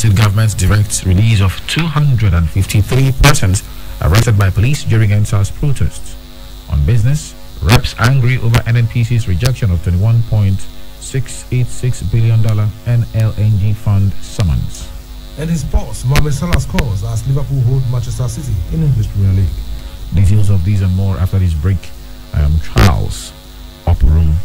State government directs release of 253 persons arrested by police during NSAS protests. On business, reps angry over NNPC's rejection of $21.686 billion NLNG fund summons. And his boss, Mohamed Salah, scores as Liverpool hold Manchester City in English Premier League. Details of these and more after this break. I am Charles Opuru.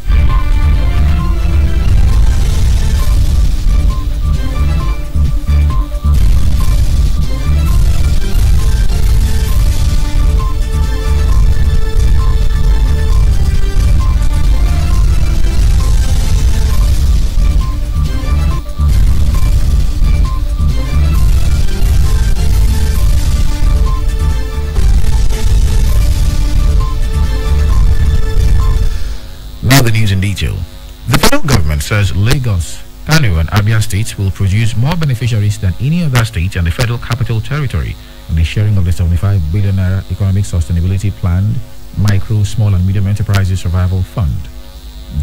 The news in detail. The federal government says Lagos, Kano and Abia states will produce more beneficiaries than any other state and the Federal Capital Territory in the sharing of the 75 billion naira Economic Sustainability Planned Micro, Small and Medium Enterprises Survival Fund.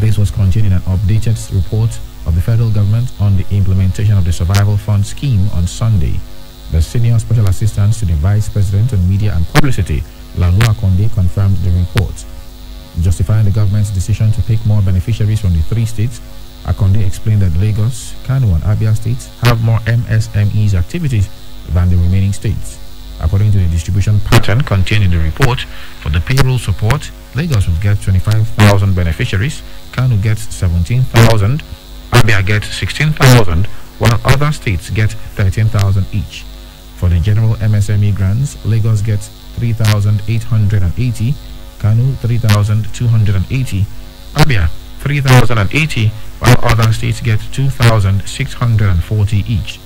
This was contained in an updated report of the federal government on the implementation of the Survival Fund scheme on Sunday. The Senior Special Assistant to the Vice President on Media and Publicity, Lalu Akonde, confirmed the report. Justifying the government's decision to pick more beneficiaries from the three states, Akonde explained that Lagos, Kano and Abia states have more MSMEs activities than the remaining states. According to the distribution pattern contained in the report, for the payroll support, Lagos will get 25,000 beneficiaries, Kano gets 17,000, Abia gets 16,000, while other states get 13,000 each. For the general MSME grants, Lagos gets 3,880, Kano 3,280, Abia 3,080, while other states get 2,640 each.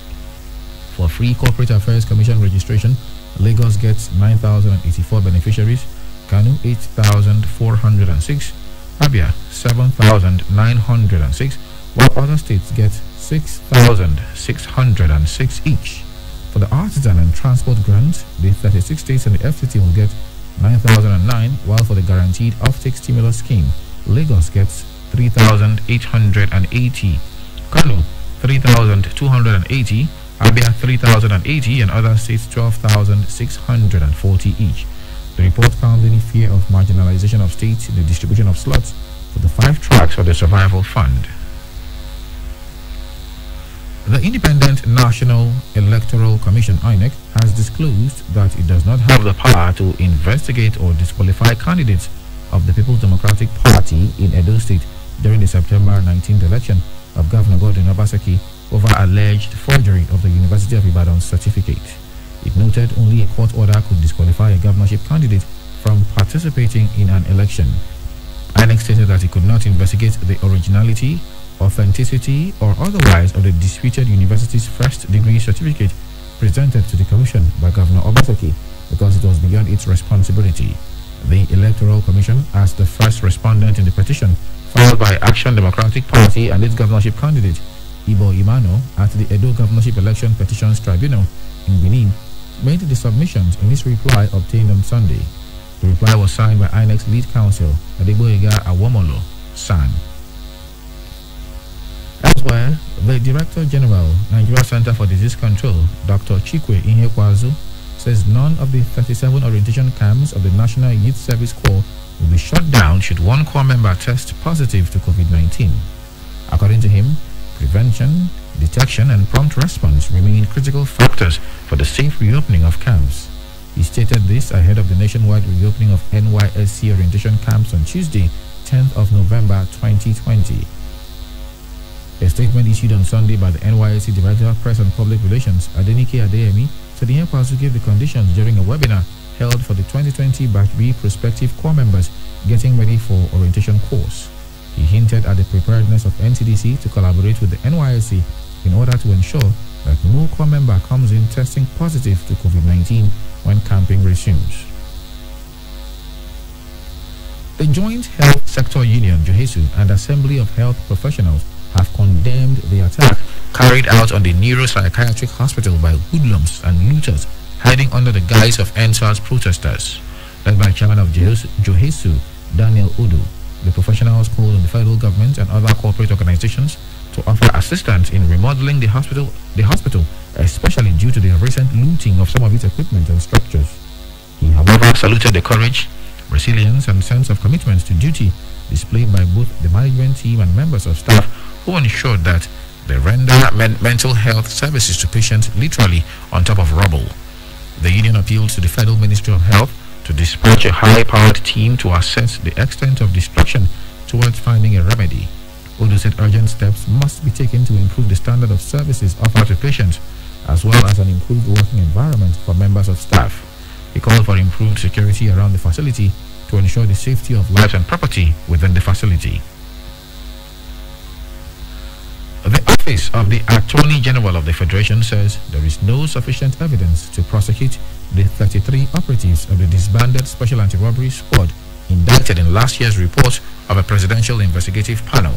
For free Corporate Affairs Commission registration, Lagos gets 9,084 beneficiaries, Kano 8,406, Abia 7,906, while other states get 6,606 each. For the artisan and transport grants, the 36 states and the FCT will get 9,009, while for the guaranteed offtake stimulus scheme, Lagos gets 3,880, Kano 3,280, Abia 3,080, and other states 12,640 each. The report found any fear of marginalization of states in the distribution of slots for the 5 tracks of the Survival Fund. The Independent National Electoral Commission (INEC) has disclosed that it does not have the power to investigate or disqualify candidates of the People's Democratic Party in Edo State during the September 19th election of Governor Godwin Obaseki over alleged forgery of the University of Ibadan's certificate. It noted only a court order could disqualify a governorship candidate from participating in an election. INEC stated that it could not investigate the originality, authenticity or otherwise of the disputed university's first-degree certificate presented to the Commission by Governor Obaseki because it was beyond its responsibility. The Electoral Commission, as the first respondent in the petition filed by Action Democratic Party and its governorship candidate, Ibo Imano, at the Edo Governorship Election Petitions Tribunal in Benin, made the submissions in its reply obtained on Sunday. The reply was signed by INEC's lead counsel, Adegboyega Awomolo, SAN. Elsewhere, the Director General, Nigeria Center for Disease Control, Dr. Chikwe Ihekwazu, says none of the 37 orientation camps of the National Youth Service Corps will be shut down should one corps member test positive to COVID-19. According to him, prevention, detection and prompt response remain critical factors for the safe reopening of camps. He stated this ahead of the nationwide reopening of NYSC orientation camps on Tuesday, 10th of November 2020. A statement issued on Sunday by the NYSC Director of Press and Public Relations, Adenike Adeyemi, said the Ihekwazu gave the conditions during a webinar held for the 2020 Batch B prospective corps members getting ready for orientation course. He hinted at the preparedness of NCDC to collaborate with the NYSC in order to ensure that no corps member comes in testing positive to COVID-19 when camping resumes. The Joint Health Sector Union, JOHESU, and Assembly of Health Professionals have condemned the attack carried out on the neuropsychiatric hospital by hoodlums and looters hiding under the guise of NSAS protesters. Led by Chairman of JOHESU, Daniel Odo, the professionals called on the federal government and other corporate organizations to offer assistance in remodeling the hospital, especially due to the recent looting of some of its equipment and structures. He, however, saluted the courage, resilience, and sense of commitment to duty displayed by both the management team and members of staff who ensured that they render mental health services to patients literally on top of rubble. The union appealed to the Federal Ministry of Health to dispatch a high-powered team to assess the extent of destruction towards finding a remedy. Odo said urgent steps must be taken to improve the standard of services offered to patients, as well as an improved working environment for members of staff. He called for improved security around the facility to ensure the safety of lives and property within the facility. The Office of the Attorney General of the Federation says there is no sufficient evidence to prosecute the 33 operatives of the disbanded Special Anti-Robbery Squad indicted in last year's report of a presidential investigative panel.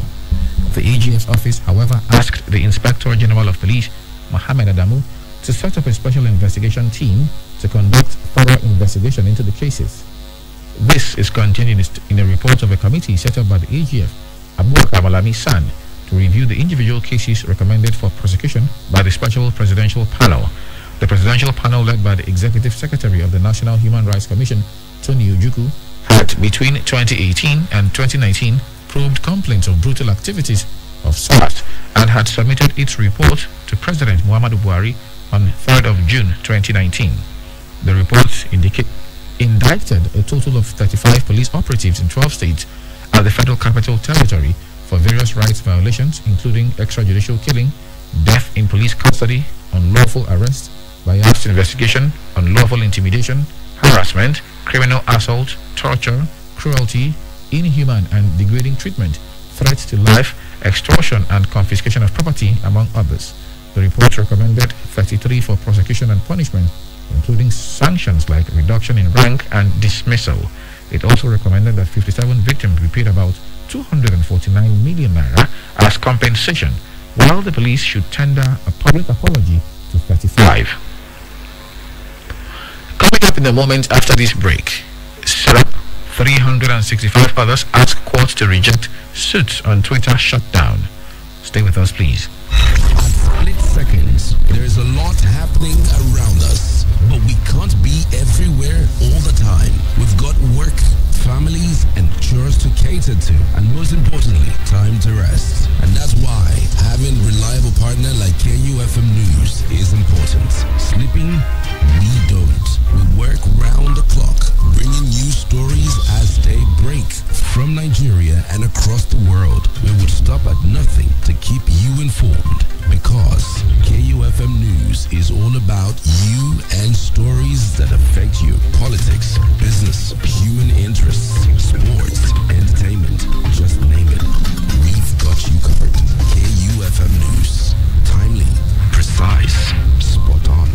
The AGF's office, however, asked the Inspector General of Police, Mohammed Adamu, to set up a special investigation team to conduct thorough investigation into the cases. This is contained in a report of a committee set up by the AGF, Abubakar Malami San, to review the individual cases recommended for prosecution by the Special Presidential Panel. The Presidential Panel, led by the Executive Secretary of the National Human Rights Commission, Tony Ojukwu, had between 2018 and 2019 probed complaints of brutal activities of SARS and had submitted its report to President Muhammadu Buhari on 3rd of June 2019. The report indicted a total of 35 police operatives in 12 states at the Federal Capital Territory for various rights violations, including extrajudicial killing, death in police custody, unlawful arrest, biased investigation, unlawful intimidation, harassment, criminal assault, torture, cruelty, inhuman and degrading treatment, threats to life, extortion and confiscation of property, among others. The report recommended 33 for prosecution and punishment, including sanctions like reduction in rank and dismissal. It also recommended that 57 victims be paid about 249 million naira as compensation, while the police should tender a public apology to 35. Coming up in a moment after this break, Serap, 365 others ask court to reject suits on Twitter shutdown. Stay with us, please. At split seconds, there is a lot happening around us, but we can't be everywhere all the time. We've got work, families, and chores to cater to, and most importantly, time to rest. And that's why having a reliable partner like KUFM News is important. Sleeping? We don't. We work round the clock, bringing you stories as they break from Nigeria and across the world. We would stop at nothing to keep you informed, because KUFM News is all about you and stories that affect you. Politics, business, human interests, sports, entertainment, just name it. We've got you covered. KUFM News. Timely, precise, spot on.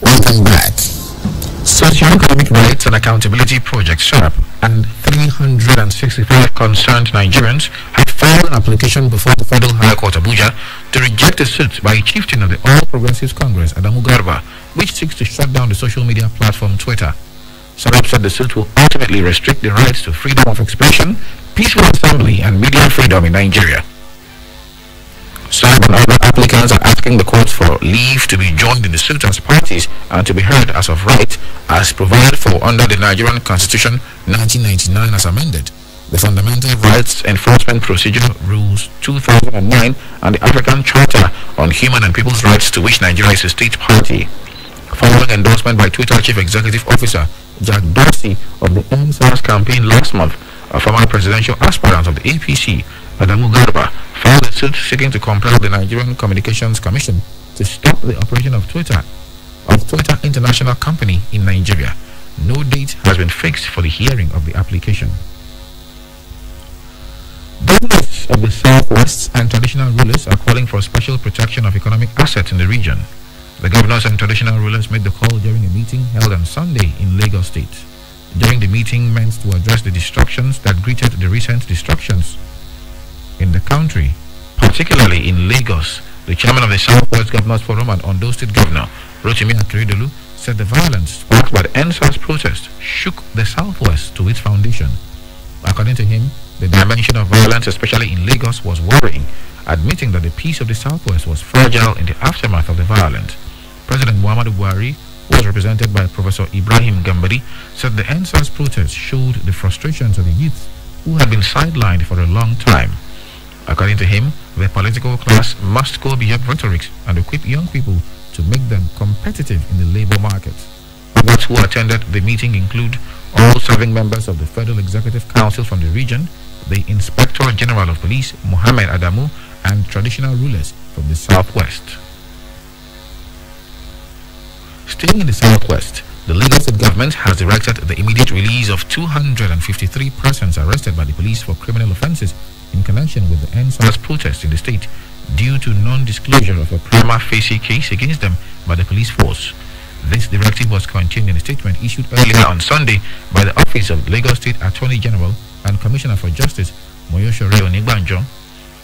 Welcome back. Socio-Economic Rights and Accountability Project SERAP and 365 concerned Nigerians have filed an application before the Federal High Court Abuja to reject a suit by a chieftain of the All Progressives Congress, Adamu Garba, which seeks to shut down the social media platform Twitter. SERAP said the suit will ultimately restrict the rights to freedom of expression, peaceful assembly, and media freedom in Nigeria. Some and other applicants are asking the court for leave to be joined in the suit as parties and to be heard as of right, as provided for under the Nigerian Constitution 1999 as amended, the Fundamental Rights Enforcement Procedure Rules 2009, and the African Charter on Human and People's Rights, to which Nigeria is a state party. Following endorsement by Twitter Chief Executive Officer Jack Dorsey of the EndSARS campaign last month, a former presidential aspirant of the APC, Adamu Garba, filed a suit seeking to compel the Nigerian Communications Commission to stop the operation of Twitter International Company in Nigeria. No date has been fixed for the hearing of the application. Governors of the Southwest and traditional rulers are calling for special protection of economic assets in the region. The governors and traditional rulers made the call during a meeting held on Sunday in Lagos State. During the meeting meant to address the destructions that greeted the recent destructions in the country, particularly in Lagos, the chairman of the Southwest Governors Forum and Ondo State Governor, Rotimi Akeredolu, said the violence sparked by the NSAS protest shook the Southwest to its foundation. According to him, the dimension of violence, especially in Lagos, was worrying, admitting that the peace of the Southwest was fragile in the aftermath of the violence. President Muhammadu Buhari, who was represented by Professor Ibrahim Gambari, said the NSAS protest showed the frustrations of the youth who had been sidelined for a long time. According to him, the political class must go beyond rhetoric and equip young people to make them competitive in the labor market. Others who attended the meeting include all serving members of the Federal Executive Council from the region, the Inspector General of Police, Mohammed Adamu, and traditional rulers from the Southwest. Staying in the Southwest, the Lagos State government has directed the immediate release of 253 persons arrested by the police for criminal offences in connection with the NSAS protest in the state due to non-disclosure of a prima facie case against them by the police force. This directive was contained in a statement issued earlier on Sunday by the Office of Lagos State Attorney General and Commissioner for Justice, Moyosore Onigbanjo.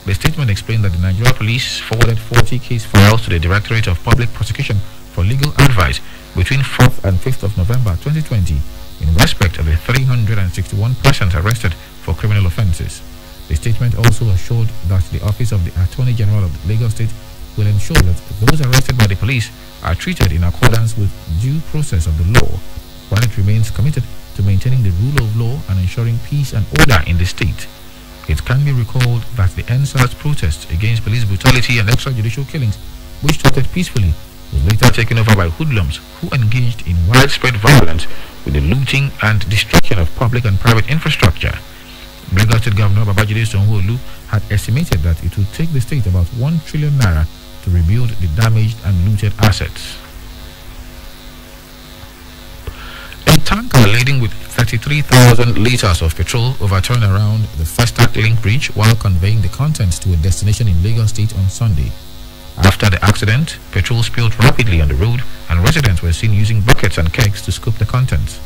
The statement explained that the Nigeria Police forwarded 40 case files to the Directorate of Public Prosecution for legal advice between 4th and 5th of November 2020 in respect of the 361 persons arrested for criminal offences. The statement also assured that the Office of the Attorney General of Lagos State will ensure that those arrested by the police are treated in accordance with due process of the law, while it remains committed to maintaining the rule of law and ensuring peace and order in the state. It can be recalled that the NSAS protest against police brutality and extrajudicial killings, which started peacefully, was later taken over by hoodlums who engaged in widespread violence with the looting and destruction of public and private infrastructure. Lagos State Governor Babajide Sanwo-Olu had estimated that it would take the state about 1 trillion naira to rebuild the damaged and looted assets. A tanker laden with 33,000 litres of petrol overturned around the Festac Link Bridge while conveying the contents to a destination in Lagos State on Sunday. After the accident, petrol spilled rapidly on the road and residents were seen using buckets and kegs to scoop the contents.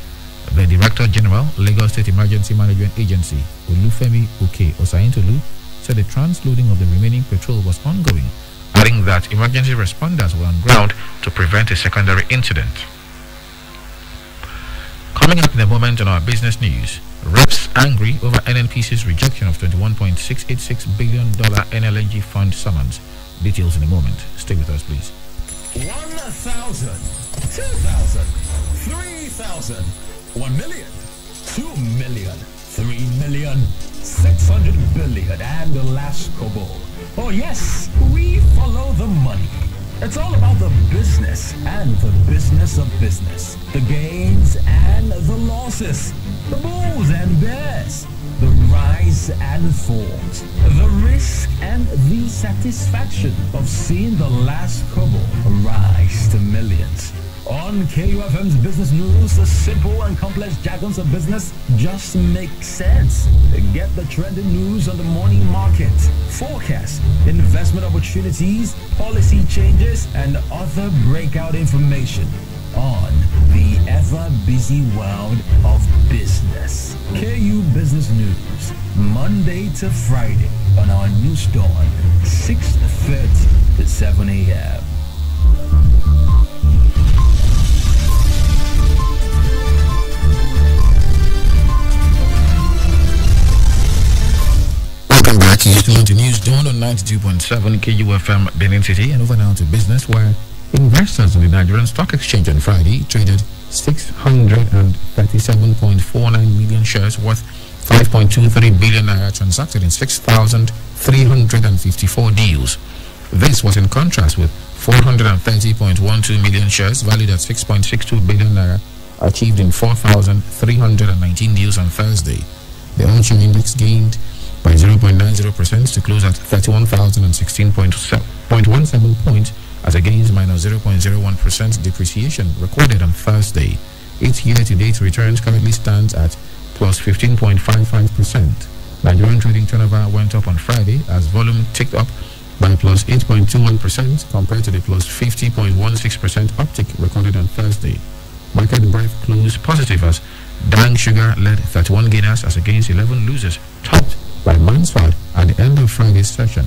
The Director General, Lagos State Emergency Management Agency, Olufemi Oke Osayintolu, said the transloading of the remaining petrol was ongoing, adding that emergency responders were on ground to prevent a secondary incident. Coming up in a moment on our business news, reps angry over NNPC's rejection of $21.686 billion NLNG fund summons. Details in a moment. Stay with us, please. 1,000, 2,000, 3,000, 1 million, 2 million, 3 million, 600 billion, and the last kobo. Oh yes, we follow the money. It's all about the business and the business of business. The gains and the losses. The bulls and bears. The rise and falls. The risk and the satisfaction of seeing the last kobo rise to millions. On KUFM's Business News, the simple and complex jargons of business just make sense. Get the trending news on the morning market, forecast, investment opportunities, policy changes, and other breakout information on the ever-busy world of business. KU Business News, Monday to Friday on our news dawn, 6:30 to 7 a.m. Welcome back. You're still on to News Dawn on 92.7 KUFM Benin City, and over now to business, where investors on the Nigerian Stock Exchange on Friday traded 637.49 million shares worth 5.23 billion naira transacted in 6,354 deals. This was in contrast with 430.12 million shares valued at 6.62 billion naira achieved in 4,319 deals on Thursday. The on-chain index gained by 0.90% to close at 31,016.17 points as against minus 0.01% depreciation recorded on Thursday. Its year-to-date returns currently stands at plus 15.55%. Nigerian trading turnover went up on Friday as volume ticked up by plus 8.21% compared to the plus 50.16% uptick recorded on Thursday. Market breadth closed positive as Dang Sugar led 31 gainers as against 11 losers, topped by Mansford at the end of Friday's session.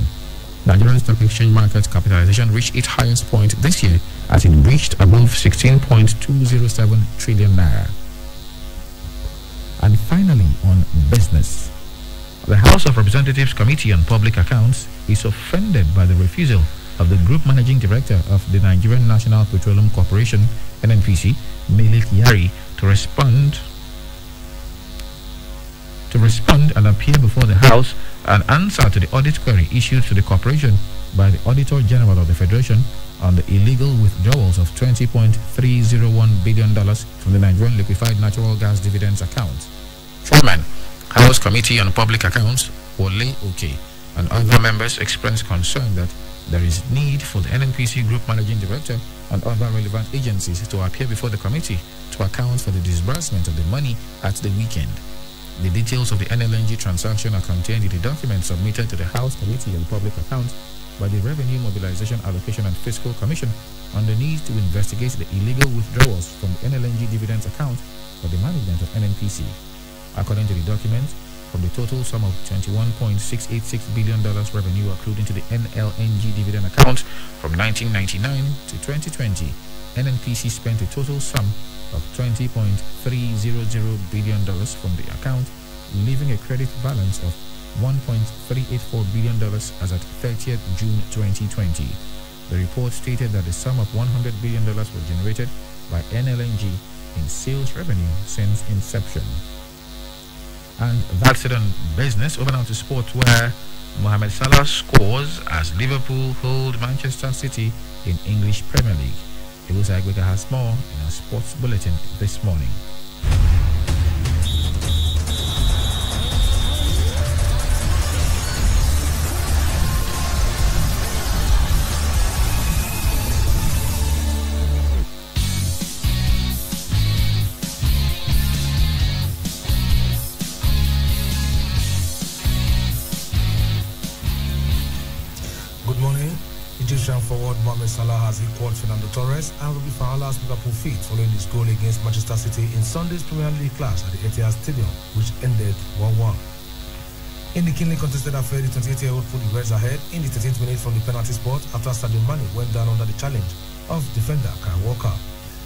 Nigerian Stock Exchange market capitalization reached its highest point this year as it reached above 16.207 trillion naira. And finally, on business, the House of Representatives Committee on Public Accounts is offended by the refusal of the Group Managing Director of the Nigerian National Petroleum Corporation, NNPC, Mele Kyari, to respond and appear before the House and answer to the audit query issued to the corporation by the Auditor General of the Federation on the illegal withdrawals of $20.301 billion from the Nigerian Liquefied Natural Gas Dividends account. Chairman, House Committee on Public Accounts, Wole Oke, and other members expressed concern that there is need for the NNPC Group Managing Director and other relevant agencies to appear before the committee to account for the disbursement of the money at the weekend. The details of the NLNG transaction are contained in the document submitted to the House Committee on Public Accounts by the Revenue Mobilization Allocation and Fiscal Commission on the need to investigate the illegal withdrawals from the NLNG dividends account for the management of NNPC. According to the document, from the total sum of $21.686 billion revenue accrued into the NLNG dividend account from 1999 to 2020, NNPC spent a total sum of $20.300 billion from the account, leaving a credit balance of $1.384 billion as at 30th June 2020. The report stated that the sum of $100 billion was generated by NLNG in sales revenue since inception. And that's it on business. Over now to sport, where Mohamed Salah scores as Liverpool hold Manchester City in English Premier League. Ibusa Agbeka has more in our sports bulletin this morning. Egyptian forward Mohamed Salah has equaled Fernando Torres and will be Fowler's Liverpool feat following his goal against Manchester City in Sunday's Premier League clash at the Etihad Stadium, which ended 1-1. In the keenly contested affair, the 28-year-old put the Reds ahead in the 13th minute from the penalty spot after Sadio Mane went down under the challenge of defender Kyle Walker.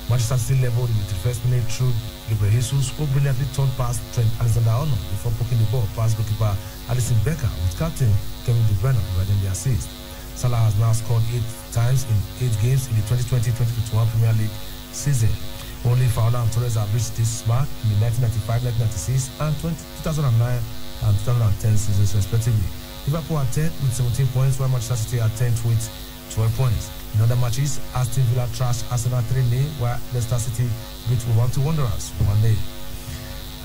Manchester City leveled in the 31st minute through Gabriel Jesus, who brilliantly turned past Trent Alexander-Arnold before poking the ball past goalkeeper Alisson Becker, with captain Kevin De Bruyne providing the assist. Salah has now scored 8 times in 8 games in the 2020-2021 Premier League season. Only Fowler and Torres have reached this mark in the 1995-1996 and 2009 and 2010 seasons respectively. Liverpool are 10th with 17 points, while Manchester City are 10th with 12 points. In other matches, Aston Villa trashed Arsenal 3-0, while Leicester City beat Wolverhampton Wanderers 1-0.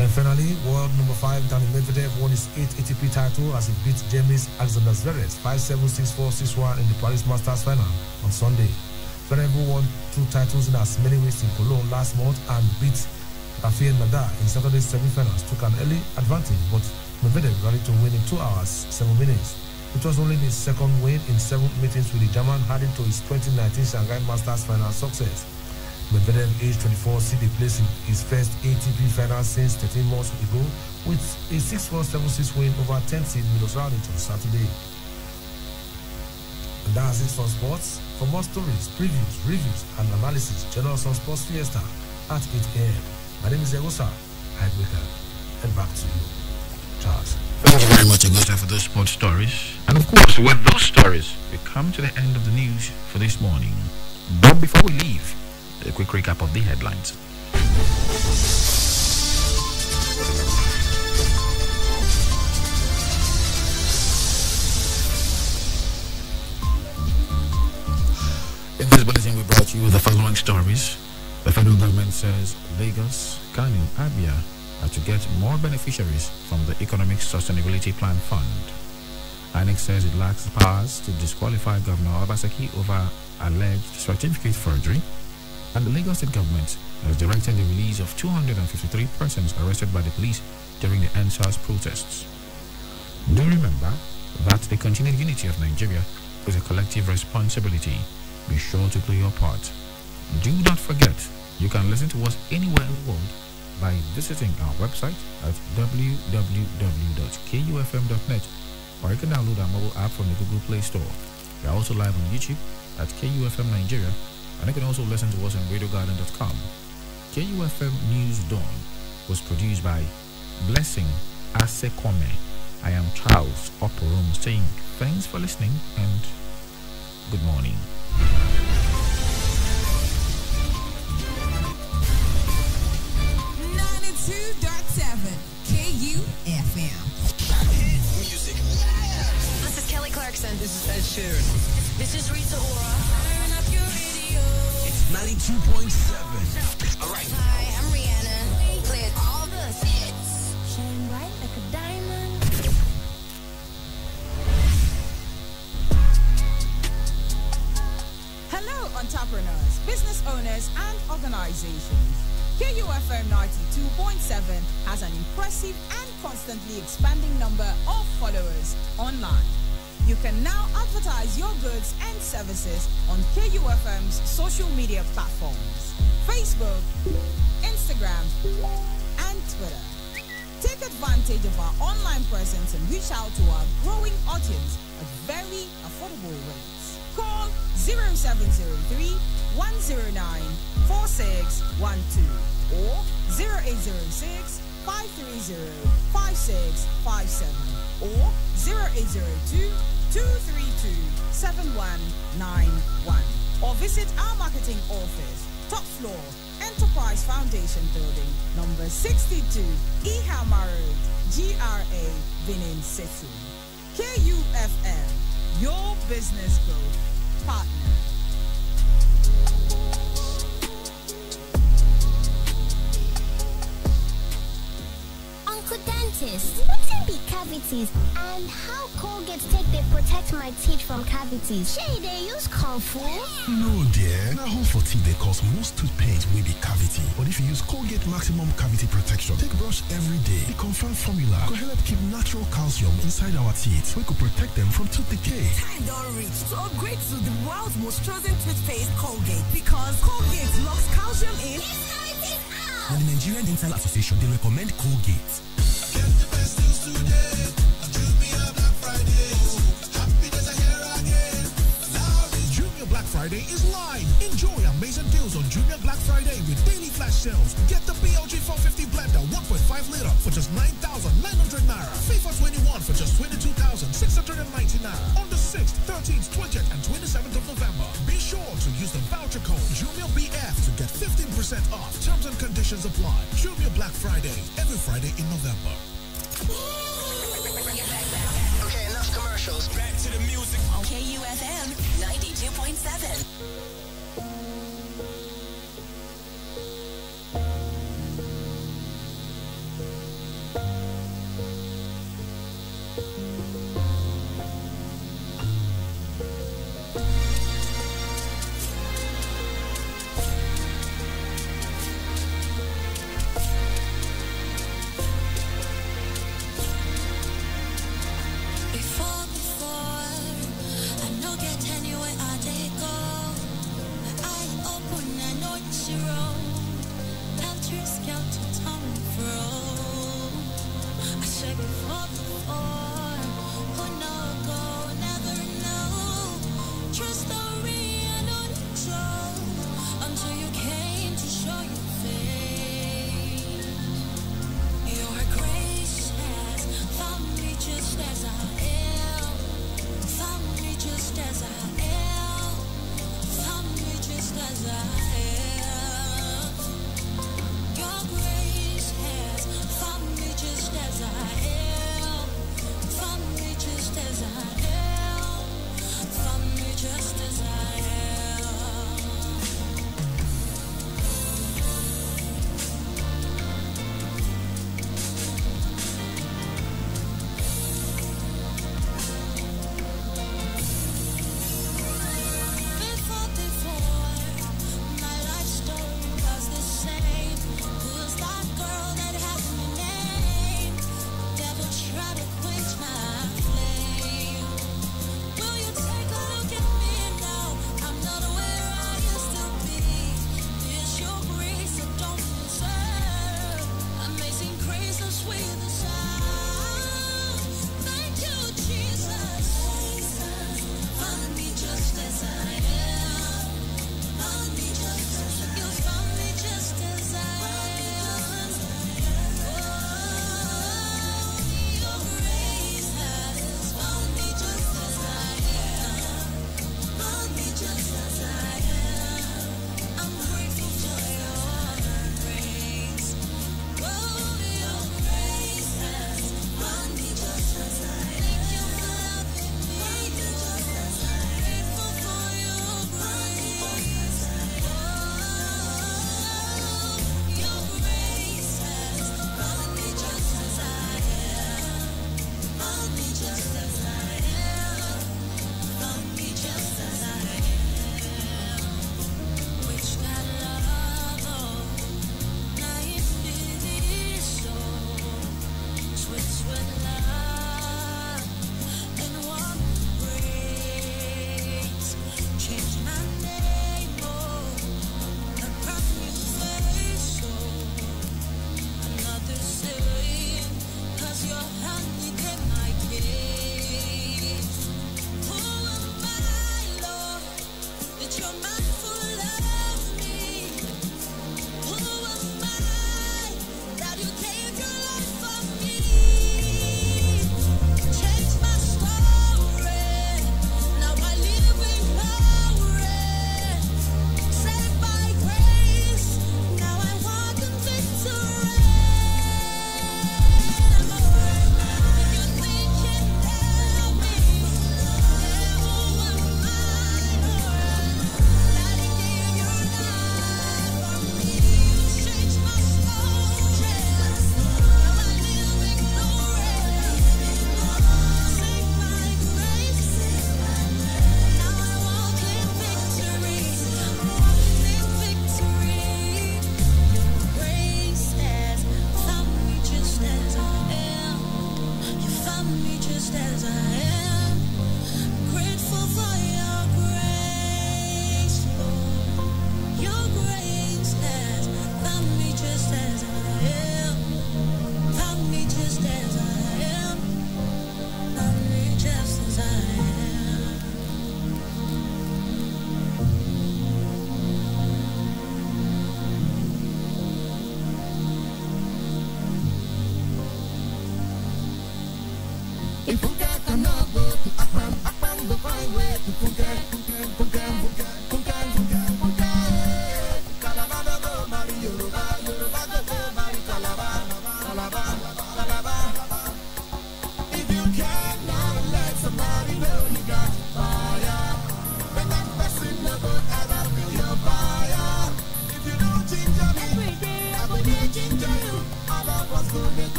And finally, world number 5 Daniil Medvedev won his 8th ATP title as he beat James Alexander Zverev 5-7, 6-4, 6-1 in the Paris Masters final on Sunday. Zverev won 2 titles in as many ways in Cologne last month and beat Rafael Nadal in Saturday's semi-finals, took an early advantage, but Medvedev rallied to win in 2 hours, 7 minutes. It was only his second win in 7 meetings with the German, adding to his 2019 Shanghai Masters final success. Medvedev, age 24, sealed a place in his first ATP final since 13 months ago with a 6-4, 7-6 win over 10th seed Milos Raonic on Saturday. And that's it for sports. For more stories, previews, reviews, and analysis, join us on Sports Fiesta at 8 a.m. My name is Egosa Hidebreaker, and back to you, Charles. Thank you very much, Egosa, for those sports stories. And of course, with those stories, we come to the end of the news for this morning. But before we leave, a quick recap of the headlines. In this bulletin, we brought you the following stories. The federal government says Lagos, Kano, Abia are to get more beneficiaries from the Economic Sustainability Plan Fund. INEC says it lacks powers to disqualify Governor Obaseki over alleged certificate forgery. And the Lagos State government has directed the release of 253 persons arrested by the police during the EndSARS protests. Do remember that the continued unity of Nigeria is a collective responsibility. Be sure to play your part. Do not forget, you can listen to us anywhere in the world by visiting our website at www.kufm.net or you can download our mobile app from the Google Play Store. We are also live on YouTube at KUFM Nigeria, and you can also listen to us on radiogarden.com. KUFM News Dawn was produced by Blessing Asekome. I am Charles Oporum saying thanks for listening and good morning. 92.7 KUFM. Music. This is Kelly Clarkson. This is Ed Sheeran. This is Rita Ora. Turn up your radio. It's 92.7. All right. Hi, I'm Rihanna. Play all the hits. Shine bright like a diamond. Hello, entrepreneurs, business owners, and organizations. KUFM 92.7 has an impressive and constantly expanding number of followers online. You can now advertise your goods and services on KUFM's social media platforms, Facebook, Instagram, and Twitter. Take advantage of our online presence and reach out to our growing audience at very affordable rates. Call 0703 109 4612 or 0806 530 5657 or 0802 232 7191 or visit our marketing office, top floor, Enterprise Foundation Building, number 62, Ihama Road, GRA, Benin City. KUFM, your business growth partner. Uncle Dentist, what can be cavities and how Colgate take they protect my teeth from cavities? Shey they use Comfort? No dear, na hole for teeth they cause most tooth pains will be cavity. But if you use Colgate Maximum Cavity Protection, take brush every day. The confirmed formula could help keep natural calcium inside our teeth. We could protect them from tooth decay. Time don't reach to upgrade to the world's most chosen toothpaste, Colgate, because Colgate locks calcium in. Now, the Nigerian Dental Association, they recommend Colgate. Get the best news today. Jumia Black Friday. Happy days are here again. Jumia Black Friday is live. Enjoy amazing deals on Jumia Black Friday with daily flash sales. Get the BLG 450 blender 1.5 liter for just 9,900 naira. FIFA 21 for just 22,690 naira. On the 6th, 13th, 20th, and 27th of November. Be sure to use the voucher code Jumia BF to get 15% off. Terms and conditions apply. Jumia Black Friday, every Friday in November. Okay, enough commercials. Back to the music. KUFM 92.7. just as I am. Grateful for your grace, Lord. Your grace has found me just as I am. Found me just as I am. Found me just as I am.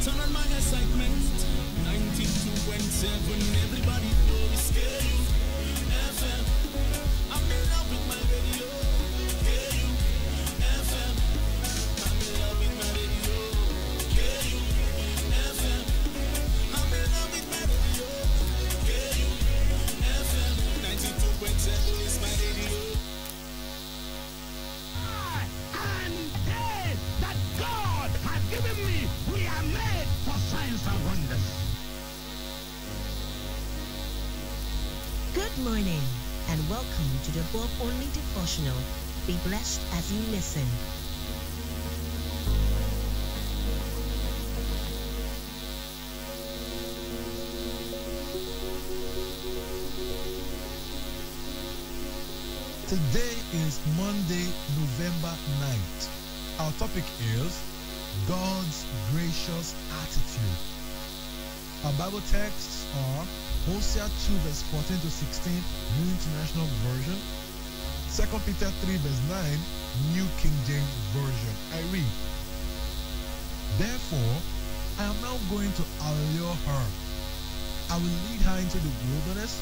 Turn on my excitement. 92.7. Everybody know we scare you. FM. I'm in love with my radio. KU. FM. I'm in love with my radio. KU. FM. I'm in love with my radio. KU. FM. 92.7 is my radio. That God has given me, we are made for signs and wonders. Good morning and welcome to the Bob Only Devotional. Be blessed as you listen. Today is Monday, November 9th. Our topic is God's gracious attitude. Our Bible texts are Hosea 2 verse 14 to 16, New International Version, 2 Peter 3 verse 9, New King James Version. I read, Therefore, I am now going to allure her. I will lead her into the wilderness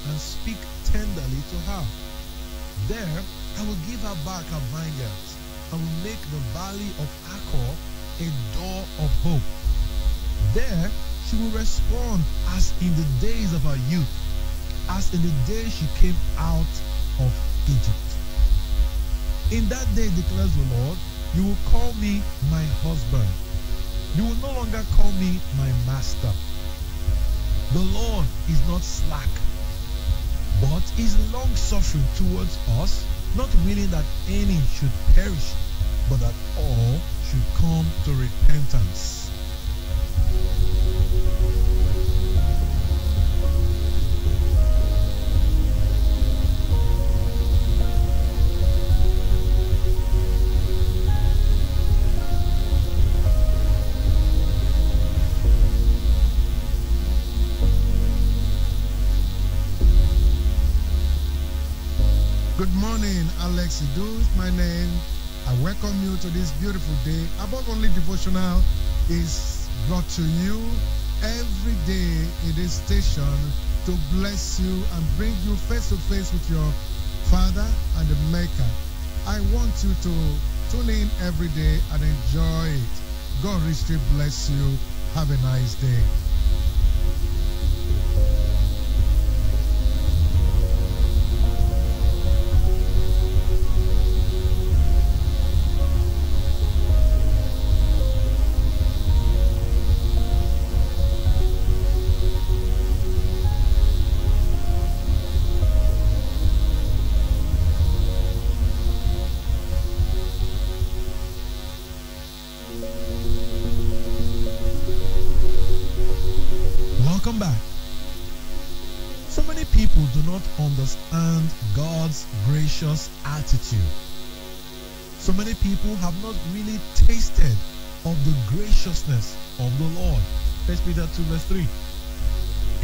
and speak tenderly to her. There, I will give her back her vineyards and will make the valley of Achor a door of hope. There she will respond as in the days of her youth, as in the day she came out of Egypt. In that day, declares the Lord, you will call me my husband. You will no longer call me my master. The Lord is not slack, but is long-suffering towards us, not willing that any should perish, but that all should come to repentance. Good morning, Alex Idus. My name. I welcome you to this beautiful day. Above Only Devotional is brought to you every day in this station to bless you and bring you face to face with your Father and the Maker. I want you to tune in every day and enjoy it. God richly bless you. Have a nice day. Welcome back. So many people do not understand God's gracious attitude. So many people have not really tasted of the graciousness of the Lord. 1 Peter 2 verse 3.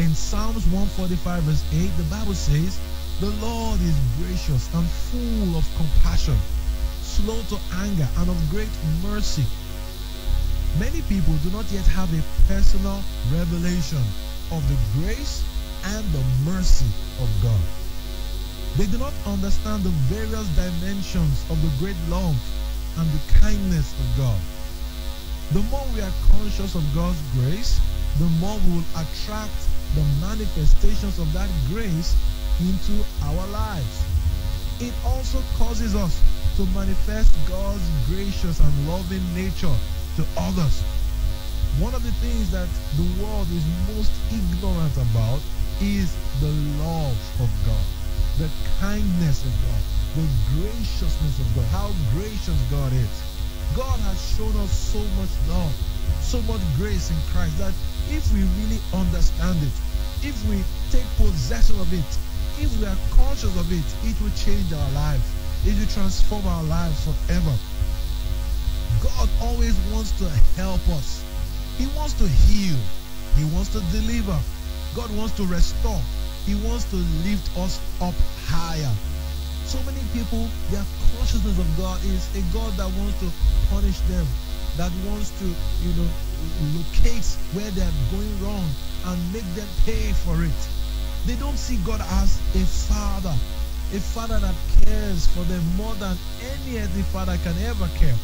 In Psalms 145 verse 8, the Bible says, the Lord is gracious and full of compassion, slow to anger and of great mercy. Many people do not yet have a personal revelation of the grace and the mercy of God. They do not understand the various dimensions of the great love and the kindness of God. The more we are conscious of God's grace, the more we will attract the manifestations of that grace into our lives. It also causes us to manifest God's gracious and loving nature to others. One of the things that the world is most ignorant about is the love of God, the kindness of God, the graciousness of God, how gracious God is. God has shown us so much love, so much grace in Christ that if we really understand it, if we take possession of it, if we are conscious of it, it will change our lives. It will transform our lives forever. God always wants to help us. He wants to heal. He wants to deliver. God wants to restore. He wants to lift us up higher. So many people, their consciousness of God is a God that wants to punish them, that wants to, locate where they are going wrong and make them pay for it. They don't see God as a father that cares for them more than any earthly father can ever care.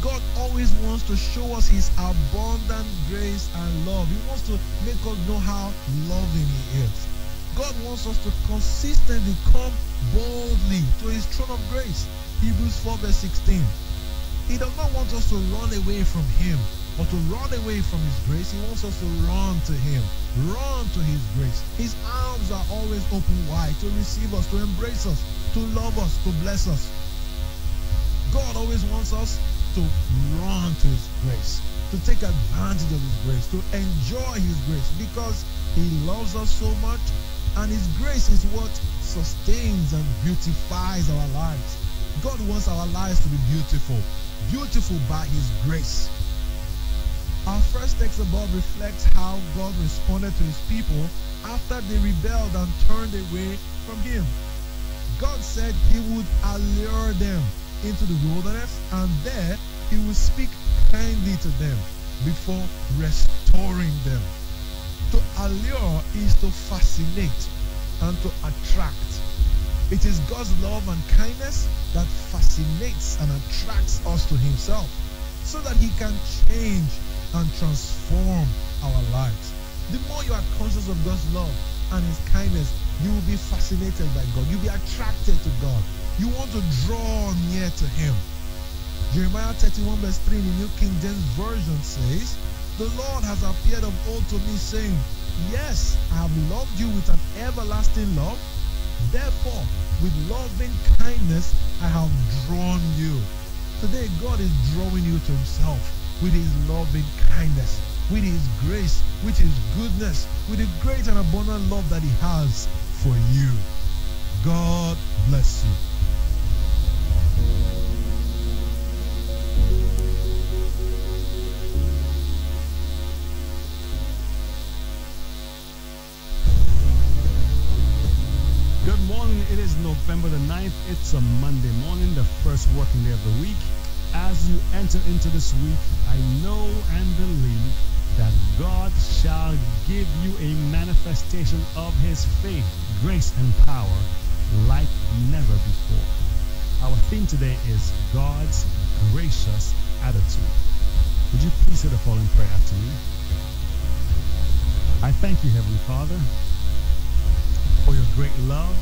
God always wants to show us his abundant grace and love. He wants to make us know how loving he is. God wants us to consistently come boldly to his throne of grace. Hebrews 4 verse 16. He does not want us to run away from him or to run away from his grace. He wants us to run to him, run to his grace. His arms are always open wide to receive us, to embrace us, to love us, to bless us. God always wants us to run to his grace, to take advantage of his grace, to enjoy his grace, because he loves us so much, and his grace is what sustains and beautifies our lives. God wants our lives to be beautiful, beautiful by his grace. Our first text above reflects how God responded to his people after they rebelled and turned away from him. God said he would allure them into the wilderness, and there he will speak kindly to them before restoring them. To allure is to fascinate and to attract. It is God's love and kindness that fascinates and attracts us to himself so that he can change and transform our lives. The more you are conscious of God's love and his kindness, you will be fascinated by God. You'll be attracted to God. You want to draw near to him. Jeremiah 31 verse 3 in the New King James Version says, the Lord has appeared of old to me, saying, yes, I have loved you with an everlasting love. Therefore, with loving kindness, I have drawn you. Today, God is drawing you to himself with his loving kindness, with his grace, with his goodness, with the great and abundant love that he has for you. God bless you. Good morning. It is November the 9th. It's a Monday morning, the first working day of the week. As you enter into this week, I know and believe that God shall give you a manifestation of his faith, grace, and power like never before. Our theme today is God's gracious attitude. Would you please say the following prayer after me? I thank you, Heavenly Father, for your great love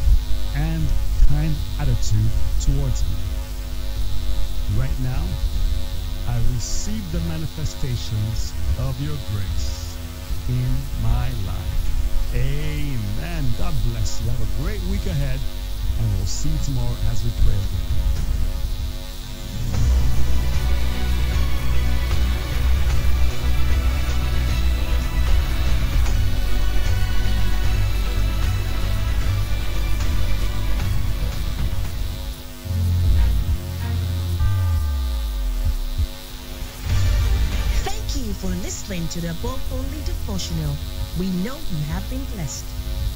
and kind attitude towards me. Right now, I receive the manifestations of your grace in my life. Amen. God bless you. Have a great week ahead, and we'll see you tomorrow as we pray again. for listening to the Above Only Devotional. We know you have been blessed.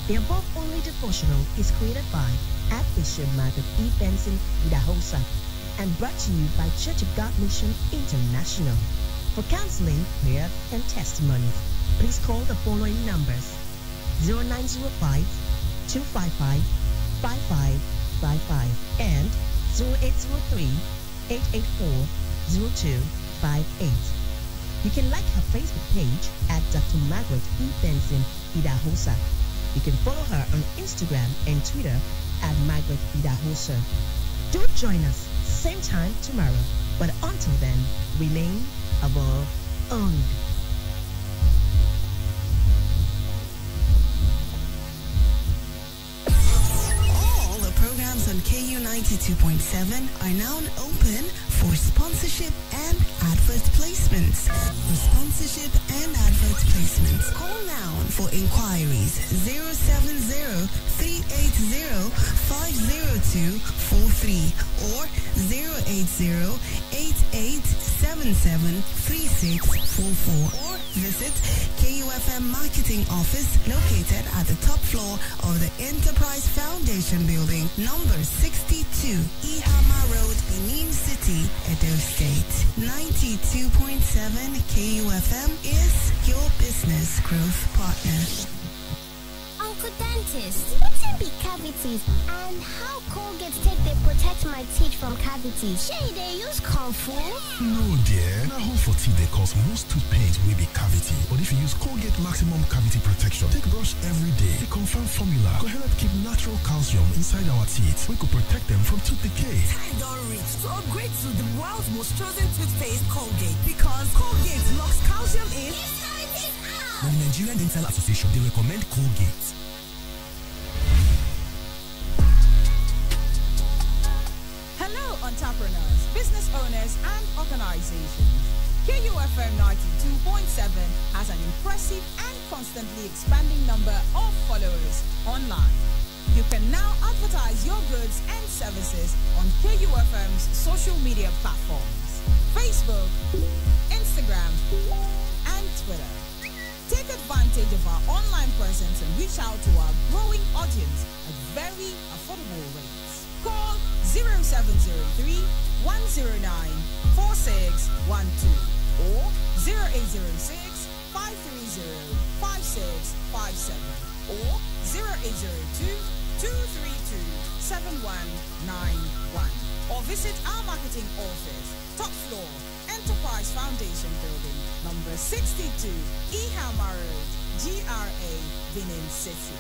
The Above Only Devotional is created by Archbishop Margaret E. Benson Idahosa and brought to you by Church of God Mission International. For counseling, prayer, and testimonies, please call the following numbers: 0905 255 5555 and 0803 884 0258. You can like her Facebook page at Dr. Margaret E. Benson Idahosa. You can follow her on Instagram and Twitter at Margaret Idahosa. Do join us same time tomorrow. But until then, remain above only. All the programs on KU 92.7 are now open for sponsorship and advert placements. For sponsorship and advert placements, call now for inquiries 070-380-50243 or 080-8877-3644 or visit KUFM Marketing Office located at the top floor of the Enterprise Foundation Building, number 62, Ihama Road, Benin City, Edo State. 92.7 KUFM is your business growth partner. Uncle Dentist, what be cavities and how Colgate take they protect my teeth from cavities? Shey they use Comfort? No dear, na hole for teeth they cause most tooth pains will be cavity. But if you use Colgate Maximum Cavity Protection, take brush every day. The confirmed formula go help keep natural calcium inside our teeth. We could protect them from tooth decay. Time don't reach to upgrade to the world's most chosen toothpaste, Colgate, because Colgate locks calcium in. The Nigerian Dental Association, they recommend Colgate. Hello, entrepreneurs, business owners, and organizations. KUFM 92.7 has an impressive and constantly expanding number of followers online. You can now advertise your goods and services on KUFM's social media platforms: Facebook, Instagram, and Twitter. Take advantage of our online presence and reach out to our growing audience at very affordable rates. Call 0703 109 4612 or 0806 530 5657 or 0802 232 7191 or visit our marketing office, top floor, Enterprise Foundation Building, number 62, Ihama Road, GRA, Benin City.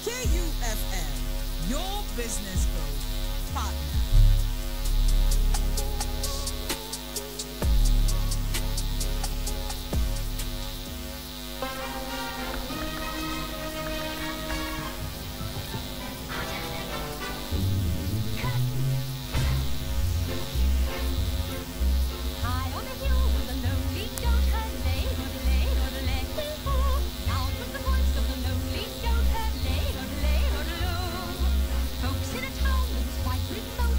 KUFM, your business growth partner. Folks in a town that was quite remote.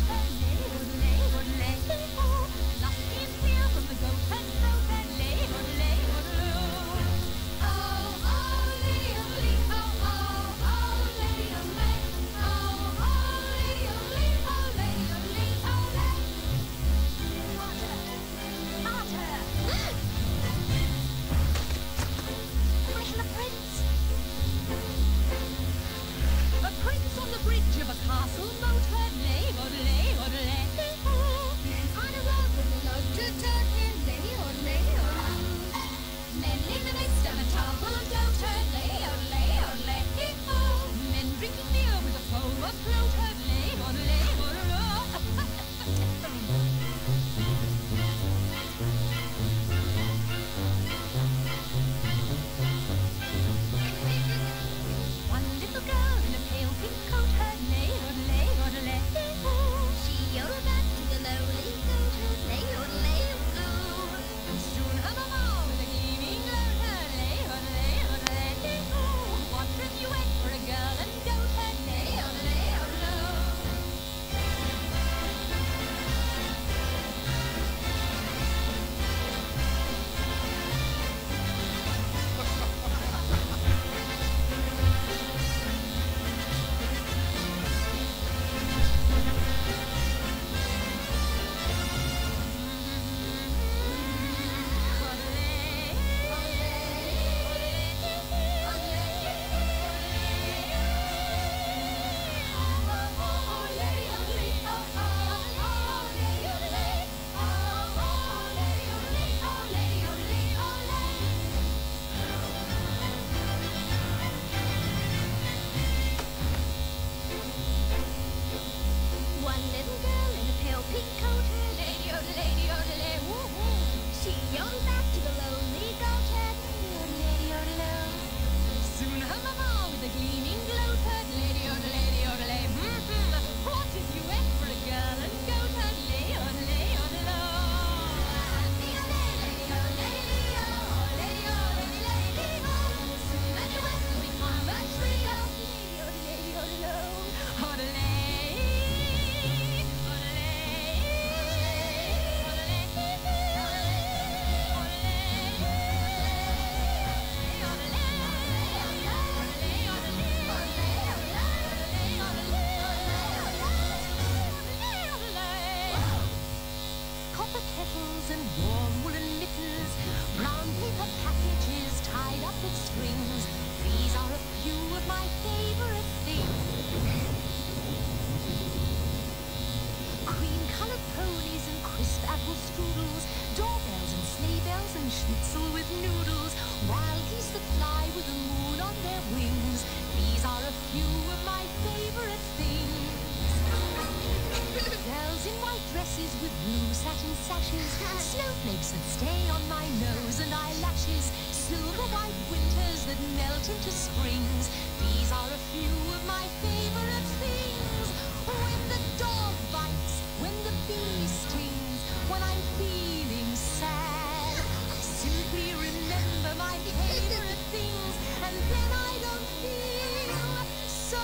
bottles and warm woolen mittens, brown paper packages tied up with strings. These are a few of my favorite things. Cream-colored ponies and crisp apple strudels, doorbells and sleigh bells and schnitzel with noodles, wild geese that fly with the moon on their wings. These are a few of my favorite things. Girls in white dresses with blue satin sashes, snowflakes that stay on my nose and eyelashes, silver white winters that melt into springs. These are a few of my favorite things. When the dog bites, when the bee stings, when I'm feeling sad, I simply remember my favorite things, and then I don't feel so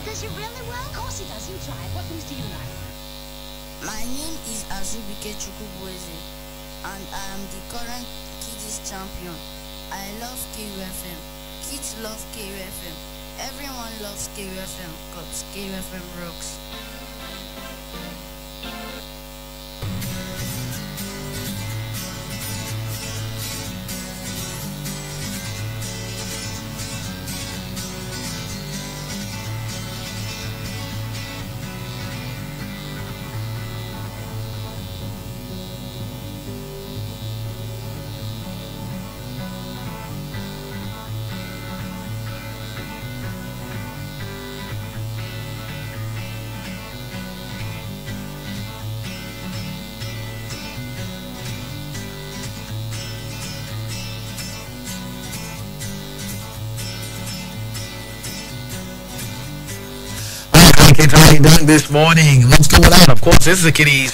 Does he really work? Of course he does. You try it. What things do you like? My name is Azubike Chukwueze, and I am the current Kiddies champion. I love KUFM. Kids love KUFM. Everyone loves KUFM because KUFM rocks. Kids, how are you doing this morning? What's going on? Of course, this is the Kiddies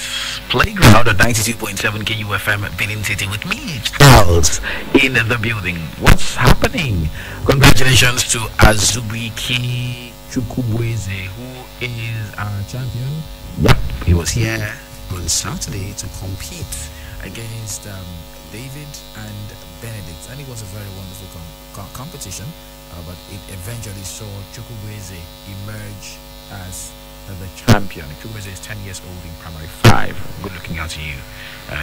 Playground at 92.7 KUFM Benin City with me, Charles, in the building. What's happening? Congratulations to Azubike Chukwueze, who is our champion. Yep, he was here on Saturday to compete against David and Benedict, and it was a very wonderful competition, but it eventually saw Chukwueze emerge as the champion. Chukwueze is 10 years old in primary 5. Good looking out to you,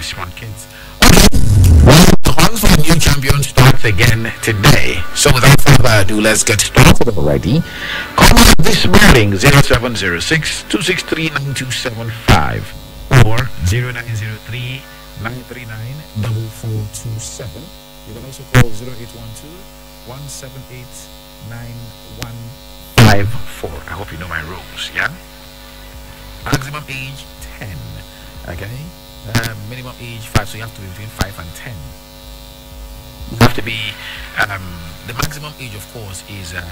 smart kids. Okay, well, the hunt for the new champion starts again today. So without further ado, let's get started already. Call us this morning 0706-263-9275 or 0903-939-4427. You can also call 0812-178-9154. I hope you know my rules, yeah? Maximum age 10, okay? Minimum age 5, so you have to be between 5 and 10. You have to be, the maximum age, of course, is, the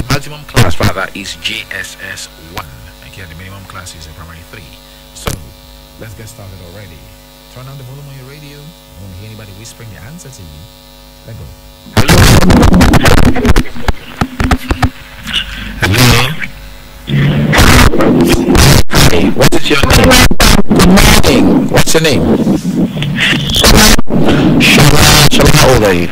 maximum class, rather, is JSS 1, okay? The minimum class is primary 3. So, let's get started already. Turn down the volume on your radio. I don't hear anybody whispering the answer to you. Let go. Hello? Hello? Hi, what is your name? Good morning. What's your name? Shola, how old are you?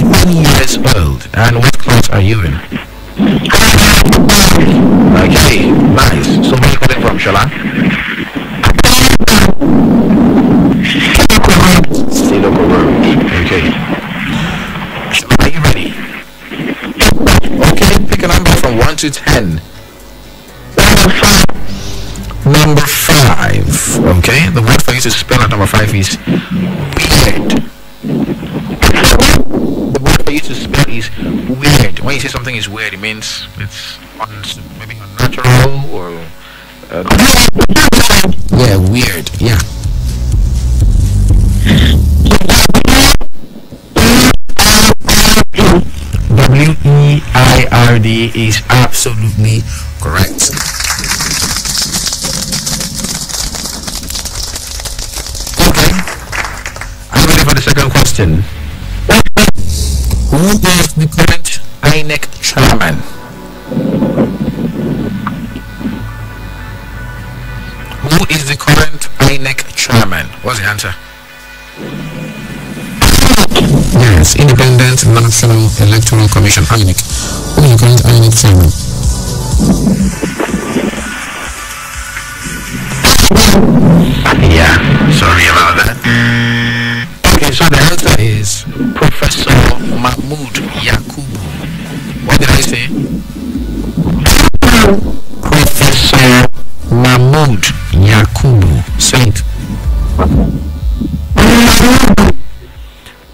20 years old. And what class are you in? Okay, nice. So where are you calling from, Shola? Siloko Road. Okay. Shola, are you ready? Okay, pick a number from 1 to 10. Number 5. Okay, the word for you to spell at number 5 is weird. The word for you to spell is weird. When you say something is weird, it means it's maybe unnatural or yeah, weird. Yeah. WEIRD is absolutely correct. Okay, I'm ready for the second question. Who is the current INEC chairman? Who is the current INEC chairman? What's the answer? Yes, Independent National Electoral Commission, INEC. Who is the current INEC chairman? Yeah, sorry about that. Okay, so the answer is Professor Mahmoud Yakubu. What did I say? Professor Mahmoud Yakubu. Say it.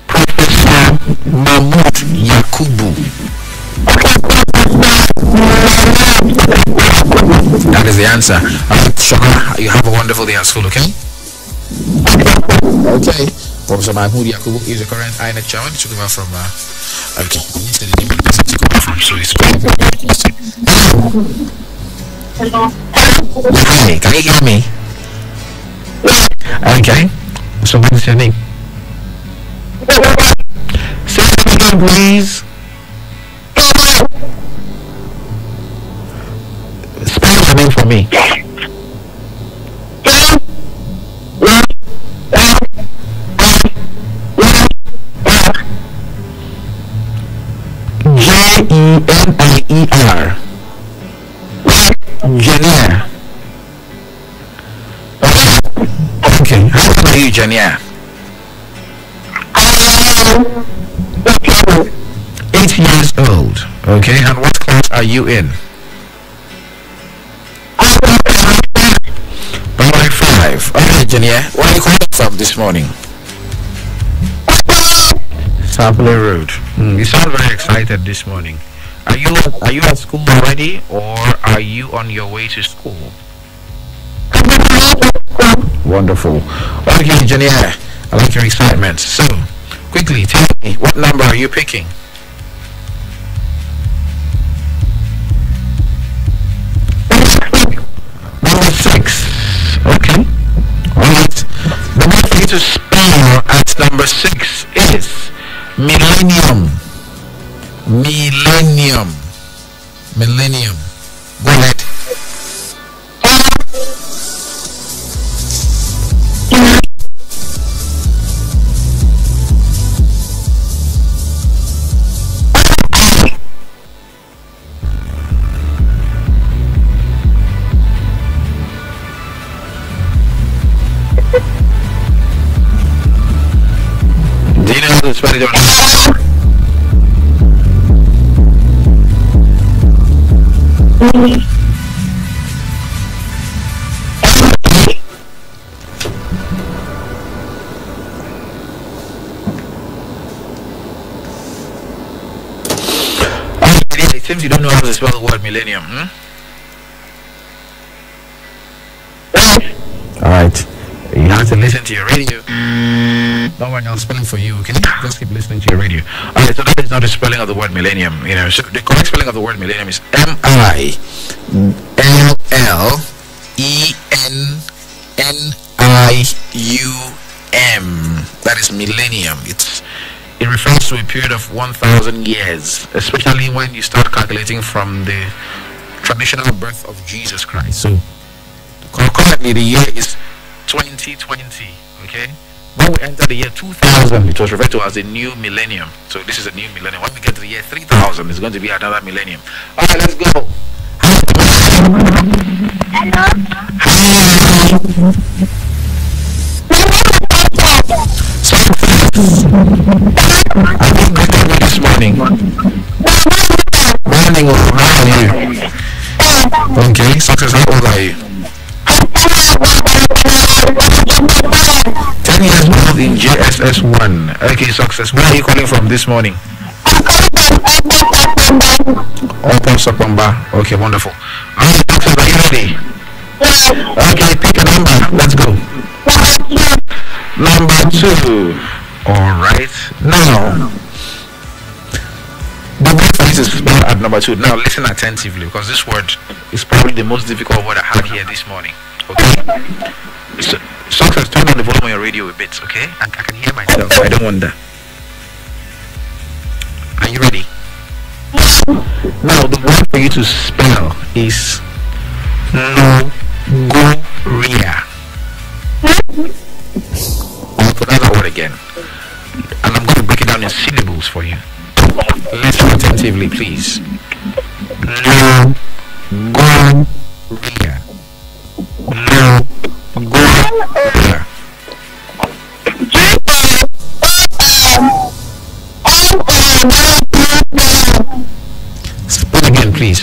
Professor Mahmoud Yakubu. That is the answer. Shaka, you have a wonderful day at school, okay? Okay. Professor Mahmoud Yakubu is the current INEC chairman. He took over from, okay. He said the name of the person he took over from, so he's Hello. Hi, can you hear me? Okay. So what is your name? Say it again, please. Spell your name for me. Jenier. Jenier. Okay, how old are you, Jenier? 8 years old. Okay, and what class are you in? Primary 5. Okay, Jenier, where are you calling from this morning? Sapele Road. You sound very excited this morning. Are you at school already, or are you on your way to school? Wonderful. Okay, Jenier, I like your excitement. So, quickly tell me, what number are you picking? Number 6. Okay. Alright. The word for you to spell at number 6 is millennium. Millennium. Millennium. Go ahead. Do you know how to spell it or not? It seems you don't know how to spell the word millennium, Alright. You have to listen to your radio. No one else spelling for you. Can you just keep listening to your radio? Alright, so that is not the spelling of the word millennium. You know, so the correct spelling of the word millennium is M-I-L-L-E-N-N-I-U-M. That is millennium. It refers to a period of 1,000 years, especially when you start calculating from the traditional birth of Jesus Christ. So currently the year is 2020, okay? When we enter the year 2000, it was referred to as the new millennium. So this is a new millennium. When we get to the year 3000, it's going to be another millennium. All right, let's go. Hello. So, I think greeted me this morning. Morning, how are you? Okay, Success, how old are you? 10 years old in JSS 1. Okay, Success, where are you calling from this morning? Open Sokomba. Okay, wonderful. Alright, Success, are you ready? Okay, pick a number. Let's go. Number 2. Alright. Now, the word for this is spelled at number 2. Now, listen attentively, because this word is probably the most difficult word I had here this morning. Okay? So, Success, turn on the volume on your radio a bit, okay? I can hear myself. I don't want that. Are you ready? Now, the word for you to spell is Longoria. I'll pronounce that word again. And I'm going to break it down in syllables for you. Listen attentively, please. Longoria. please.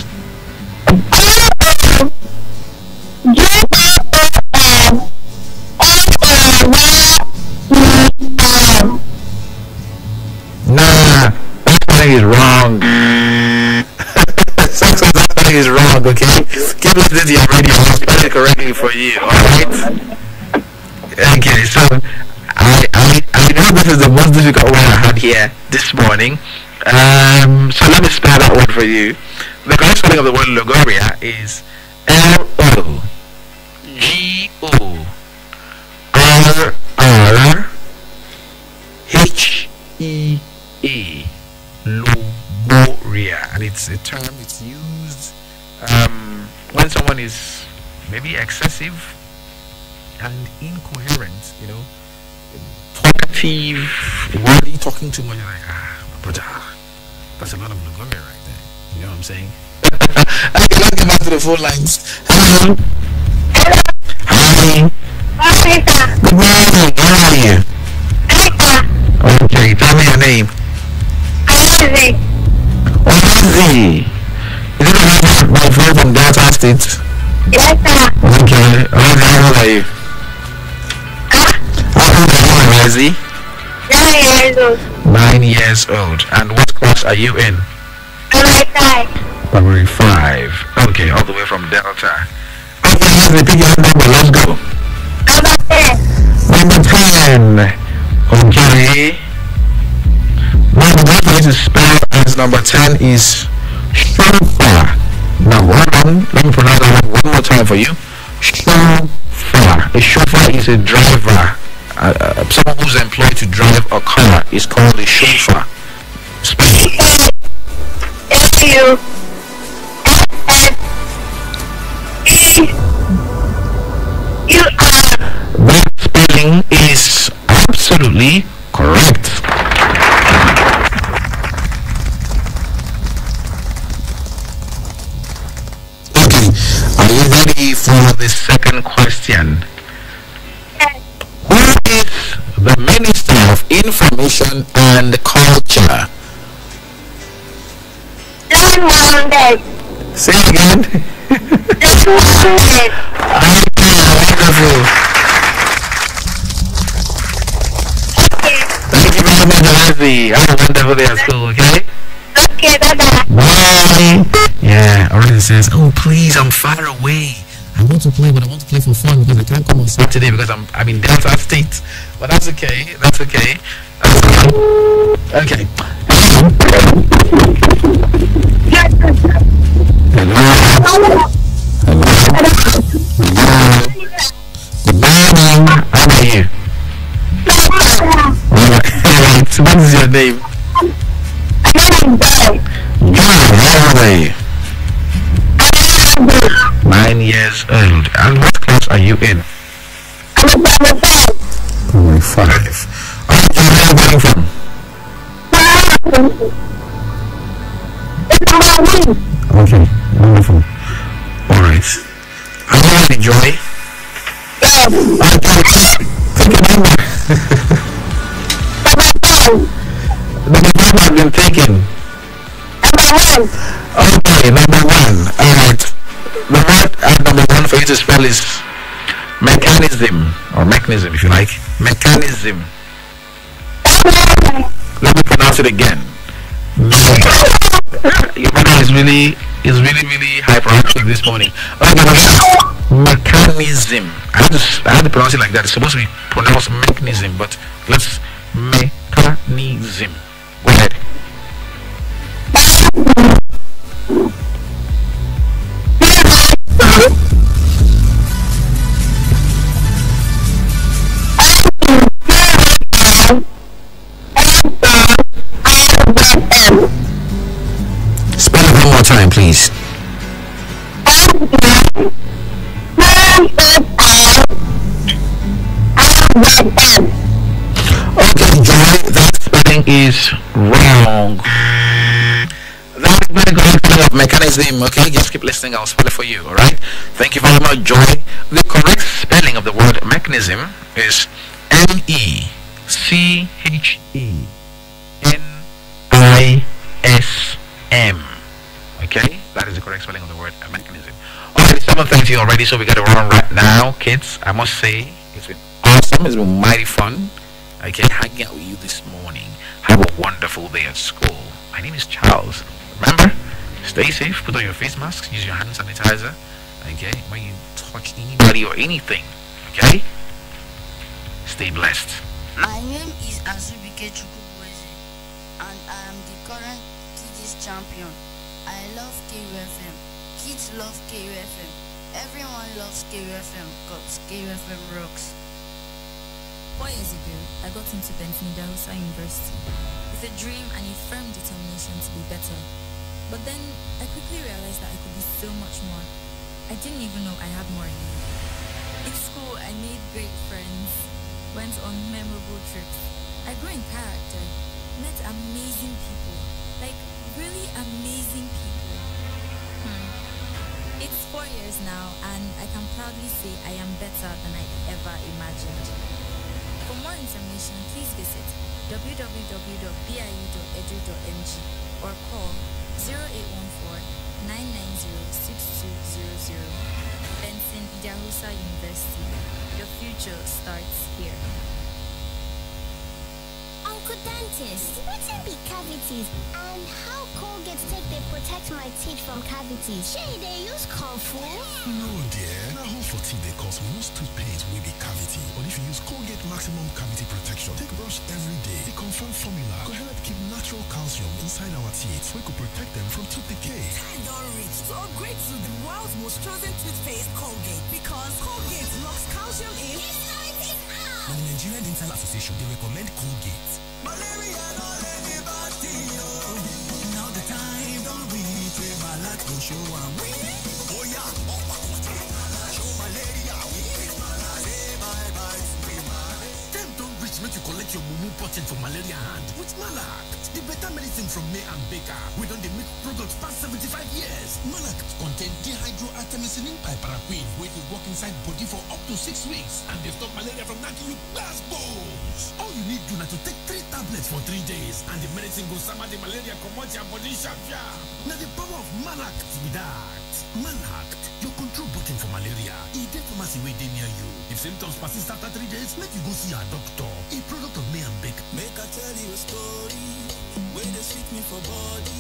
Nah, that spelling is wrong. That spelling is wrong, okay? Keep listening to your radio. I'll spell it correctly for you, alright? Okay, so I know this is the most difficult one I had here this morning. So let me spell that word for you. The correct spelling of the word Logoria is Logorrhea. Logoria, and it's a term it's used when someone is maybe excessive and incoherent, you know, talkative, wordy, talking too much. You're like, brother, that's a lot of Logoria right there. You know what I'm saying? Okay, let's get back to the phone lines. Hello. Hi. Good morning. How are you? Okay, tell me your name. Ozzy. Is it my friend from Delta State? Yes, sir. Okay. How old are you? How old are you, Ozzy? 9 years old. 9 years old. And what class are you in? Primary 5. Okay, all the way from Delta. Okay, let's repeat your number. Let's go. Number 10. Okay. Now the word for you to spell as number 10 is chauffeur. Now hold on, let me pronounce that one more time for you. Chauffeur. A chauffeur is a driver. Someone who's employed to drive a car is called a chauffeur. Spell it. That spelling is absolutely correct. Okay, are you ready for the second question? Who is the Minister of Information and Culture? John Mohammed. Say it again. John Mohammed. Wonderful. Thank you very much, Ozzy. Have a wonderful day at school, okay? Okay, bye-bye. Bye. Yeah, already says, oh please, I'm far away. I want to play, but I want to play for fun because I can't come on Saturday because I'm in Delta State. But that's okay. That's okay. Okay. Hello. Hello. Good morning. How are you? Alright. So what is your name? John. How old are you? 9 years old. And what class are you in? Primary 5. Where are you coming from? Okay, wonderful. Alright. Are you ready, Joy? Take a number. Number 1 has been taken. Okay, number 1. Alright. The word at number 1 for you to spell is mechanism, or mechanism if you like. Mechanism. Let me pronounce it again. Your brother is really hyperactive this morning. Mechanism. I had to pronounce it like that. It's supposed to be pronounced mechanism, but let's mechanism. Go ahead. Spell it one more time, please. Okay, Joy, that spelling is wrong. That's not the correct spelling of mechanism. Okay, just keep listening. I'll spell it for you. All right. Thank you very much, Joy. The correct spelling of the word mechanism is MECHANISM. Okay, that is the correct spelling of the word mechanism. Okay, 7:30 already, so we got to run right now, kids. I must say, it's been awesome. It's been mighty fun. Okay, hanging out with you this morning. Have a wonderful day at school. My name is Charles. Remember, stay safe. Put on your face masks. Use your hand sanitizer. Okay, when you touch anybody or anything. Okay, stay blessed. My name is Azubike Chukwueze, and I am the current Kiddies champion. I love KUFM. Kids love KUFM. Everyone loves KUFM because KUFM rocks. 4 years ago, I got into Benson Idahosa University with a dream and a firm determination to be better. But then, I quickly realized that I could be so much more. I didn't even know I had more in me. In school, I made great friends, went on memorable trips. I grew in character, met amazing people, like really amazing people. It's 4 years now, and I can proudly say I am better than I ever imagined. For more information, please visit www.biu.edu.ng or call 0814-990-6200. Benson Idahosa University. Your future starts here. Uncle Dentist, what's in big cavities and how Colgate take they protect my teeth from cavities? Shey they use Comfort? No, dear. Now, hole for teeth they cause most toothpaste will be cavity. But if you use Colgate Maximum Cavity Protection, take brush every day. The confirmed formula could help keep natural calcium inside our teeth. We could protect them from tooth decay. Time don't reach to upgrade to the world's most chosen toothpaste, Colgate, because Colgate locks calcium in. Now, the Nigerian Dental Association, they recommend Colgate. Malaria don't anybody know. Now the time don't reach where my light will show I'm winning. Oh yeah, show malaria. Say bye bye to malaria. Time don't reach make you collect your mumu potent for malaria hand with Malak, the better medicine from May and Baker. We don't make products past 75 years. Malak contain dihydroartemisinin piperaquine, which will work inside body for up to 6 weeks, and they stop malaria from knocking you glass bones. All you need to do to take 3 tablets for 3 days, and the medicine goes summer the malaria come out your body sharp. Now the power of Malak to be that. Malak, your control button for malaria. It is pharmacy way near you. If symptoms persist after 3 days, make you go see a doctor. A product of May and Baker. Make I tell you a story. Where they sweet me for body.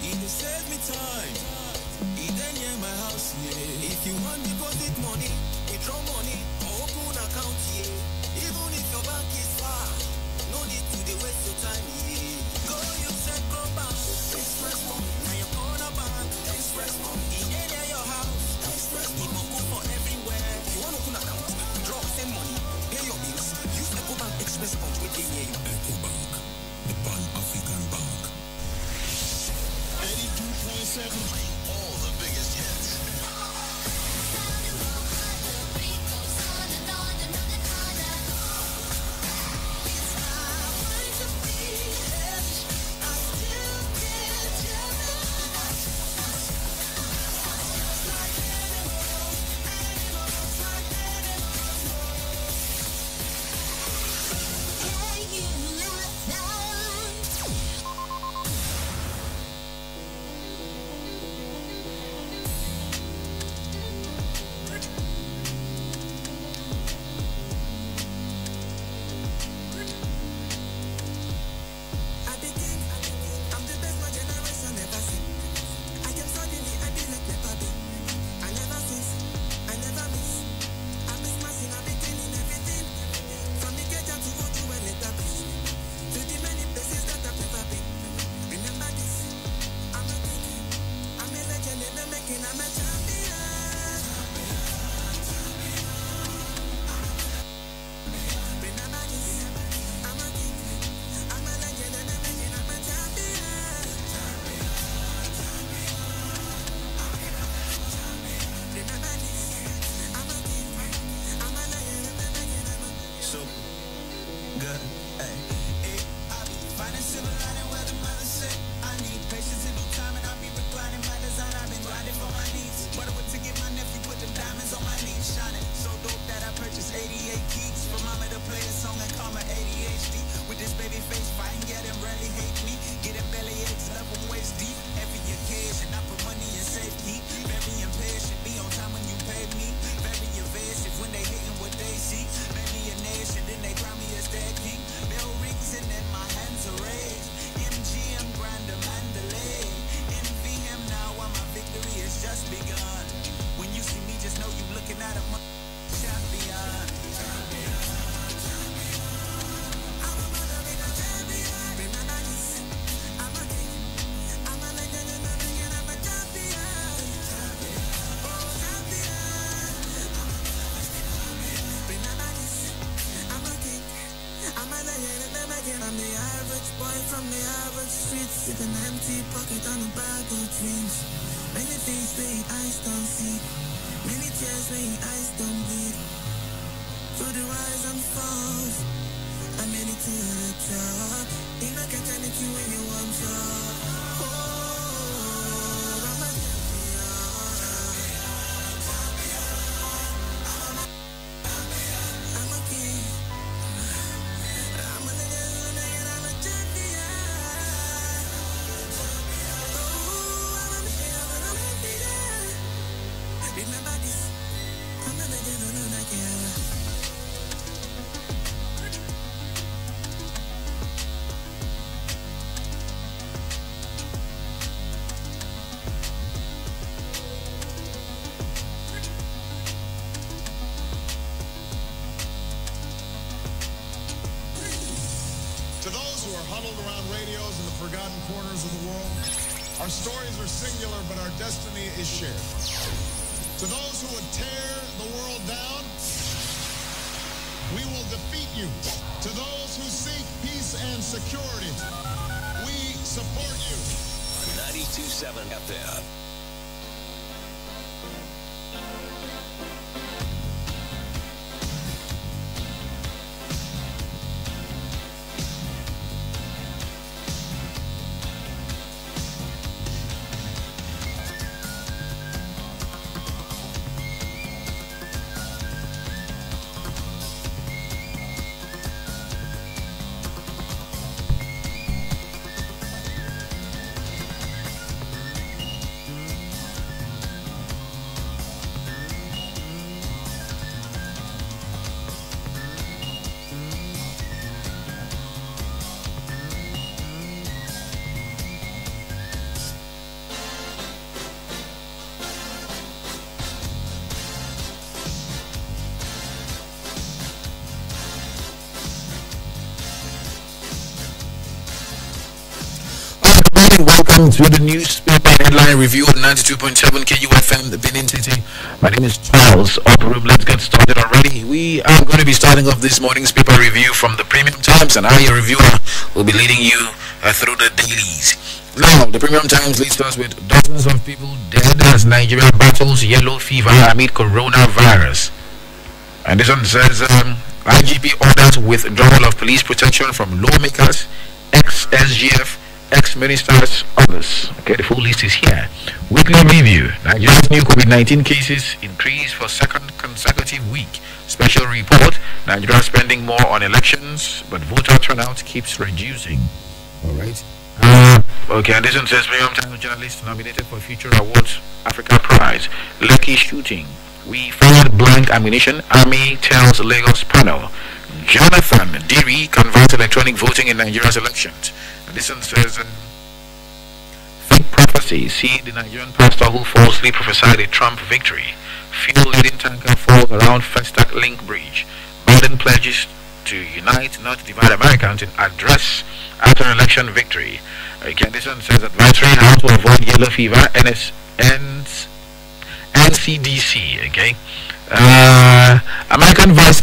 It dey save me time. It dey near my house, yeah. If you want deposit money, withdraw money, or open account, yeah. Even if your bank is far, no need to dey waste your time, yeah. Go use Central Bank, Express Money. Now your corner bank, Express Money. It dey near your house, Express Money. It go for everywhere. You want open account, withdraw, send money, pay your bills. Use EcoBank Express Bank with the near you. EcoBank, the Pan-African Bank. 82.7. All the biggest hits. Patience and no time, and I be reclining my design. I've been grinding for my needs. Rich boy from the average streets with an empty pocket and a bag of dreams. Many things where eyes don't see, many tears where eyes don't bleed. Through the rise and falls, I made it to the top. You not get anything when you want to. Oh, I'm a I'm a king. I'm a nigga, I'm a champion. Oh, I'm a champion. Remember this. I'm a nigga, To those who are huddled around radios in the forgotten corners of the world, our stories are singular, but our destiny is shared. To those who would tear the world down, we will defeat you. To those who seek peace and security, we support you. 92.7 FM. Welcome to the newspaper headline review of 92.7 KUFM, the Benin City. My name is Charles Opperum. Let's get started already. We are going to be starting off this morning's paper review from the Premium Times, and I, your reviewer, will be leading you through the dailies. Now, the Premium Times leads us with dozens of people dead as Nigeria battles yellow fever amid coronavirus. And this one says, IGP orders withdrawal of police protection from lawmakers, ex-SGF, ex-ministers, others. Okay, the full list is here. Weekly review. Nigeria's new COVID-19 cases increase for second consecutive week. Special report. Nigeria spending more on elections, but voter turnout keeps reducing. Alright. Okay, and this one says Premium Times journalist nominated for Future Awards Africa Prize. Lekki shooting. We found blank ammunition. Army tells Lagos panel. Jonathan Diri converts electronic voting in Nigeria's elections. This one says, fake prophecy. See the Nigerian pastor who falsely prophesied a Trump victory. Fuel leading tanker falls around Festac Link Bridge. Biden pledges to unite, not divide Americans in address after election victory. Again, this one says advisory how to avoid yellow fever. NCDC. Okay. American Vice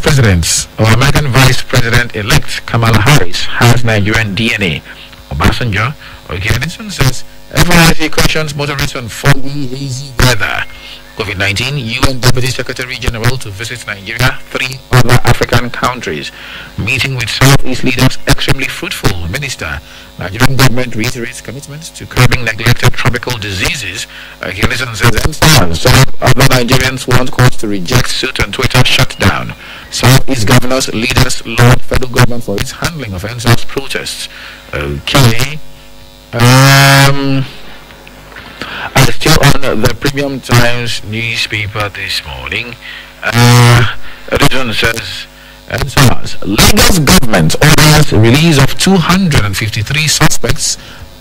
President elect Kamala Harris has Nigerian DNA. Obasanjo. Okay, this one says FRC questions motorists on foggy, hazy weather. COVID-19, UN Deputy Secretary General to visit Nigeria, 3 other African countries. Meeting with Southeast leaders extremely fruitful. Minister, Nigerian government reiterates commitments to curbing neglected tropical diseases. Okay, this one says some other Nigerians want courts to reject suit on Twitter shutdown. Southeast governors, leaders laud federal government for its handling of NSAS protests. Okay. Still on the Premium Times newspaper this morning. This one says, Lagos government orders release of 253 suspects,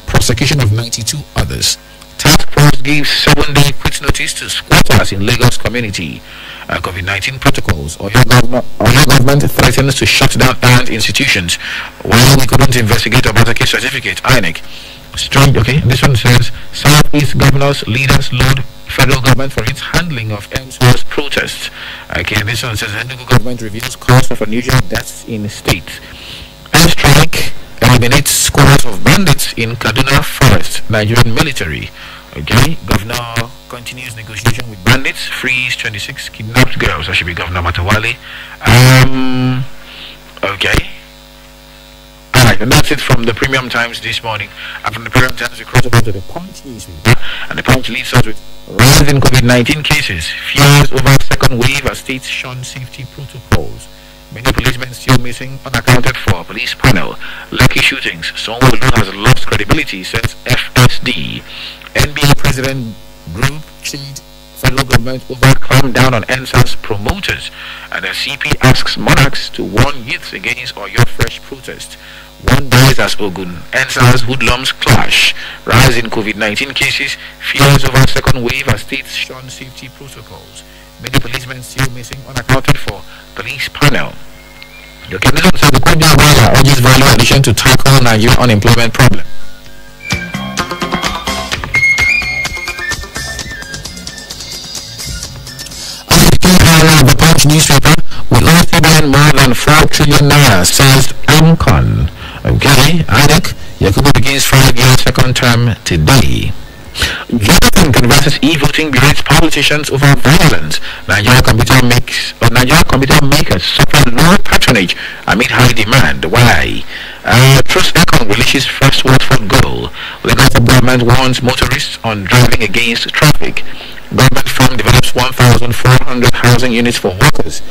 prosecution of 92 others. Task force gives 7-day quit notice to squatters in Lagos community. COVID-19 protocols. Oyo government threatens to shut down armed institutions while we couldn't investigate Obatake certificate. INEC. Strange. Okay, this one says Southeast governors, leaders laud federal government for its handling of MSWA's protests. Okay, this one says Enugu government reveals cause of unusual deaths in state. Air strike eliminates squads of bandits in Kaduna Forest, Nigerian military. Okay, Governor continues negotiation with bandits, frees 26 kidnapped girls. That should be Governor Matawale. Okay. Alright, and that's it from the Premium Times this morning. And from the Premium Times, we cross over to the Punch newspaper. And the Punch leads us with rising COVID-19 cases, fears over second wave as states shun safety protocols. Many policemen still missing, unaccounted for. Police panel, Lucky shootings. Someone has lost credibility, says FSD. NBA president group chid federal government over clamp down on NSAS promoters. And the CP asks monarchs to warn youths against Oyo Fresh protest. One dies as Ogun, NSAS hoodlums clash. Rise in COVID-19 cases, fears over second wave as states shun safety protocols. Many policemen still missing, unaccounted for. Police panel. The Cabinet said the Court urges value addition to tackle Nigerian unemployment problem. The Punch newspaper will also spend more than 4 trillion naira, says AMCON. Okay, INEC, Yakubu begins 5-year second term today. Jonathan converses e-voting berates politicians over violence. Nigeria computer makers suffer low patronage amid high demand. Why? Trust Econ releases first Watford goal. Lagos government warns motorists on driving against traffic. Government firm develops 1,400 housing units for workers.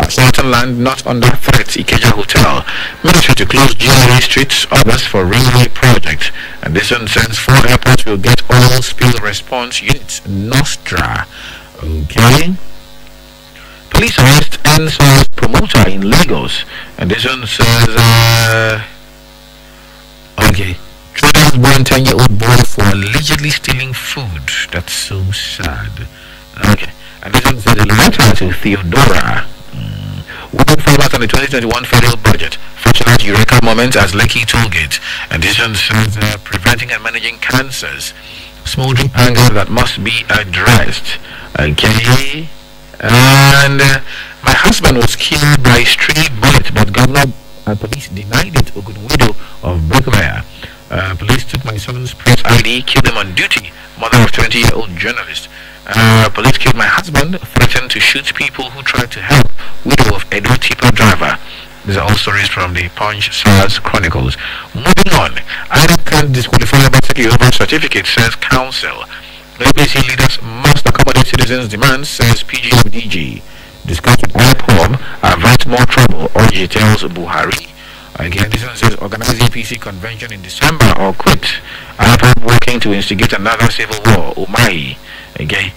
Certain land not under threat, Ikeja Hotel. Military to close GRA streets, others for railway project. And this one sends 4 airports will get oil spill response units. Nostra. Okay. Police arrest NSAS promoter in Lagos. And this one says, okay. Traders burn 10-year-old boy for allegedly stealing food. That's so sad. Okay. And this one says a letter to Theodora. Women farmers on the 2021 federal budget. Fortunate Eureka moment as Lekki Tollgate. And this one says preventing and managing cancers. Smoldering anger that must be addressed. Okay. And my husband was killed by stray bullet, but governor and police denied it. Ogunwido of Brooklyn. Police took my son's press ID, killed him on duty. Mother of 20-year-old journalist. Police killed my husband, threatened to shoot people who tried to help. Widow of Edo tipper driver. These are all stories from the Punch SARS Chronicles. Moving on, I can't disqualify basically over certificate, says council. APC leaders must accommodate citizens' demands, says PGODG. Discuss with IPOB, avert more trouble, OG tells Buhari. Again, this one says organize APC convention in December or quit. IPOB working to instigate another civil war. Umahi. Okay.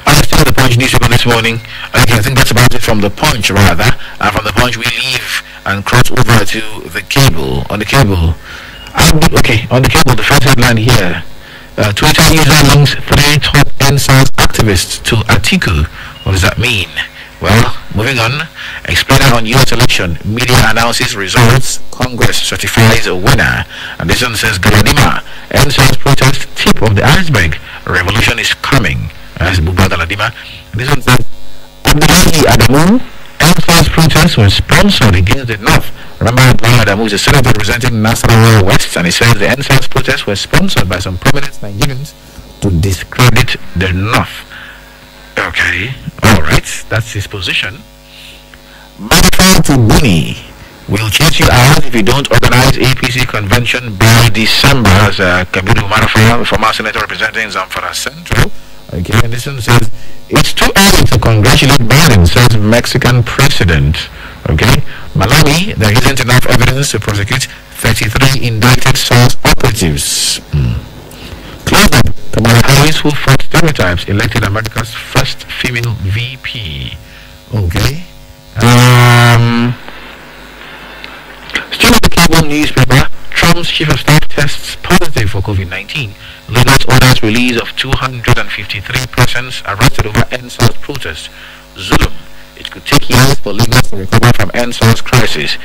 I still the Punch newspaper this morning. Okay, I think that's about it from the Punch rather. And from the Punch we leave and cross over to the cable. On the cable. Okay, on the cable, the first headline here. Twitter user links 3 top NSAS activists to Atiku. What does that mean? Well, moving on. Explainer on US election. Media announces results. Congress certifies a winner. And this one says Galadima. NSAS protest tip of the iceberg. Revolution is coming. As Buba Galadima. And this one says Abdullahi Adamu. NSAS protests were sponsored against the North. Remember, Abdullahi Adamu is a senator representing Nasarawa West, and he says the NSAS protests were sponsored by some prominent Nigerians to discredit the North. Okay, alright, that's his position. Marafa to Buni. We'll chase you out if you don't organize APC convention by December, as Kabiru Marafa, former senator representing Zamfara Central. Okay, and this one says, it's too early to congratulate Biden, says Mexican president. Okay, Malawi, there isn't enough evidence to prosecute 33 indicted SARS operatives. Close up, Kamala Harris, who fought stereotypes, elected America's first female VP. Okay. Still in the cable newspaper, Trump's chief of staff tests positive for COVID-19. Lagos orders release of 253 persons arrested over NSAS protest. Zulum. It could take years for Lagos to recover from NSAS crisis.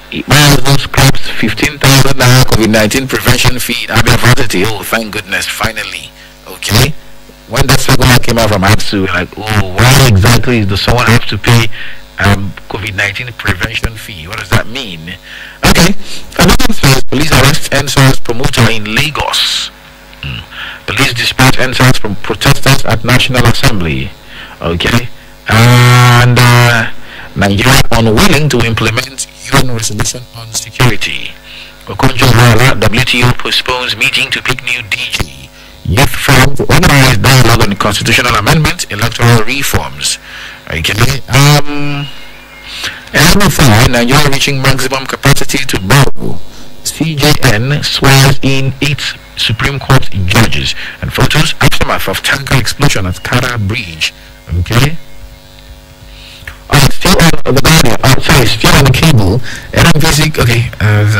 It also scraps 15,000 naira COVID-19 prevention fee at Abia Varsity. Oh, thank goodness, finally. Okay. When that circular came out from APSU, we're like, oh, why exactly does someone have to pay COVID-19 prevention fee. What does that mean? Okay, police arrest NSAS promoter in Lagos. Police dispatch NSAS from protesters at National Assembly. Okay, and Nigeria unwilling to implement UN resolution on security. Okonjo-Iweala, WTO postpones meeting to pick new DG. Youth Forum to organize dialogue on constitutional amendments, electoral reforms. Okay. Nigeria reaching maximum capacity to borrow. CJN swears in 8 Supreme Court judges. And photos aftermath of tanker explosion at Kara Bridge. Okay. Still on the radio. Still on the cable. NMPC. Okay.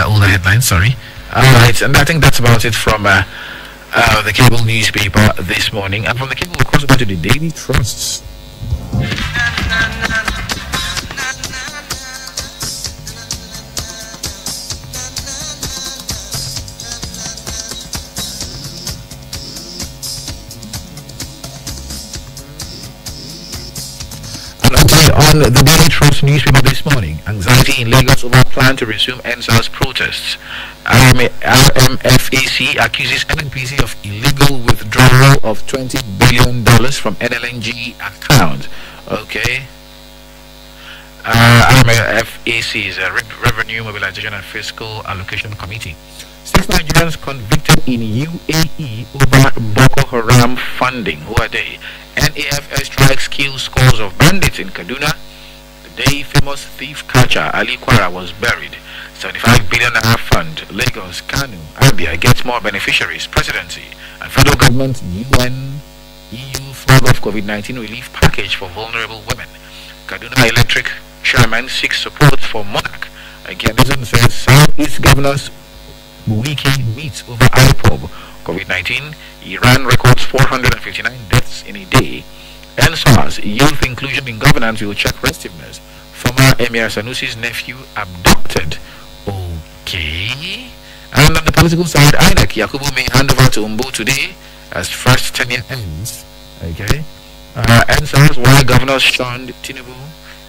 All the headlines. Sorry. Alright, and I think that's about it from the cable newspaper this morning. And from the cable, of course, over to the Daily Trusts. On the Daily Trust newspaper this morning, anxiety in Lagos over plan to resume NSAS protests. RMFAC accuses NNPC of illegal withdrawal of $20 billion from NLNG account. Okay. RMFAC is a Revenue Mobilization and Fiscal Allocation Committee. 6 Nigerians convicted in UAE over Boko Haram funding. Who are they? NAFS strikes kill scores of bandits in Kaduna. The day famous thief catcher Ali Kwara was buried. 75 billion naira fund. Lagos, Kanu, Abia gets more beneficiaries. Presidency and federal government UN EU flag of COVID-19 relief package for vulnerable women. Kaduna Electric chairman seeks support for Monarch. Again, this says Southeast governors Wiki meets over IPOB. COVID-19, Iran records 459 deaths in a day. NSAS, youth inclusion in governance will check restiveness. Former Emir Sanusi's nephew abducted. Okay. And on the political side, INEC Yakubu may hand over to Umbu today as first tenure ends. Okay. NSAS, why governors shunned Tinubu.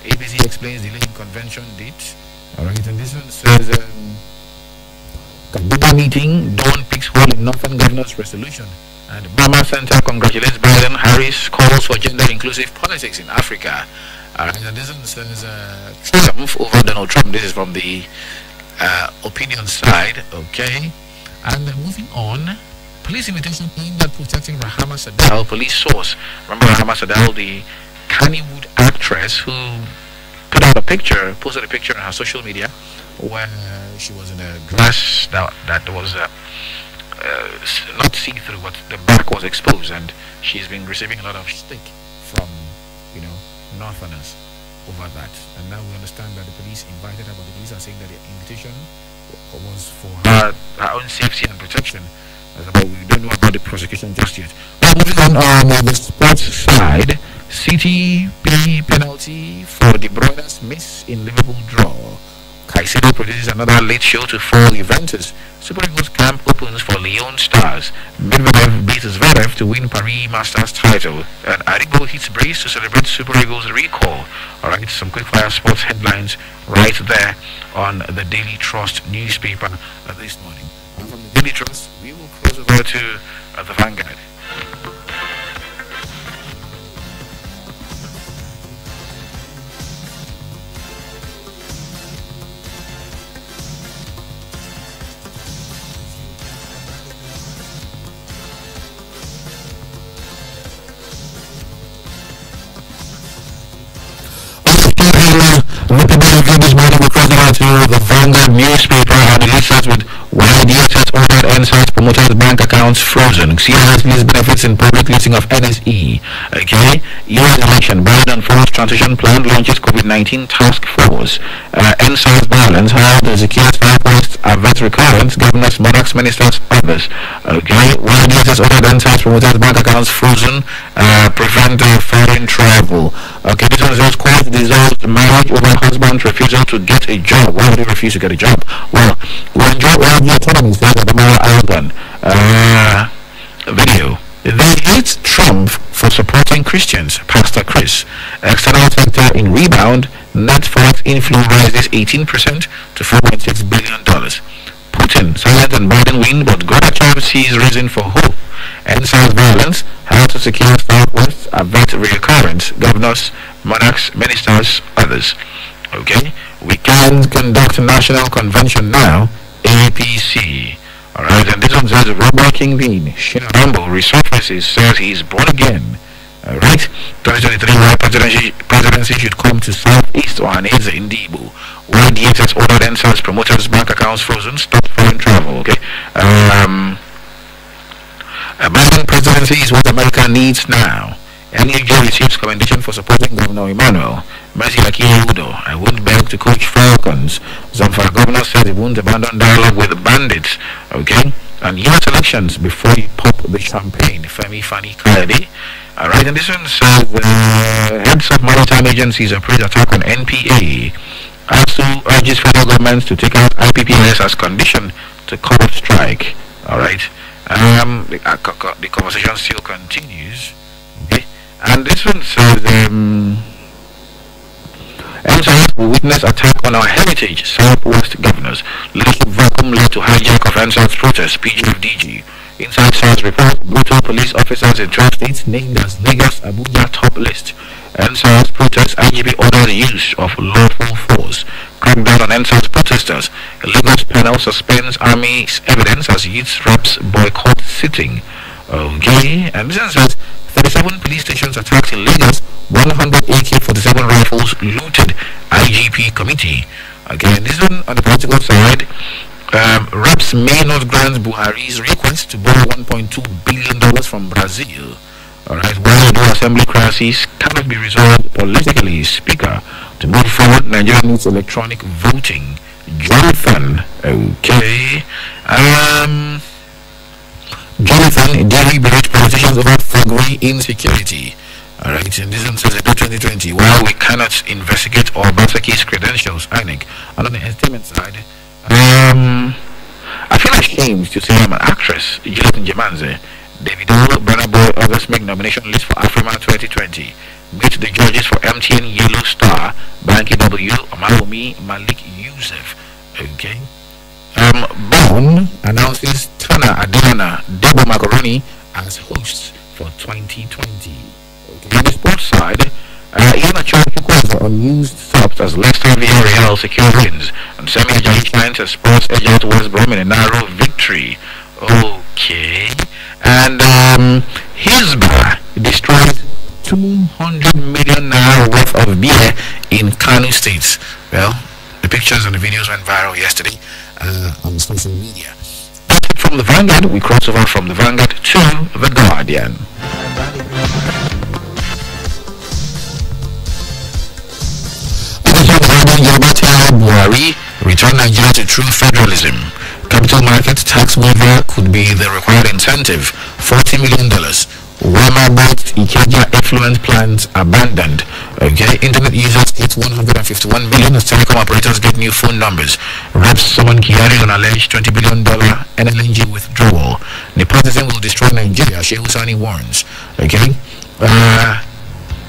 ABC explains delay in convention date. Alright, and this one says Kaduna meeting, Dawn picks hole in Northern Governor's resolution. And Bama Center congratulates Biden. Harris calls for gender-inclusive politics in Africa. And this one says triumph over Donald Trump. This is from the opinion side. Okay. And moving on, police invitation aimed at protecting Rahama Sadal, police source. Remember Rahama Sadal, the Kannywood actress who put out a picture, posted a picture on her social media where she was in a dress that was not see-through, but the back was exposed, and she's been receiving a lot of stick from, Northerners over that. And now we understand that the police invited her, but the police are saying that the invitation was for her own safety and protection. But we don't know about the prosecution just yet. But moving on the sports side, City pay penalty for De Bruyne's miss in Liverpool draw. Caicedo produces another late show to fall Juventus. Super Eagles camp opens for Lyon Stars. Medvedev beats Zverev to win Paris Masters title. And Aribo hits brace to celebrate Super Eagles recall. Alright, some quick fire sports headlines right there on the Daily Trust newspaper this morning. And from the Daily Trust, we will cross over to the Vanguard. The Vanguard newspaper, and it starts with why DSS ordered NSAS promoters' bank accounts frozen. CIS lists benefits in public listing of NSE. Okay, US election, Biden forced transition plan launches COVID-19 task force. NSAS violence, how the Zacchaeus requests avert recurrence, governors, monarchs, ministers, others. Okay, why DSS ordered NSAS promoters' bank accounts frozen, prevent foreign travel. Okay, this one says court dissolved marriage over husband's refusal to get a job. Why would he refuse to get a job? Well, we enjoy all the autonomy, says Adama Aragon. Video. They hate Trump for supporting Christians. Pastor Chris. External sector in rebound. Net forex inflow rises 18% to $4.6 billion. Putin, silent and Biden win, but Gorbachev sees reason for hope. Ends violence, how to secure Southwest, avert reoccurrence, governors, monarchs, ministers, others. Okay, we can conduct national convention now, APC. Alright, and this one says Robert King Dean, Shina Rambo resurfaces, says he's born again. Alright, 2023 white presidency should come to Southeast Ohaneze in Dibu. Why DSS ordered NSAS promoters' bank accounts frozen, stop foreign travel, okay? A Biden presidency is what America needs now. NUJ receives commendation for supporting Governor Emmanuel. Mercy Lakia Udo, I won't beg to coach Falcons. Zamfara governor said he won't abandon dialogue with bandits, okay? And US elections before you pop the champagne. Femi Fani Kayode. Alright, and this one says heads of maritime agencies appraise attack on NPA. ASU urges federal government to take out IPPS as condition to call up strike. Alright, the conversation still continues. Okay, and this one says NSAS will witness attack on our heritage. Southwest governors. Leadership vacuum led to hijack of NSAS protest. PGFDG. Inside SARS report, brutal police officers in 12 states named as Lagos Abuja top list. NSAS protests, IGP orders use of lawful force. Crackdown on NSAS protesters. Lagos panel suspends army's evidence as youth reps boycott sitting. Okay, and this one says 37 police stations attacked in Lagos, 100 AK-47 rifles looted. IGP committee. Okay, and this one on the political side. Reps may not grant Buhari's request to borrow $1.2 billion from Brazil. Alright, while the assembly crisis cannot be resolved politically, Speaker, to move forward, Nigeria needs electronic voting. Jonathan, okay. Jonathan, Delhi berate politicians over thuggery insecurity. Alright, and this one says April 2020, while we cannot investigate Obaseki's credentials, INEC, and on the entertainment side, I feel ashamed to say I'm an actress. Juliet Njemanze, Davido, Burna Boy, August make nomination list for Afrima 2020. Meet the judges for MTN Yellow Star, Banky W, Omalomi, Malik Yusuf. Okay. Bone announces Tana Adriana, Debo Macaroni as hosts for 2020. Okay. On the sports side, Ian Achorchukwu unused subs as Leicester Villarreal secure wins, and Semi Ajayi shines as Sports edge out West Brom in a narrow victory. Okay, and Hizbah destroyed 200 million naira worth of beer in Kano State. Well, the pictures and the videos went viral yesterday on social media. From the Vanguard, we cross over from the Vanguard to the Guardian. Buhari return Nigeria to true federalism. Capital market tax waiver could be the required incentive. $40 million. Wema bought Ikeja effluent plants abandoned. Okay, internet users hit 151 million as telecom operators get new phone numbers. Reps summon Kyari on alleged $20 billion NLNG withdrawal. Nepotism will destroy Nigeria, Shehu Sani warns. Okay.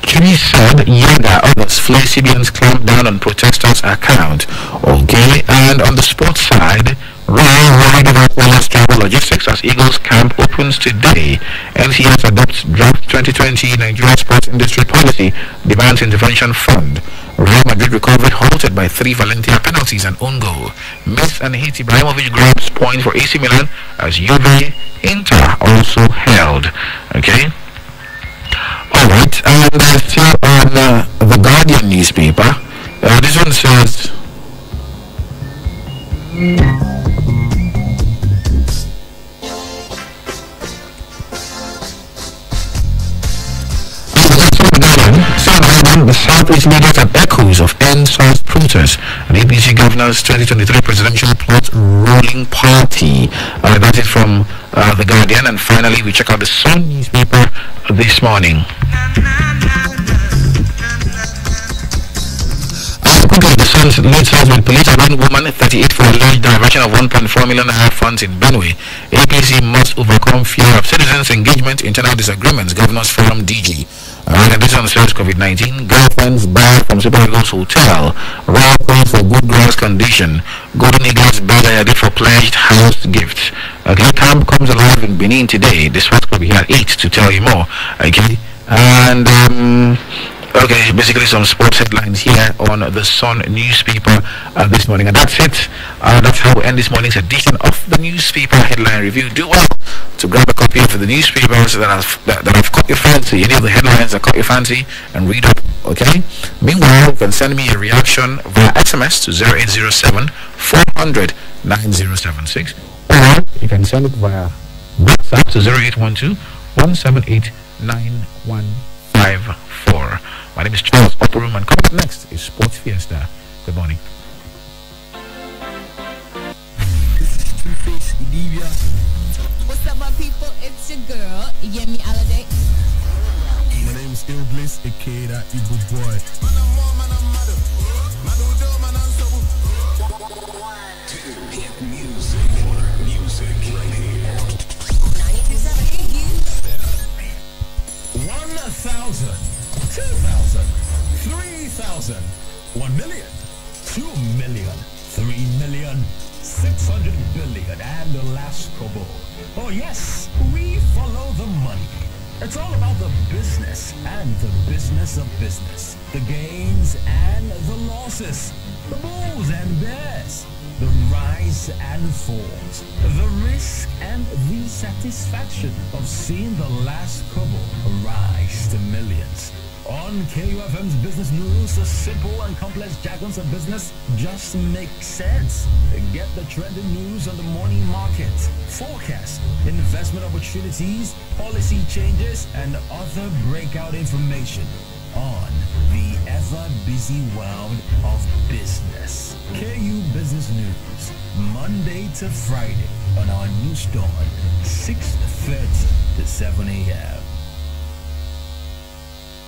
Kiri said Yaga others flay CBN's clamp down on protesters' account. Okay, and on the sports side, Ryan worried about Wallace travel logistics as Eagles camp opens today. NCS adopts draft 2020 Nigeria sports industry policy, demands intervention fund. Real Madrid recovered halted by 3 Valencia penalties and own goal. Messi and Haiti Ibrahimovic grabs point for AC Milan as Juve Inter also held. Okay. Alright, and still on the Guardian newspaper, this one says the Southeast leaders and echoes of NSAS protests and APC governors 2023 presidential plot ruling party. That is from the Guardian. And finally, we check out the Sun newspaper this morning. The Sun's lead source with police arraigned woman 38 for alleged diversion of 1.4 million naira funds in Benue. APC must overcome fear of citizens' engagement, internal disagreements, Governors Forum DG. This on the service COVID-19. Girlfriends buy from Super Eagles Hotel. Royal Queen for good grass condition. Golden Eagles bag for pledged house gifts. Okay, camp comes alive in Benin today. This was going to be at 8 to tell you more. Okay, and okay, basically some sports headlines here on the Sun newspaper this morning, and that's it. That's how we end this morning's edition of the newspaper headline review. Do well to grab a copy of the newspapers that have caught your fancy, any of the headlines that caught your fancy, and read up. Okay. Meanwhile, you can send me a reaction via SMS to 0807 400 9076, or you can send it via WhatsApp to 0812 178 9154. My name is Charles Oporum, and coming up next is Sports Fiesta. Good morning. What's up, my people? It's your girl, Yemi Alade. My name is Ilbliss, aka that Igbo boy. Hit music right here. 1,000, 2,000, 3,000, 1 million, 2 million, 3 million, 600 billion, and the last kobo. Oh yes, we follow the money. It's all about the business and the business of business. The gains and the losses. The bulls and bears. The rise and falls. The risk and the satisfaction of seeing the last kobo rise to millions. On KUFM's Business News, the simple and complex jargons of business just make sense. Get the trending news on the morning market, forecast, investment opportunities, policy changes, and other breakout information on the ever-busy world of business. KU Business News, Monday to Friday on our news dawn, 6:30 to 7 a.m.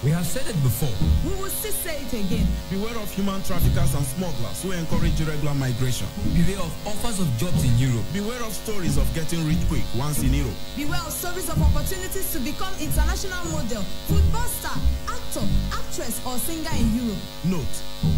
We have said it before. We will still say it again. Beware of human traffickers and smugglers who encourage irregular migration. Beware of offers of jobs in Europe. Beware of stories of getting rich quick once in Europe. Beware of stories of opportunities to become international model, football star, actor, actress, or singer in Europe. Note,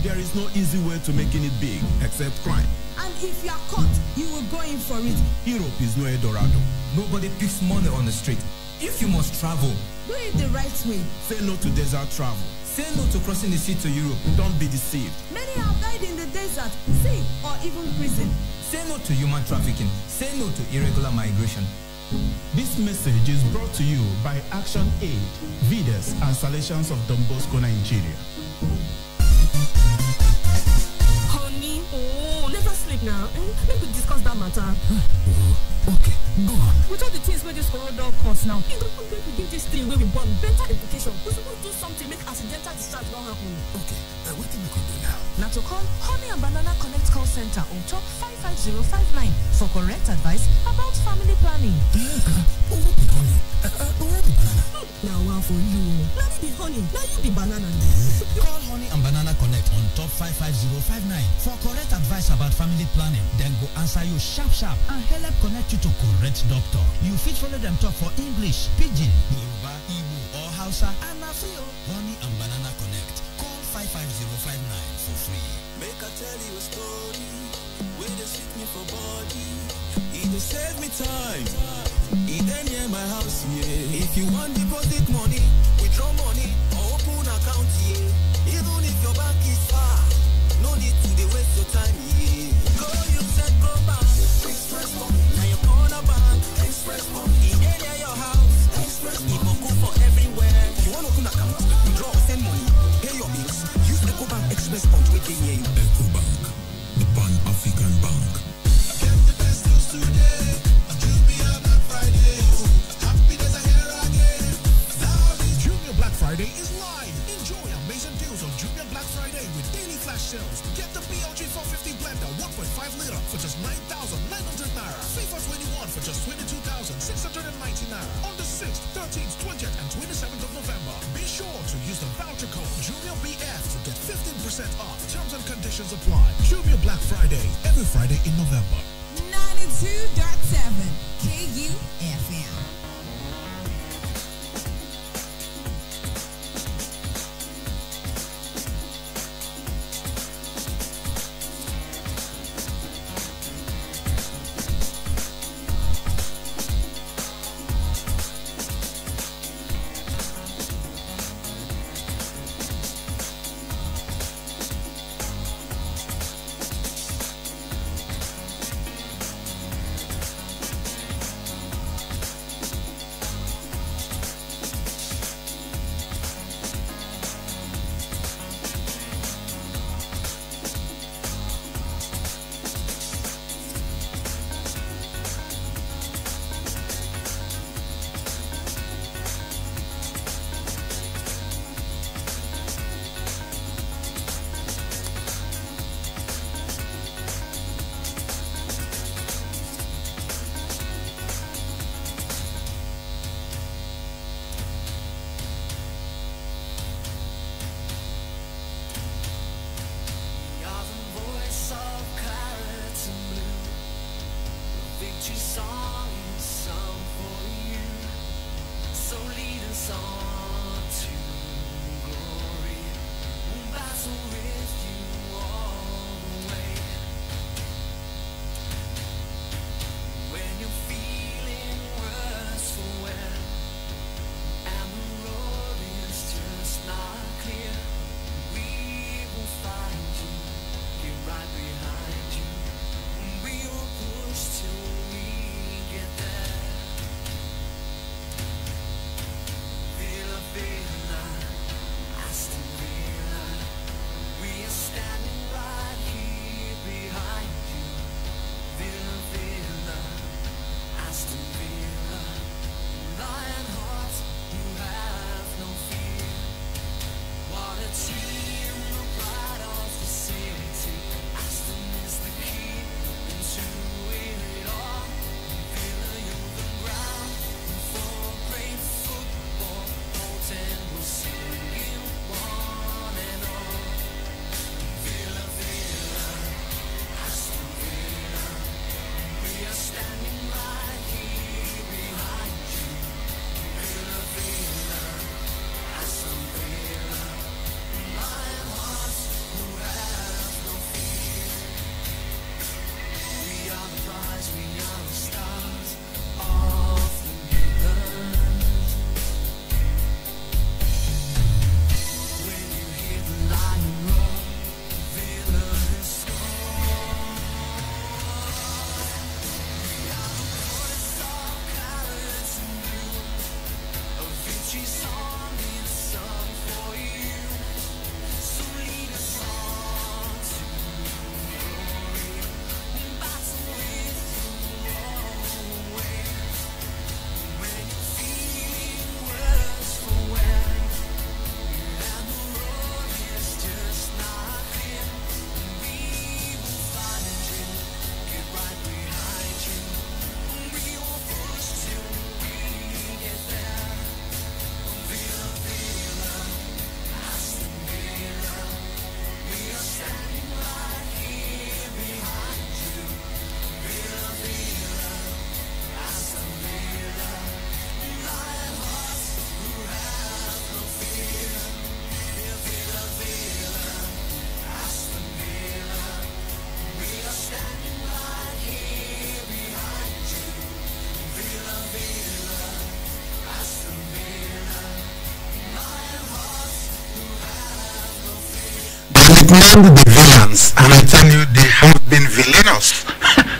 there is no easy way to making it big except crime. And if you are caught, you will go in for it. Europe is no Eldorado. Nobody picks money on the street. If you must travel, do it the right way. Say no to desert travel. Say no to crossing the sea to Europe. Don't be deceived. Many have died in the desert, sea, or even prison. Say no to human trafficking. Say no to irregular migration. This message is brought to you by Action Aid, Vidas and Salesians of Don Bosco, Nigeria. Honey, never sleep now. Let me discuss that matter. Okay, go on. With all the things where this corridor costs now, you don't want to give this thing where we want better education. We supposed to do something make accidental discharge don't happen. Okay, what do we can do now? Now to call Honey and Banana Connect call center on top 55059 for correct advice about family planning. Now one for you. Now you be honey. Now you be banana. Call Honey and Banana Connect on top 55059 for correct advice about family planning. Then go answer you sharp and help connect you to correct doctor. You fit follow them talk for English, Pidgin, Yoruba, Igbo, or Hausa. And now free. Honey and Banana Connect. Call 55059 for free. Make I tell you a story. Where they sit me for body. It dey save me time. It dey near my house, yeah. If you want deposit money, withdraw money, or open account, yeah. Even if your bank is far, no need to dey waste your time, yeah. Go use that go bank, Express Money. Now your corner bank, Express Money. It dey near your house, Express Money. It go for everywhere. You want open account, withdraw, send money, pay your bills. Use EcoBank Express Punch wey dey near you. EcoBank, the Pan-African Bank. Get the best news today. Jumia Black Friday. Happy days are here again. Now the Jumia Black Friday is live. Enjoy amazing deals on Jumia Black Friday with daily flash sales. Get the BLG 450 blender 1.5 liter for just 9,900 naira. FIFA 21 for just 22,690 naira. On the 6th, 13th, 20th, and 27th of November. Be sure to use the voucher code JumiaBF to get 15% off. Terms and conditions apply. Jumia Black Friday, every Friday in November. 92.7 KUFM. named the villains, and I tell you, they have been villainous.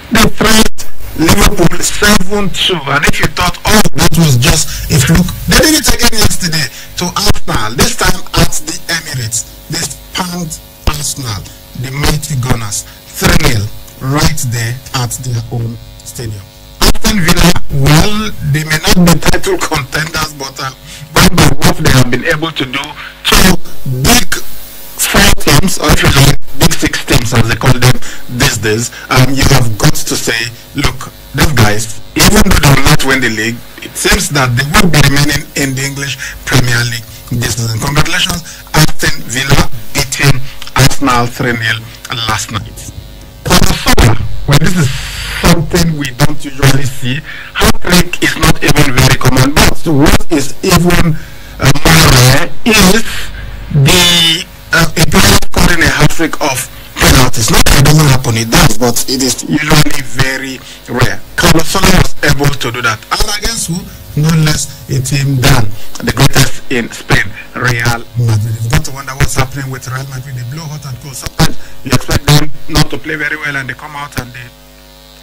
They thrashed Liverpool 7-2, and if you thought, oh, that was just a fluke, they did it again yesterday to Arsenal, this time at the Emirates. They spanked Arsenal, the mighty Gunners, 3-0, right there at their own stadium. Aston Villa, well, they may not be title contenders, but going by what they have been able to do, two big 4 teams, or if you like, big 6 teams as they call them these days, you have got to say, look, these guys, even though they will not win the league, it seems that they will be remaining in the English Premier League this season. Congratulations, Aston Villa beating Arsenal 3-0 last night. Well, this is something we don't usually see. Hat-trick is not even very common, but what is even more rare is the a player scoring a hat-trick of penalties. Not that it doesn't happen, it does, but it is usually very rare. Carlos Soler was able to do that. And against who? No less a team than the greatest in Spain, Real Madrid. You've got to wonder what's happening with Real Madrid. They blow hot and cold. Sometimes you expect them not to play very well and they come out and they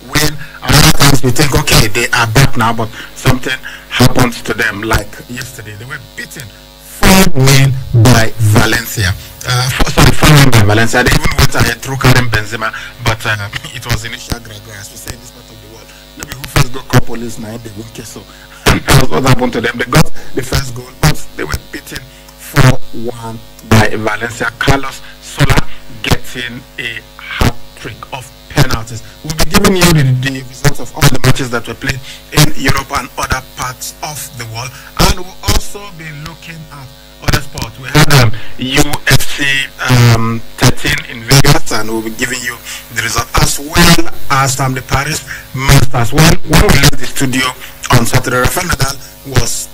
win. And other times you think, okay, they are back now, but something happens to them. Like yesterday, they were beaten 4-0 by Valencia. 4-0 by Valencia. They even went ahead through Karim Benzema, but it was initial Gregor, as we say in this part of the world. Maybe who first got couple is now they won't kiss so. That was what happened to them. They got the first goal, but they were beaten 4-1 by Valencia. Carlos Soler getting a hat-trick of penalties. We'll be giving you the results of all the matches that were played in Europe and other parts of the world, and we'll also be looking at other sports. We had UFC 13 in Vegas, and we'll be giving you the result, as well as the Paris Masters. When we left the studio on Saturday, Rafael Nadal was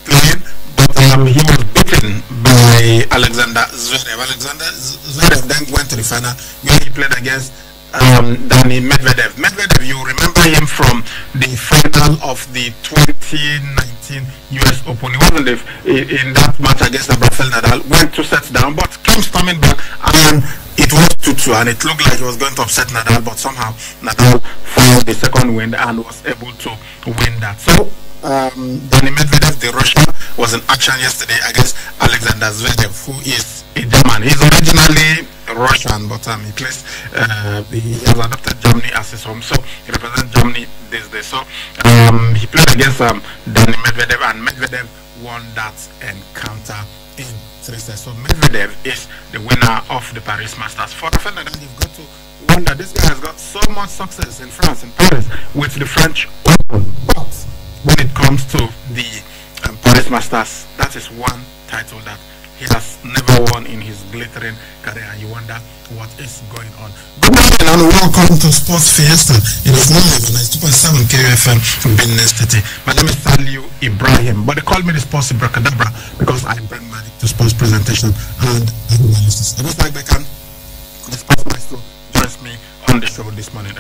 playing, but he was beaten by Alexander Zverev. Alexander Zverev then went to the final where he played against Dani Medvedev. Medvedev, you remember him from the final of the 2019 US Open. He wasn't in that match against Rafael Nadal, went 2 sets down, but came storming back, and it was 2-2, and it looked like he was going to upset Nadal, but somehow Nadal found the second win and was able to win that. So Dani Medvedev, the Russian, was in action yesterday against Alexander Zverev, who is a German. He's originally Russian, but he has adopted Germany as his home, so he represents Germany these days. So he played against Dani Medvedev, and Medvedev won that encounter in 3 sets. So Medvedev is the winner of the Paris Masters. For Rafael Nadal, you've got to wonder, this guy has got so much success in France, in Paris, with the French Open, but when it comes to the Paris Masters, that is one title that he has never won in his glittering career, and you wonder what is going on. Good morning and welcome to Sports Fiesta. It is live on 92.7 KUFM from Benin City. My name is Saliu Ibrahim, but they call me the Sports Ibracadabra because I bring magic to sports presentation and analysis. I just like Beckham, the sports maestro, joins me on the show this morning.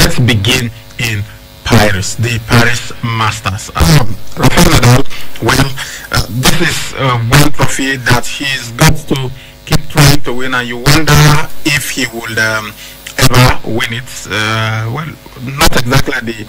Let's begin in Paris, the Paris Masters. Rafael Nadal, well, this is one trophy that he's got to keep trying to win, and you wonder if he would ever win it. Well, not exactly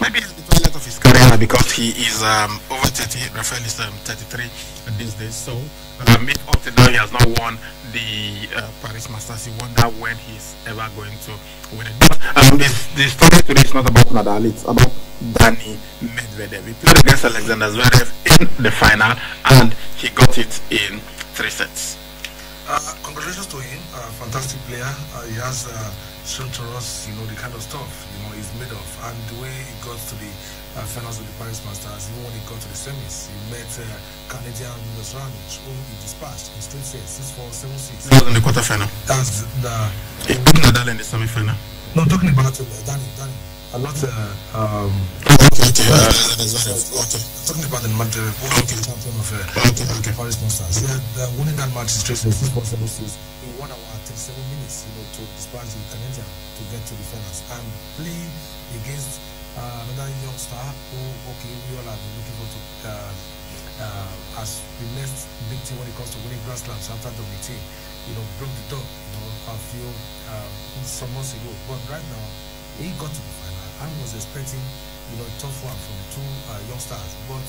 maybe it's the twilight of his career because he is over 30. Rafael is 33 these days. So if up to now he has not won the Paris Masters, he wonder when he's ever going to win it. But the story today is not about Nadal, it's about Dani Medvedev. He played against Alexander Zverev in the final and he got it in 3 sets. Congratulations to him, fantastic player. He has shown to us, the kind of stuff, he's made of, and the way he got to the finals of the Paris Masters. Even when he got to the semis, he met Canadian Milos Raonic, whom he dispatched in straight sets, 6-4, 7-6. That was in the quarterfinal. That's the. He beat Nadal in the semi-final. No, talking about Danny. I'm not. Okay. Talking about the champion of Paris Masters. Yeah, winning that match in straight sets, 6-4, 7-6, in 1 hour 37 minutes, to dispatch the Canadian to get to the finals and play against another young star who, we all have been looking forward to as the next big thing when it comes to winning Grand Slams after Dominic Thiem, broke the door, a few some months ago. But right now, he got to the final and was expecting, a tough one from 2 young stars. But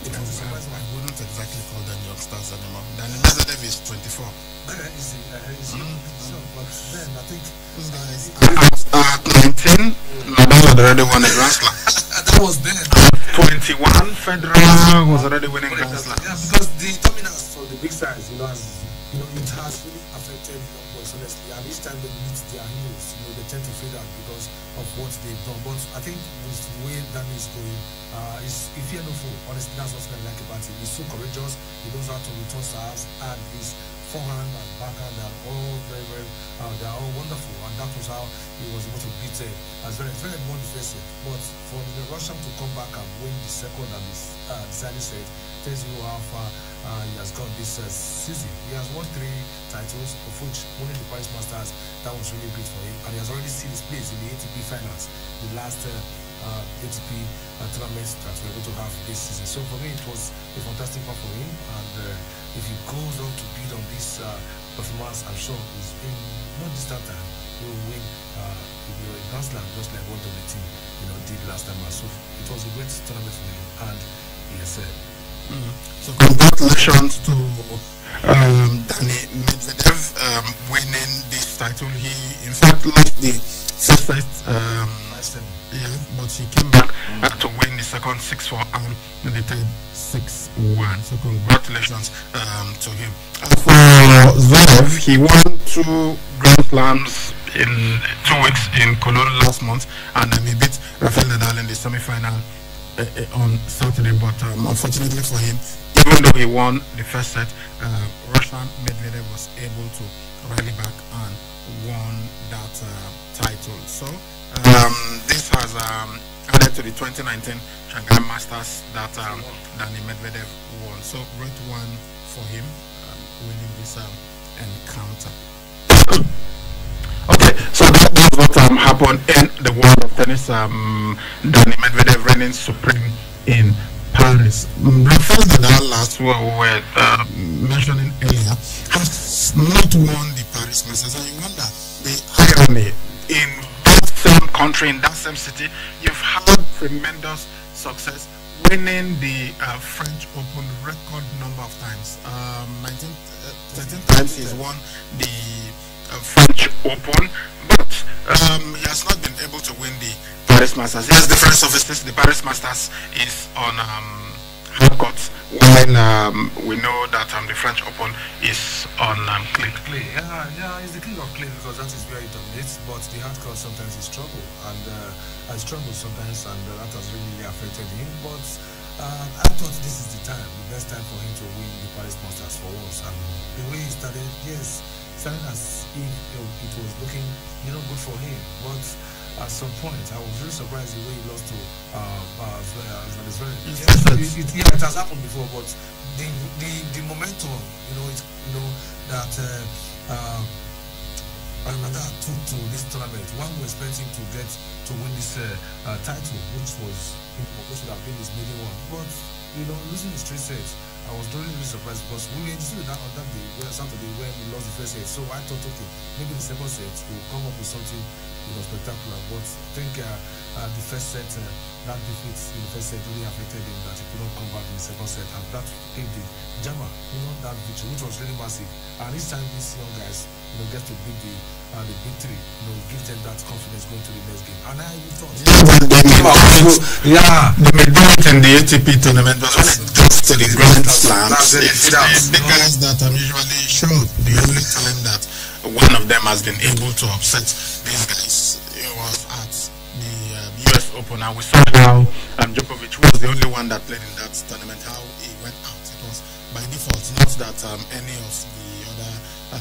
it was a surprise one. I wouldn't exactly call them young stars anymore. Dani Medvedev is 24. But then I think at 19, Nadal had already won a Grand Slam. That was then. At 21, Federer was already winning Grand Slam. Yeah, because the dominance of the big size, it has really affected young boys, honestly. And each time they meet their heroes, they tend to fade out because of what they've done. But I think with the way Dani is going, if fear no fool, honestly, that's what I like about him. He's so courageous, he knows how to return serves, and his forehand and backhand are all very, very, they are all wonderful, and that was how he was able to beat Zverev won the first set. But for the Russian to come back and win the second and the deciding set tells you how far he has gone this season. He has won 3 titles, of which winning the Paris Masters, that was really great for him, and he has already seen his place in the ATP finals, the last ATP tournament that we're going to have this season. So for me, it was a fantastic one for him, and if he goes on to build on this performance, I'm sure he's in not distant time he will win a Grand Slam just like what the team did last time. So it was a great tournament for him, and he has said. So congratulations to Dani Medvedev winning this title. He in fact lost the first set. Yeah, but he came back to win the second 6-4 and the third 6-1. So congratulations to him. For Zverev, he won 2 Grand Slams in 2 weeks in Cologne last month, and then he beat Rafael Nadal in the semi-final on Saturday. But unfortunately for him, even though he won the first set, Russian Medvedev was able to rally back and won that title. So this has added to the 2019 Shanghai Masters that Dani Medvedev won. So great one for him winning this encounter. Okay, so that was what happened in the world of tennis. Dani Medvedev reigning supreme in Paris. Rafael Nadal, as we were mentioning earlier, has not won the Paris Masters. And you wonder the irony in that same country, in that same city, you've had tremendous success winning the French Open record number of times. 13 times he's won the French Open, but he has not been able to win the Paris Masters. Yes, the French offices, the Paris Masters is on hard courts, while we know that the French Open is on clay. Yeah, he's the king of clay because that is where he dominates. But the hard court sometimes he struggles, and I struggle sometimes, and that has really affected him. But I thought this is the time, the best time for him to win the Paris Masters for once. And the way he started, yes, started as if it was looking, good for him. But at some point, I was really surprised the way he lost to Zverev. Yeah, it has happened before, but the momentum, that Nadal took to this tournament, one was expecting to win this title, which would have been his maiden one. But losing the straight sets I was really surprised because we were still on that day, Saturday, when we lost the first set. So I thought, okay, maybe the second set will come up with something spectacular. But I think the first set, that defeat in the first set really affected him that he couldn't come back in the second set, and that gave the Jama, that victory, which was really massive. And this time, these young guys, get to beat the victory, give them that confidence going to the next game. And I thought, they may do it in the ATP tournament, but when it gets to the Grand Slams, it's the guys that usually show the only time that one of them has been able to upset these guys. It was at the US Open, and we saw how Djokovic was the only one that played in that tournament, how he went out. It was by default, not that any of the other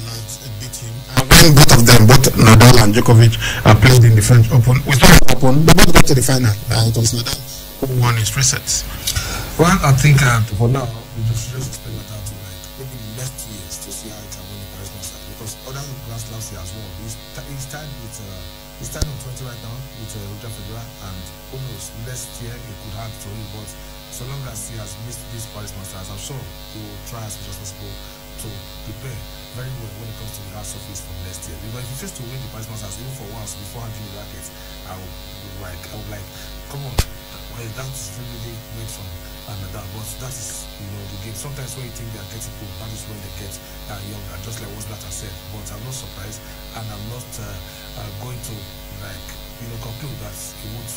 lads beat him. And when both of them, both Nadal and Djokovic, played in the French Open, with the Open, they both got to the final. It was Nadal who won his 3 sets. Well, I think for now, we just expect Nadal to maybe next 2 years to see how he can win the Paris Masters, because other Grand Slams he has won. He's tied on 20 right now with Roger Federer, and who knows, next year he could have to him, but so long as he has missed this Paris Masters, I'm sure he will try as much as possible to prepare very well when it comes to the hard surface for next year. Because if he fails to win the Paris Masters even for once before handling the racket, I would like, come on, well, that's really great from Nadal, but that is the game. Sometimes when you think they are getting old, that is when they get younger, just like what Zlatan said. But I'm not surprised, and I'm not going to conclude that he would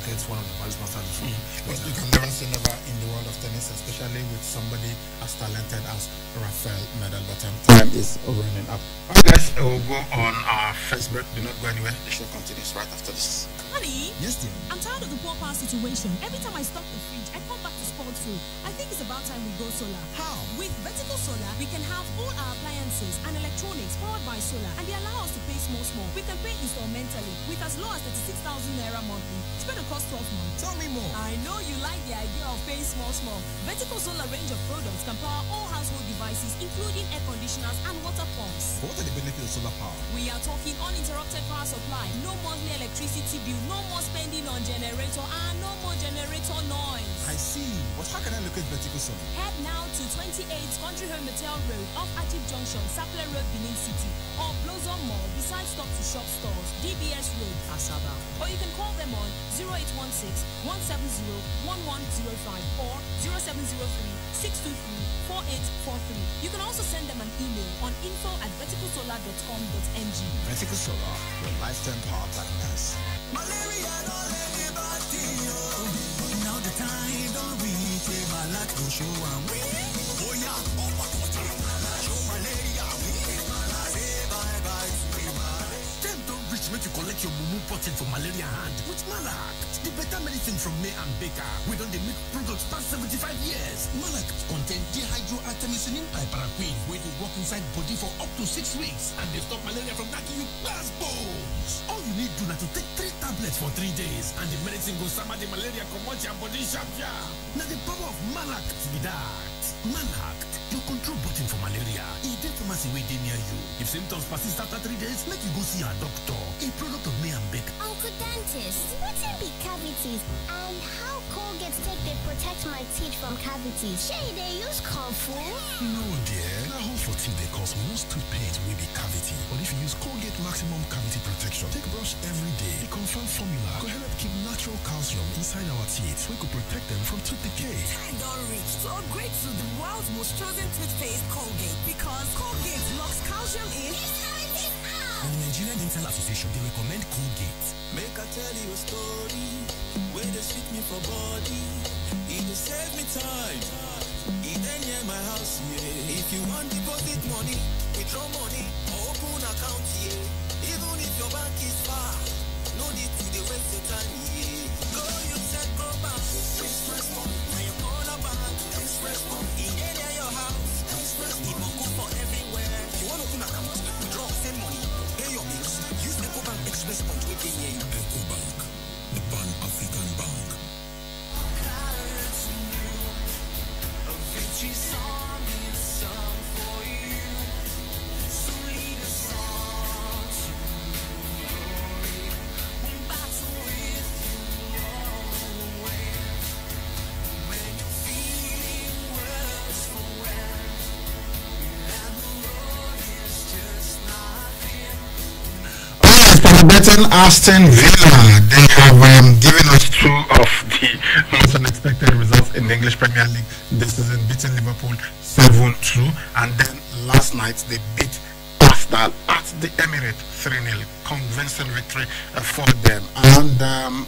get one of the Paris Masters before. But you can never say never in the world of tennis, especially with somebody as talented as Rafael Nadal. But time is running up. Alright guys, we'll go on our first break. Do not go anywhere. The show continues right after this. Honey? Yes, dear. I'm tired of the poor power situation. Every time I stock the fridge, I come back to spoiled food. I think it's about time we go solar. How? With Vertical Solar, we can have all our appliances and electronics powered by solar, and they allow us to pay small. We can pay installmentally with as low as 36,000 naira monthly. Spread across 12 months. Tell me more. I know you like the idea of paying small. Vertical Solar range of products can power all household devices, including air conditioners and water pumps. What are the benefits of solar power? We are talking uninterrupted power supply, no monthly electricity bill, no more spending on generator, and no more generator noise. I see. But how can I locate Vertical Solar? Head now to 28 Country Home Motel Road off Ajib Junction, Sapler Road, Benin City, or Blossom Mall beside Stock to Shop stores, DBS Road, Asaba. Or you can call them on 0816-170-1105 or 0703-623-4843. You can also send them an email on info@verticalsolar.com.ng. Vertical Solar, your lifetime power partners. Malaria don't anybody know. Now the time don't reach, Malak go show and win. Oh yeah, show malaria win. Say bye bye to Malak. Time don't reach, make you collect your mumu potent for malaria hand with Malak. The better medicine from May and Baker. We don't make products past 75 years. Malak contain dihydroartemisinin piperaquine, where they work inside body for up to 6 weeks, and they stop malaria from knocking you past bones. All you need to do is to take 3 tablets for 3 days, and the medicine goes summer the malaria come out your body sharp. Now the power of Malak to be that. Malak, your control button for malaria. It's the pharmacy way near you. If symptoms persist after 3 days, make you go see a doctor. A product of May and Baker. Uncle Dentist, what be cavities and how Colgate take they protect my teeth from cavities? Shay, they use Kung Fu? No, dear. Now, hole for teeth they cause most tooth pains will be cavity. But if you use Colgate Maximum Cavity Protection, take brush every day. The confirmed formula could help keep natural calcium inside our teeth, so we could protect them from tooth decay. Time don't reach to upgrade to the world's most chosen toothpaste, Colgate, because Colgate locks calcium in. And the Nigerian Dental Association, they recommend Colgate. Make I tell you a story where they sweet me for body. It will save me time. It ain't near my house, yeah. If you want deposit money, withdraw money, or open account, yeah. Even if your bank is far, no need to dey waste your time, yeah. Go you said go back, Express Bank, and you call a bank, Express Bank. It ain't near your house, Express Bank. It will go for everywhere. If you want to open account, withdraw, send money. Use EcoBank Express Bank with EcoBank, the Pan-African Bank. Betting Aston Villa, they have given us two of the most unexpected results in the English Premier League this season, beating Liverpool 7-2, and then last night they beat Arsenal at the Emirates 3-0, convincing victory for them. And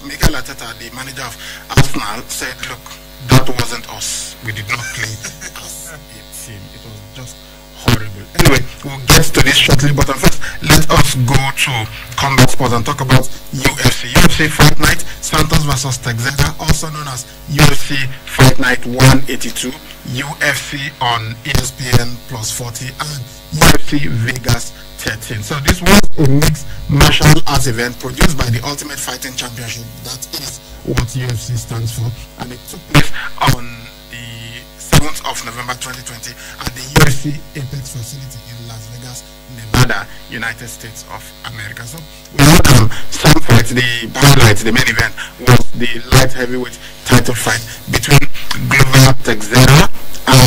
Mikel Arteta, the manager of Arsenal, said, look, that wasn't us. We did not play as a team. It was just horrible. Anyway, we'll get to this shortly, but first, let us go to Combat Sports and talk about UFC Fight Night, Santos versus Texera, also known as UFC Fight Night 182, UFC on ESPN Plus 40, and UFC Vegas 13. So this was a mixed martial arts event produced by the Ultimate Fighting Championship. That is what UFC stands for, and it took place on the 7th of November 2020 at the UFC Apex facility in Las Vegas, Nevada, United States of America. So we had some fights. The highlight, the main event, was the light heavyweight title fight between Glover Teixeira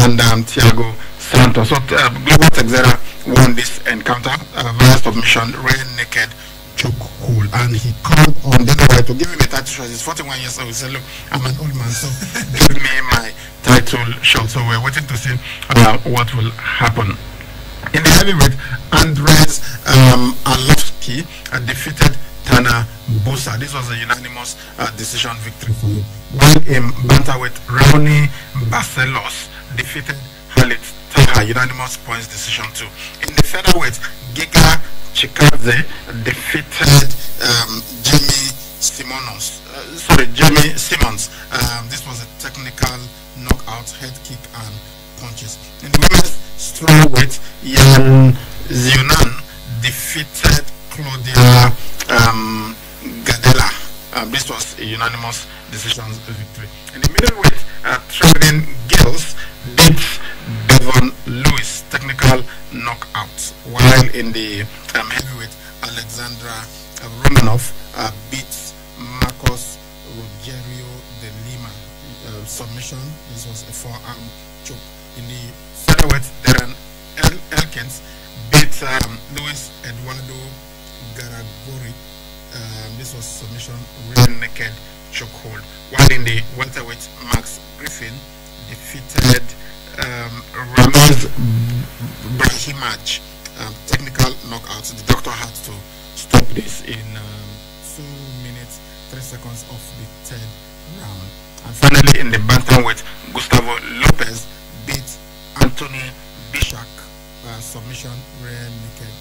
and Thiago Santos. So Glover Teixeira won this encounter via submission, rear naked chokehold, and he called on Dana White to give him a title shot. He's 41 years old. He said, look, I'm an old man, so give me my title shot. So we're waiting to see what will happen. In the heavyweight, Andres Arlovsky defeated Tana Bosa. This was a unanimous decision victory for him. While in bantamweight, Raoni Barcelos defeated Halit Taha, unanimous points decision too. In the featherweight, Giga Chikadze defeated Jamie Simmons. This was a technical knockout, head kick and punches. In the women's strawweight, Yan Zionan defeated Claudia Gadela. This was a unanimous decision victory. In the middleweight, Trevin Gills beat Devon Lewis, technical knockout. While in the heavyweight, Alexandra Romanov beat Marcos Rogerio de Lima, submission. This was a forearm choke. In the featherweight, Darren Elkins beat Luis Eduardo Garagori. This was submission, rear naked chokehold. While in the welterweight, Max Griffin defeated Ramaz Brahimaj, technical knockout. The doctor had to stop this in 2 minutes 3 seconds of the third round. And finally, in the bantamweight, Gustavo Lopez beat Anthony Bishak, submission, rear naked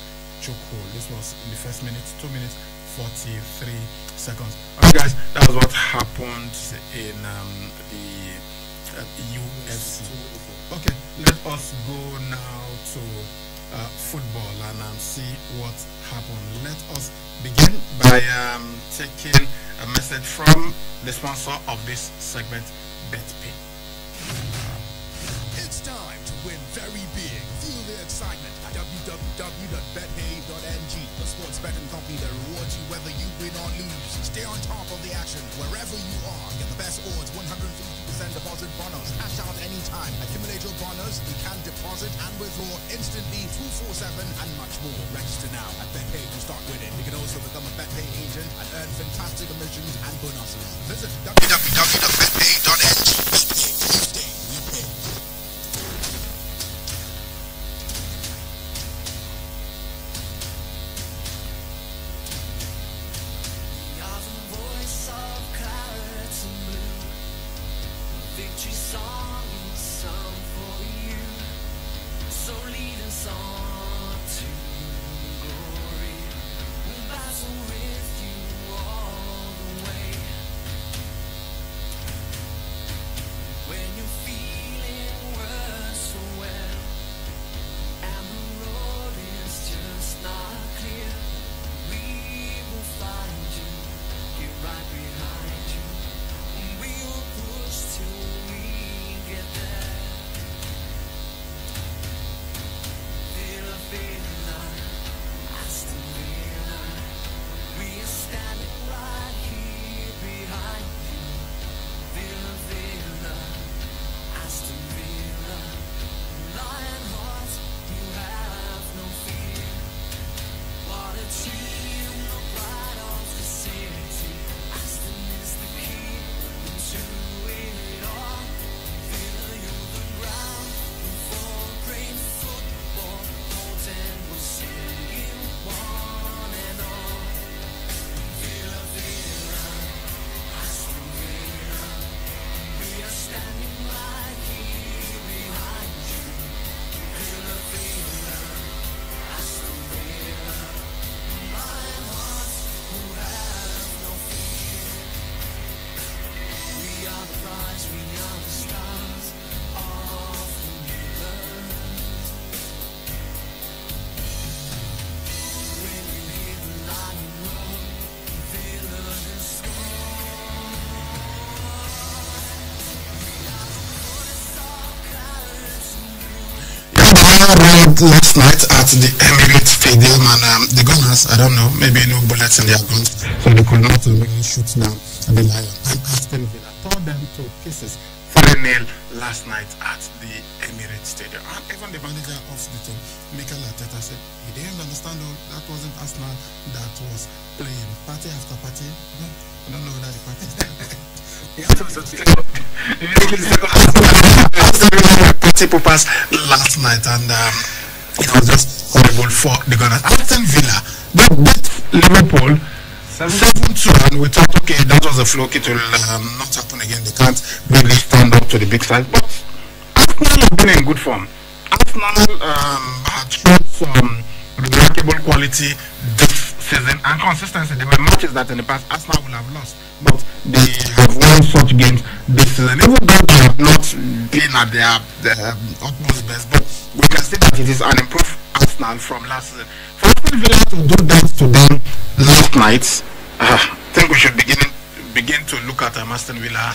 chokehold. This was in the first minute, 2 minutes 43 seconds. Alright guys, that was what happened in the UFC. Okay, let us go now to football and see what happened. Let us begin by taking a message from the sponsor of this segment, BetPay. It's time to win very big. Feel the excitement at www.betpay.ng, the sports betting company that rewards you whether you win or lose. Stay on top of the action wherever you are. Get the best odds, 150% deposit bonus. Cash out anytime. Accumulate your bonus. You can deposit and withdraw instantly, 247 and much more. Register now at BetPay to start winning. You can also become a BetPay agent and earn fantastic commissions and bonuses. Visit www.betpay.ng. We round last night at the Emirates Stadium, and the Gunners, I don't know, maybe no bullets in their guns, so they could not really shoot down the Lion. And Aston Villa tore them to pieces 3-0 last night at the Emirates Stadium. And even the manager of the team, Mikel Arteta, said he didn't understand that wasn't Arsenal that was playing. Party after party. I don't know whether the party is there. Party poppers last night, and it was just horrible for the Gunners. Aston Villa, they beat Liverpool 7-2, and we thought, okay, that was a fluke. It will not happen again. They can't really stand up to the big side. But Arsenal have been in good form. Arsenal had shown some remarkable quality this season and consistency. There were matches that in the past Arsenal will have lost, but they have won such games this season. Even though they have not been at their utmost best, but we can see that it is an improved Arsenal from last season. For Aston Villa to do that to them last night, I think we should begin to look at Aston Villa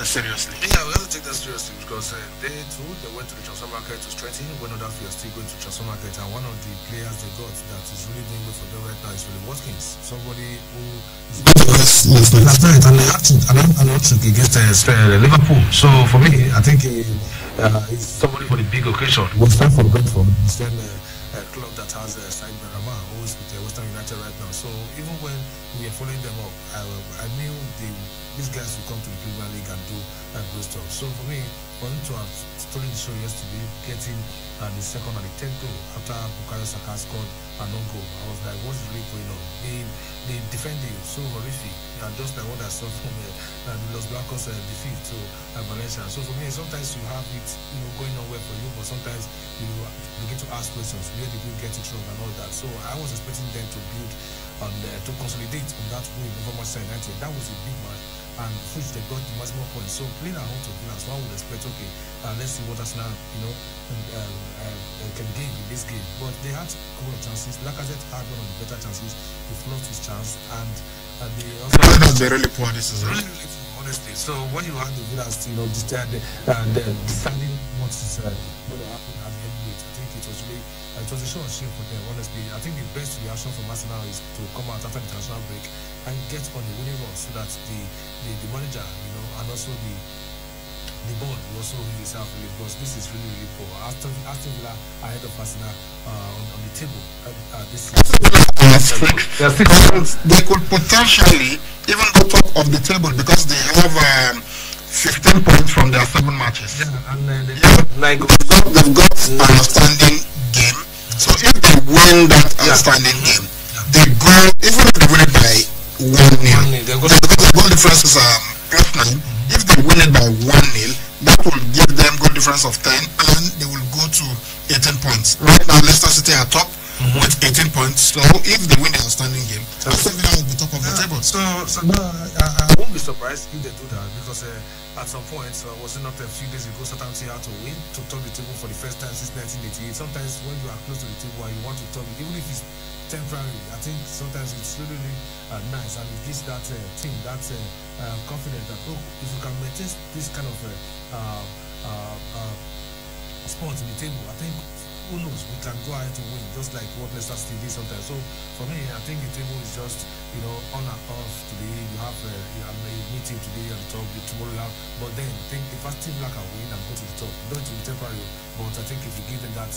seriously. Yeah, we have to take that seriously because they went to the transfer market to strengthen when others were still going to transfer market, and one of the players they got that is really doing good for them right now is Willie Watkins, somebody who is last night and an hat-trick against Liverpool. So for me, I think he's somebody for the big occasion. Was time for Brentford, the same club that has Said Benrahma, who is with West Ham United right now. So even when we are following them up, I knew these guys will come to the Premier League and do good stuff. So for me, for him to have stolen the show yesterday, getting the second and the third goal after Bukayo Saka scored an own goal, I was like, what's really going on? They defended so horrific, and just like what I saw from the Los Blancos defeat to Valencia. So for me, sometimes you have it, going on well for you, but sometimes you begin to ask questions, where did you get it wrong and all that. So I was expecting them to build on to consolidate on that win over Manchester United. That was a big match, and which they got the maximum points. So playing at home to Villas, one would expect, okay, let's see what Arsenal can gain in this game. But they had a couple of chances. Lacazette had one of the better chances. He lost his chance, and they also really poor this season. Really poor, honestly. So when you have the Villas, deciding what is going to happen at the Emirates, I think it was really. It was a show of shame for them, honestly. I think the best reaction from Arsenal is to come out after the international break and get on the winning run so that the manager, and also the board will also really itself really, because this is really, really poor. Aston Villa ahead of Arsenal on the table this season. They could potentially even go top of the table because they have 15 points from their 7 matches. Yeah, and they've got an outstanding game. So if they win that outstanding game, they go, even if they win it by 1-0, because the goal difference is +9. If they win it by 1-0, that will give them goal difference of 10, and they will go to 18 points. Right now, Leicester City are top with 18 points. So if they win the outstanding game, Aston Villa will be top of the table. So no, I won't be surprised if they do that, because at some point, was it not a few days ago, Southampton had to win to top the table for the first time since 1988. Sometimes when you are close to the table and you want to top it, even if it's temporary, I think sometimes it's really, really nice, and it gives that team that confidence that, if you can maintain this kind of spot in the table, I think, who knows, we can go ahead to win, just like what Leicester City did sometimes. So for me, I think the table is just, on and off today. You have a meeting today at the top, tomorrow you have, but then I think if Aston Villa can win and go to the top, though it will be temporary, but I think if you give them that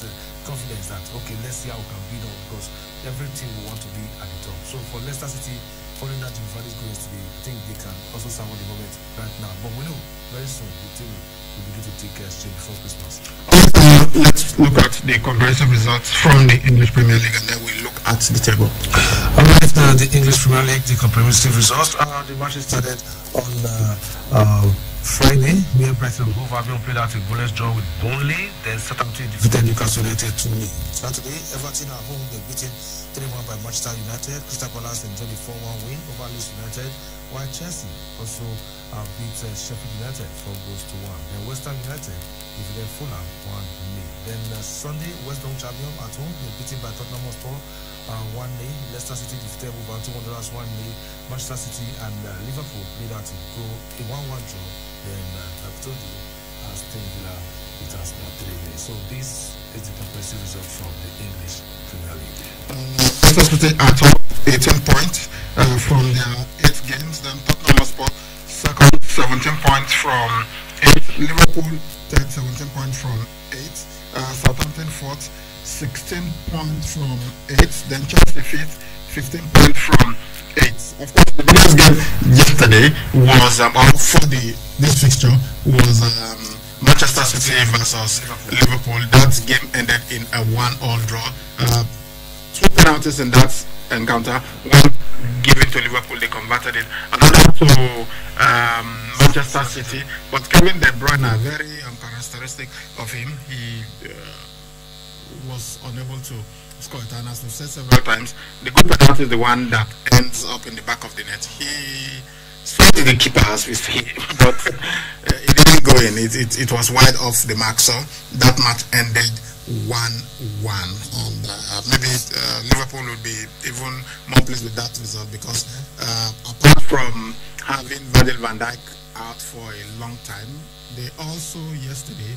confidence that, okay, let's see how we can beat them, because every team will want to be at the top. So for Leicester City, following that Jim Vardy's goal yesterday, I think they can also savour the moment right now. But we know very soon the team will begin to take shape before Christmas. Let's look at the comprehensive results from the English Premier League, and then we look at the table. Alright, the English Premier League, the comprehensive results. The match started on Friday. Mere Brighton and Hove Albion played out a goalless draw with Burnley. Then Southampton defeated Newcastle United 2-0. Saturday, Everton at home, they're beaten 3-1 by Manchester United. Crystal Palace enjoyed a 4-1 win over Leeds United, while Chelsea also beat Sheffield United 4 goals to 1. Then West Ham United defeated Fulham 1-0. Then Sunday, West Ham champion at home, they're beaten by Tottenham Hotspur 1-0. Leicester City defeated Wolverhampton Wanderers 1-0. Manchester City and Liverpool played out a 1-1 draw. Then I've told you, Aston Villa it has now 3-0. So this is the comprehensive result from the English Premier League. Manchester City are top 18 points from their 8 games. Then Tottenham Hotspur second, 17 points from 8. Liverpool third, 17 points from 8. Southampton fourth, 16 points from 8. Then Chelsea fifth, 15 points from 8. Of course, the biggest game yesterday was for this fixture was Manchester City versus Liverpool. That game ended in a 1-1 draw. 2 penalties in that encounter. One given to Liverpool, they converted it. Another to Manchester City. But Kevin De Bruyne, very characteristic of him, he was unable to score it. And as we've said several times, the good penalty is the one that ends up in the back of the net. He said the keeper as we say, but it didn't go in. It was wide off the mark. So that match ended 1-1, and maybe Liverpool will be even more pleased with that result because apart from having Virgil van Dijk out for a long time, they also yesterday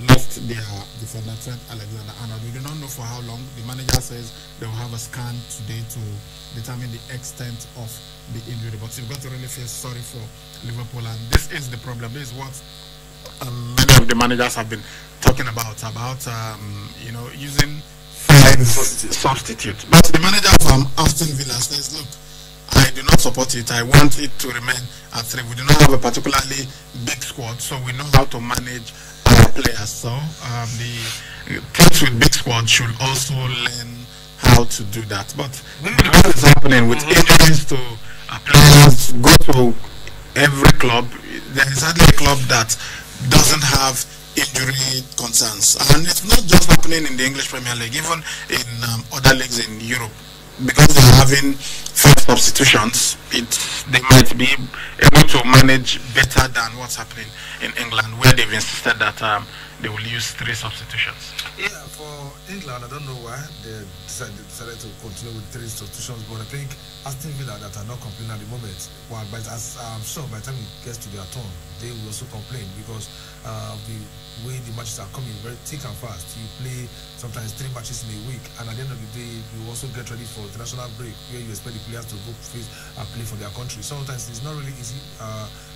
lost their defender Trent Alexander-Arnold. We do not know for how long. The manager says they will have a scan today to determine the extent of the injury, but you've got to really feel sorry for Liverpool, and this is the problem. This is what many of the managers have been talking about using 5 substitutes. But the manager from Aston Villa says, look, I do not support it. I want it to remain at 3. We do not have a particularly big squad, so we know how to manage our players. So the teams with big squad should also learn how to do that. But what is happening with injuries to players, go to every club, there is hardly a club that doesn't have injury concerns, and it's not just happening in the English Premier League, even in other leagues in Europe. Because they're having 5 substitutions, they might be able to manage better than what's happening in England, where they've insisted that they will use 3 substitutions. Yeah, for England, I don't know why they decided to continue with 3 substitutions, but I think Aston Villa that are not complaining at the moment, well, but as I'm sure by the time it gets to their turn, they will also complain because the way the matches are coming very thick and fast. You play sometimes 3 matches in a week, and at the end of the day, you also get ready for international break where you expect the players to go face and play for their country. Sometimes it's not really easy.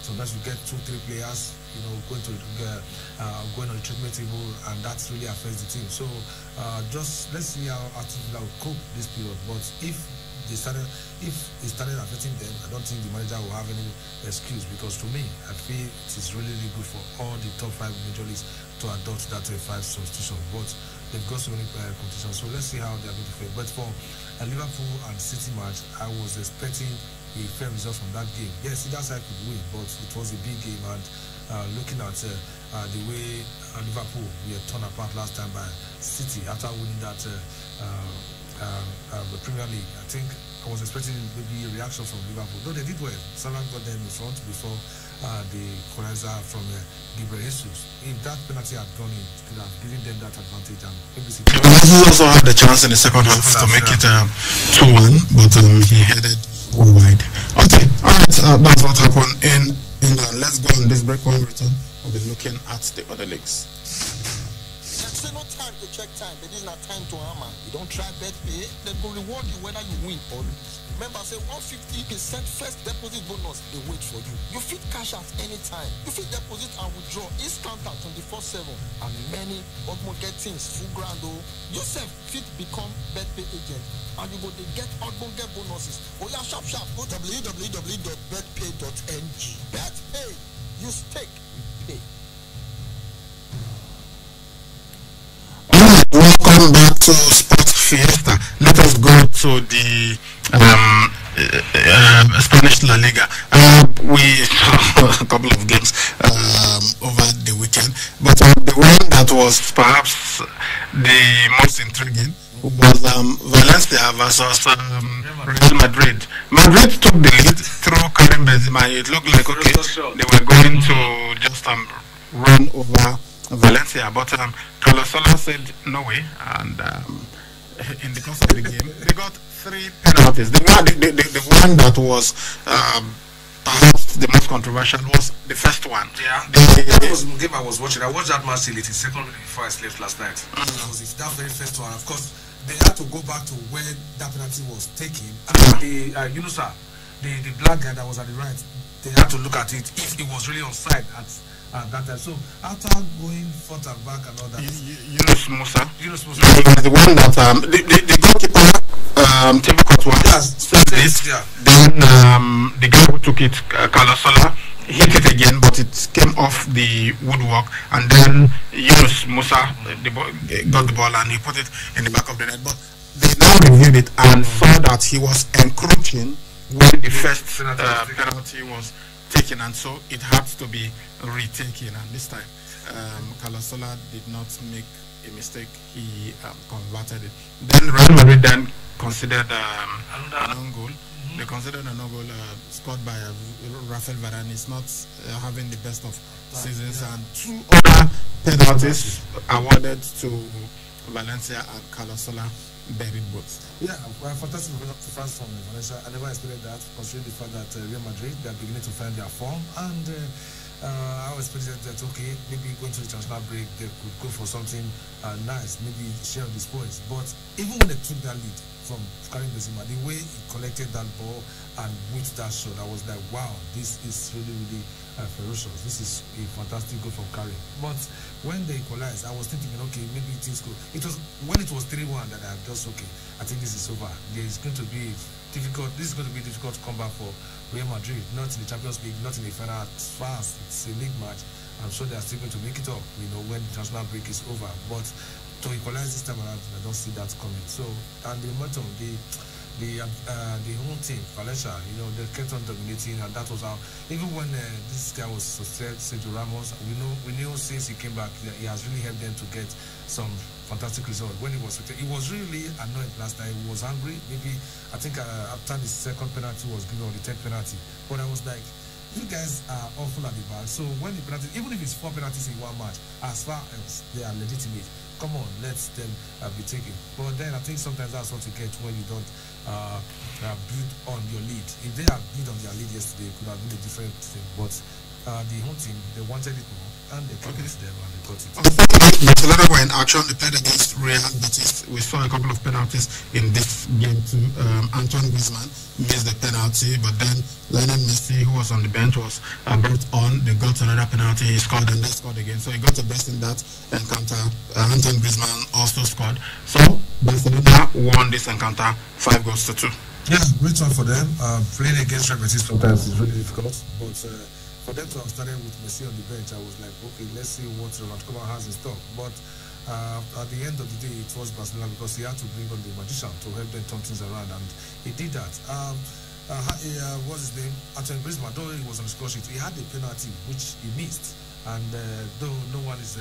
Sometimes you get 2-3 players, going on the treatment table, and that really affects the team. So just let's see how Aston Villa will cope this period. But if it started affecting them, I don't think the manager will have any excuse, because to me, I feel it is really, really good for all the top 5 major leagues to adopt that 5 substitution. But they've got so many competitions, so let's see how they are going to fail. But for a Liverpool and City match, I was expecting a fair result from that game. Yes, either side could win, but it was a big game, and looking at the way Liverpool were torn apart last time by City after winning that the Premier League, I think I was expecting maybe a reaction from Liverpool. Though they did well, Salah got them in front before the equalizer from Gabriel Jesus. If that penalty had gone in, it could have given them that advantage. And maybe he also had the chance in the second half to make it 2-1, but he headed wide. Okay, alright, that's what happened in England. Let's go on this break. When we return, we'll be looking at the other leagues. Say no time to check time, but this is not time to hammer. You don't try bet pay, they go reward you whether you win or lose. Remember, say 150% first deposit bonus, they wait for you. You fit cash out anytime. You fit deposit and withdraw instant 24/7. And many get things full grand though. Yourself fit become bet pay agent, and you go they get get bonuses. Oh yeah, sharp go www.betpay.ng. Bet pay, you stake, you pay. Welcome back to Sports Fiesta. Let us go to the Spanish La Liga. We saw a couple of games over the weekend, but the one that was perhaps the most intriguing was Valencia versus Real Madrid. Madrid took the lead through Karim Benzema. It looked like they were going to just run over Valencia, but Carlos Soler said no way, and in the course of the game they got 3 penalties. The one that was perhaps the most controversial was the first one. Yeah, that was the game I was watching. I watched that match till 82nd minute before I slept last night. That was it. That very first one. Of course, they had to go back to where that penalty was taken. And the black guy that was at the right, they had to look at it if it was really onside at that time. So after going forth and back and all that, Yunus Musa. The one that the goalkeeper Thibaut Courtois said this. Yeah. Then the guy who took it, Carlos Sola, hit it again, but it came off the woodwork, and then Yunus Musa got the ball and he put it in the back of the net. But they now reviewed it and saw that he was encroaching when the first penalty was taken, and so it had to be retaken. And this time, Carlos Sola did not make a mistake; he converted it. Then Real Madrid then considered an own goal. They considered an own goal scored by Rafael Varane. He's not having the best of seasons, and two other penalties awarded to Valencia and Carlos Sola buried both. Yeah, well, fantastic performance from Valencia. I never expected that, considering the fact that Real Madrid, they are beginning to find their form, and I was expecting that, okay, maybe going to the international break, they could go for something nice, maybe share these points. But even when they took that lead from Karim Benzema, the way he collected that ball and with that shot, I was like, wow, this is really ferocious. This is a fantastic goal from Karim. But when they equalized, I was thinking, okay, maybe things go. It was when it was 3-1 that I just, okay, I think this is over. There is going to be difficult. This is going to be difficult comeback for Real Madrid. Not in the Champions League, not in the final. As far as it's a league match, I'm sure they are still going to make it up. When the international break is over. But to equalize this time around, I don't see that coming. So, and the momentum, the whole team, Valencia, they kept on dominating, and that was how. Even when this guy was suspended, Sergio Ramos, we knew since he came back, he has really helped them to get some fantastic results. When he was really annoyed last time. He was angry. Maybe I think after the second penalty was given, or the third penalty, but I was like, you guys are awful at the back. So when the penalty, even if it's 4 penalties in one match, as far as they are legitimate, come on, let them be taken. But then I think sometimes that's what you get when you don't build on your lead. If they had built on their lead yesterday, it could have been a different thing. But the whole team, they wanted it more, and they came to them and they got it. Barcelona were in action. They played against Real Betis. We saw a couple of penalties in this game too. Antoine Griezmann missed the penalty, but then Lionel Messi, who was on the bench, was brought on. They got another penalty. He scored and they scored again. So he got the best in that encounter. Antoine Griezmann also scored. So Barcelona won this encounter 5-2. Yeah, great one for them. Playing against Real Betis sometimes is really difficult, but for them to have started with Messi on the bench, I was like, okay, let's see what Ronald Koeman has in stock. But at the end of the day, it was Barcelona, because he had to bring on the magician to help them turn things around, and he did that. What's his name? Antoine Griezmann, though he was on the score sheet, he had a penalty which he missed. And though no one is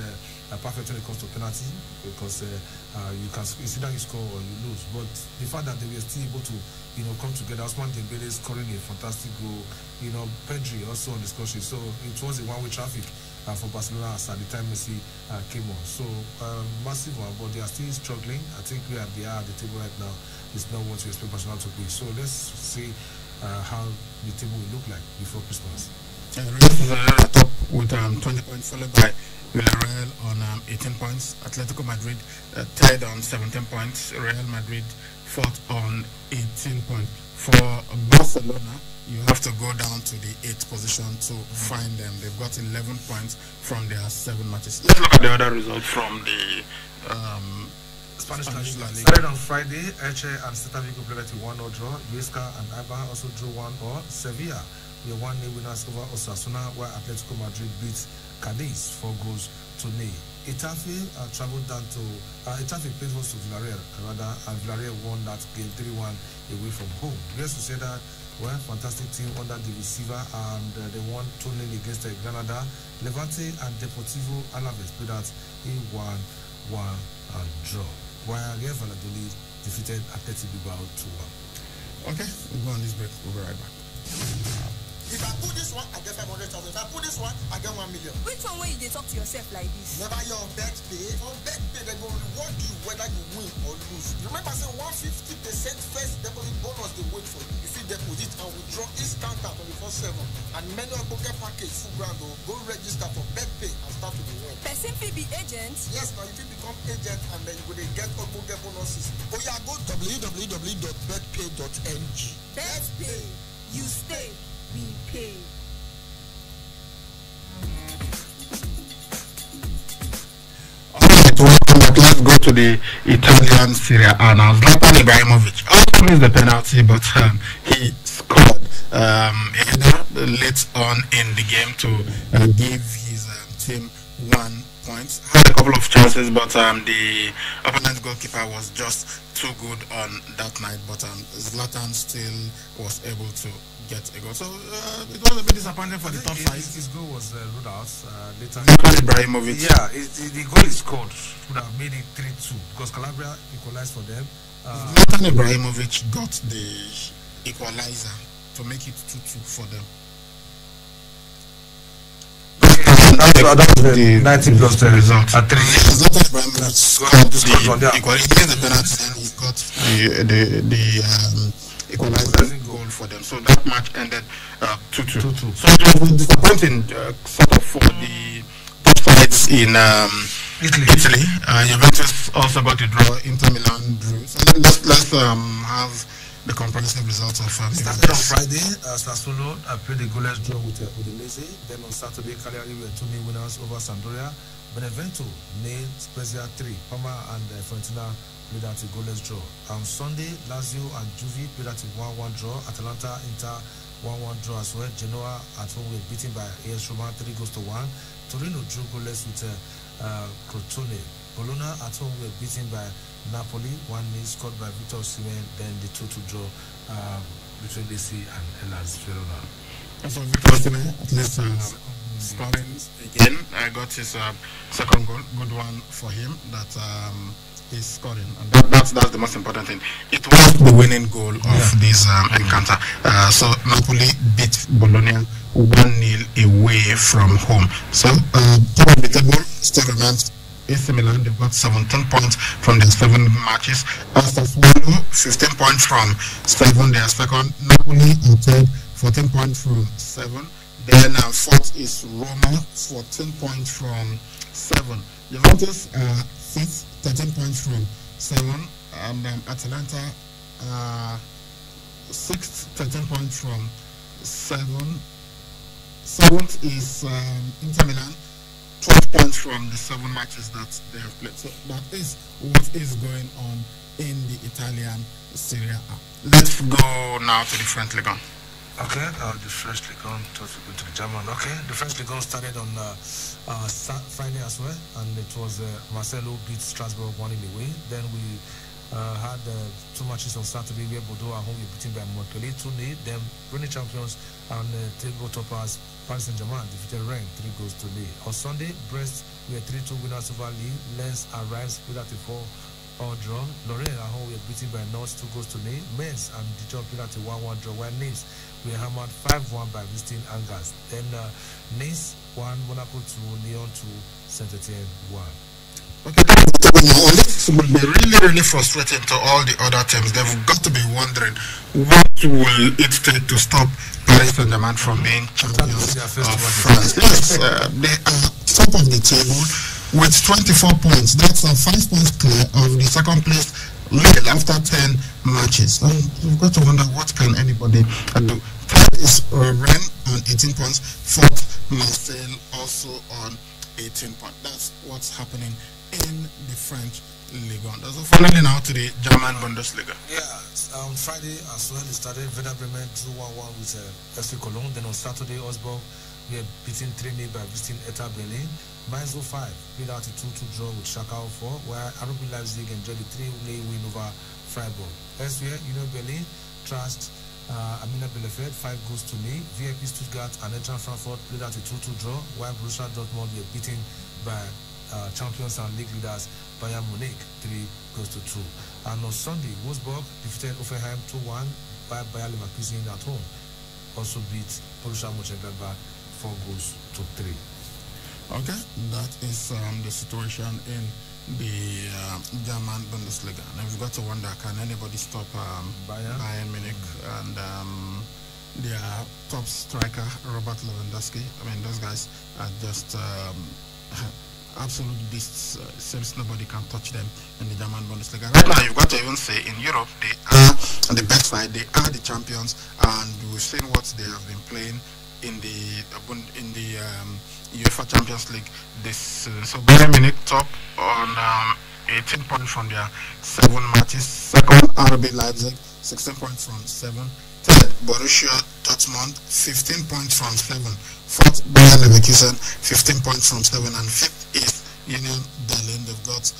perfect when it comes to penalty, because it's either you score or you lose. But the fact that they were still able to, come together, Ousmane Dembele scoring a fantastic goal, Pedri also on the score sheet. So it was a one-way traffic for Barcelona at the time Messi came on. So massive one, but they are still struggling. I think where they are at the table right now is not what we expect Barcelona to be. So let's see how the table will look like before Christmas. Real top with 20 points, followed by Villarreal on 18 points. Atletico Madrid third on 17 points. Real Madrid fourth on 18 points. For Barcelona, you have to go down to the 8th position to find them. They've got 11 points from their 7 matches. Let's look at the other results from the Spanish La Liga. Started on Friday, Elche and Celta Vigo played a 1-0 draw. Huesca and Eibar also drew 1-0. Sevilla were 1-0 winners over Osasuna, while Atletico Madrid beat Cadiz 4-0. Itafe traveled down to Itafe played host to Villarreal, and Villarreal won that game 3-1 away from home. Real Sociedad were a fantastic team under David Silva, and they won 2-0 against Granada. Levante and Deportivo Alaves played at a 1-1 and draw, while Real Valladolid defeated Athletic Bilbao 2-1. Okay, we'll go on this break. We'll be right back. If I put this one, I get 500,000. If I put this one, I get 1 million. Which one way you talk to yourself like this? Never your bet pay. For bet pay, they go reward you whether you win or lose. Remember, say 150% first deposit bonus they wait for you. If you deposit and withdraw instant 24/7, and many of get package full ground, go register for bet pay and start to win. Person fee be agent? Yes, now if you become agent and then you go to get bonuses. Oh yeah, go www.betpay.ng. Bet pay. You stay. We pay. Alright, welcome back. Let's go to the Italian Serie A now. Zlatan Ibrahimovic also missed the penalty, but he scored late on in the game to give his team 1 point. Had a couple of chances, but the opponent's goalkeeper was just too good on that night. But Zlatan still was able to get a goal. So it was a bit disappointing for the top side. His goal was ruled out later. Zlatan Ibrahimovic. Yeah, the goal is scored. Would have made it 3-2 because Calabria equalized for them. Zlatan Ibrahimovic got the equalizer to make it 2-2 for them. That was the 90 plus the result at 3. Zlatan Ibrahimovic scored the equalizer. He the penalty and he got the equalizing goal for them. So that match ended 2-2. So it was disappointing sort of for the top sides in Italy. Juventus also got to draw. Inter Milan drew. So let's have the comprehensive results of started on Friday. Sassuolo played the goalless draw with Udinese. Then on Saturday, Cagliari were 2-0 winners over Sampdoria. Benevento nailed Spezia 3. Parma and Fiorentina played at a goalless draw. On Sunday, Lazio and Juve played at a 1-1 draw. Atalanta Inter 1-1 draw as well. Genoa at home were beaten by AS Roma 3-1. Torino drew goalless with Crotone. Bologna at home were beaten by Napoli 1-0, scored by Victor Osimhen. Then the 2-2 draw between DC and Hellas Verona. So Victor Osimhen at least scoring again. I got his second goal. Good one for him that he's scoring, and that's the most important thing. It was the winning goal of this encounter. So Napoli beat Bologna 1-0 away from home. So top of the table still remains AC Milan. They've got 17 points from their 7 matches. Sassuolo 15 points from 7. They are second. Napoli in third, 14 points from 7. Then fourth is Roma, 14 points from 7. Juventus fifth, 13 points from 7. And Atalanta sixth, 13 points from 7. Seventh is Inter Milan, 12 points from the 7 matches that they have played. So that is what is going on in the Italian Serie A. Let's go now to the French Ligue 1. Okay, the French Ligue 1, to the German. Okay, the French Ligue 1 started on Friday as well, and it was Marcelo beat Strasbourg 1-0 away. Then we had 2 matches on Saturday where Bordeaux at home were beaten by Montpellier 2-0. Then reigning champions and table toppers Paris Saint-Germain defeated Rennes 3-0. On Sunday, Brest were 3-2 winners over Lille. Lens and Reims played at a 4-all draw. Lorraine at home were beaten by Nantes 2-0. Metz and Dijon played at a 1-1 draw, while Nice were hammered 5-1 by visiting Angers. Then Nice won, Monaco 2, Lyon 2, Saint-Etienne 1. Okay, this will be really frustrating to all the other teams. They've got to be wondering what will it take to stop Paris Saint-Germain from being champions of France. Yes, they are top of the table with 24 points. That's 5 points clear of the second place Lille after 10 matches. And you've got to wonder, what can anybody do? Third is Rennes on 18 points. Fourth, Marseille also on 18 points. That's what's happening in the French Ligue 1. So finally now to the German Bundesliga. Yeah, on Friday as well it started. Werder Bremen drew 1-1 with FC Cologne. Then on Saturday, Augsburg were beaten 3-0 by visiting Hertha Berlin. Mainz 05 played out a 2-2 draw with Schalke 04, while RB Leipzig enjoyed a 3-0 win over Freiburg. Elsewhere, Union Berlin trashed Arminia Bielefeld 5-0. VIP Stuttgart and Eintracht Frankfurt played out a 2-2 draw, while Borussia Dortmund were beaten by champions and league leaders Bayern Munich 3-2. And on Sunday, Wolfsburg defeated Hoffenheim 2-1 by Bayer Leverkusen at home. also beat Borussia Mönchengladbach 4-3. Okay, that is the situation in the German Bundesliga. Now we've got to wonder, can anybody stop Bayern Munich and their top striker Robert Lewandowski? I mean, those guys are just absolute beasts. Seems nobody can touch them in the German Bundesliga. Right now, you've got to even say in Europe they are on the best side. They are the champions, and we've seen what they have been playing in the UEFA Champions League this season. So Bayern Munich top on 18 points from their 7 matches. Second, RB Leipzig 16 points from 7. Third, Borussia Dortmund 15 points from 7. Fourth, Bayer Leverkusen 15 points from 7, and fifth is Union Berlin. They've got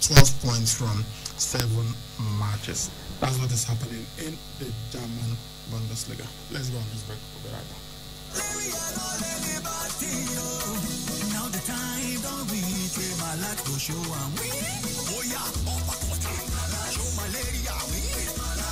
12 points from 7 matches. That's what is happening in the German Bundesliga. Let's go on this break. We'll be right back. Now the time don't reach where my life go show and we. Oh yeah, show malaria we.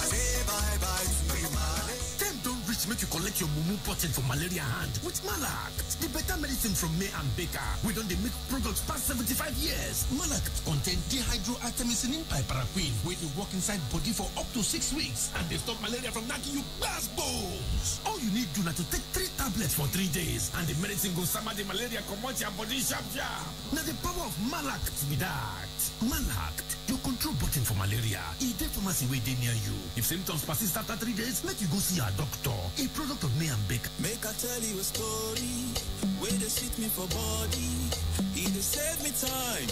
Say bye bye to malaria. Them don't reach make you collect your mumu potent for malaria hand with Malak, the better medicine from May and Baker. We don't make products past 75 years. Malak contain dihydroartemisinin piperaquine, where they work inside body for up to 6 weeks and they stop malaria from knocking you glass bones. All you need do now to take 3 tablets for 3 days and the medicine goes summer the malaria come out your body sharp sharp. Now the power of Malak be that. Malak, your control button for malaria. E dey pharmacy wey dey near you. If symptoms persist after 3 days, make you go see your doctor. A product of May and Baker. Make I tell you a story where they sweet me for body. He dey save me time.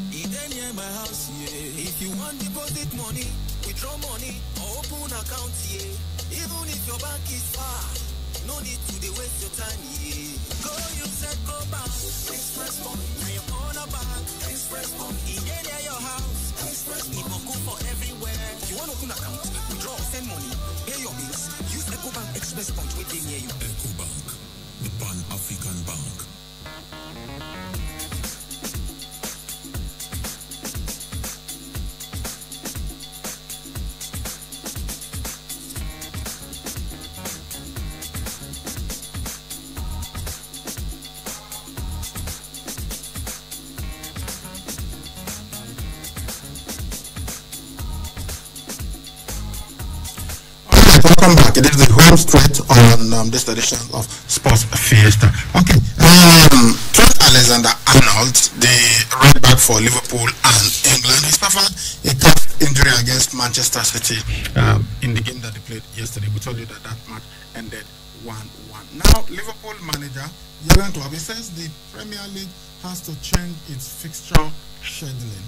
He dey near my house, yeah. If you want deposit money, withdraw money, or open account, yeah. Even if your bank is far, no need to dey waste your time, yeah. Go use Ecobank, Express Money. Now you're on a bank, Express Money. He dey near your house, Express Money. It go for everywhere. You want to open account, withdraw, send money, pay your bills. Use Ecobank Express Point wey dey near you. Ecobank, the Pan-African Bank. Welcome back. It is the home straight on this edition of Sports Fiesta. Okay, Trent Alexander-Arnold, the right back for Liverpool and England, he suffered a tough injury against Manchester City in the game that they played yesterday. We told you that match ended 1-1. Now, Liverpool manager Jurgen Klopp, he says the Premier League has to change its fixture scheduling.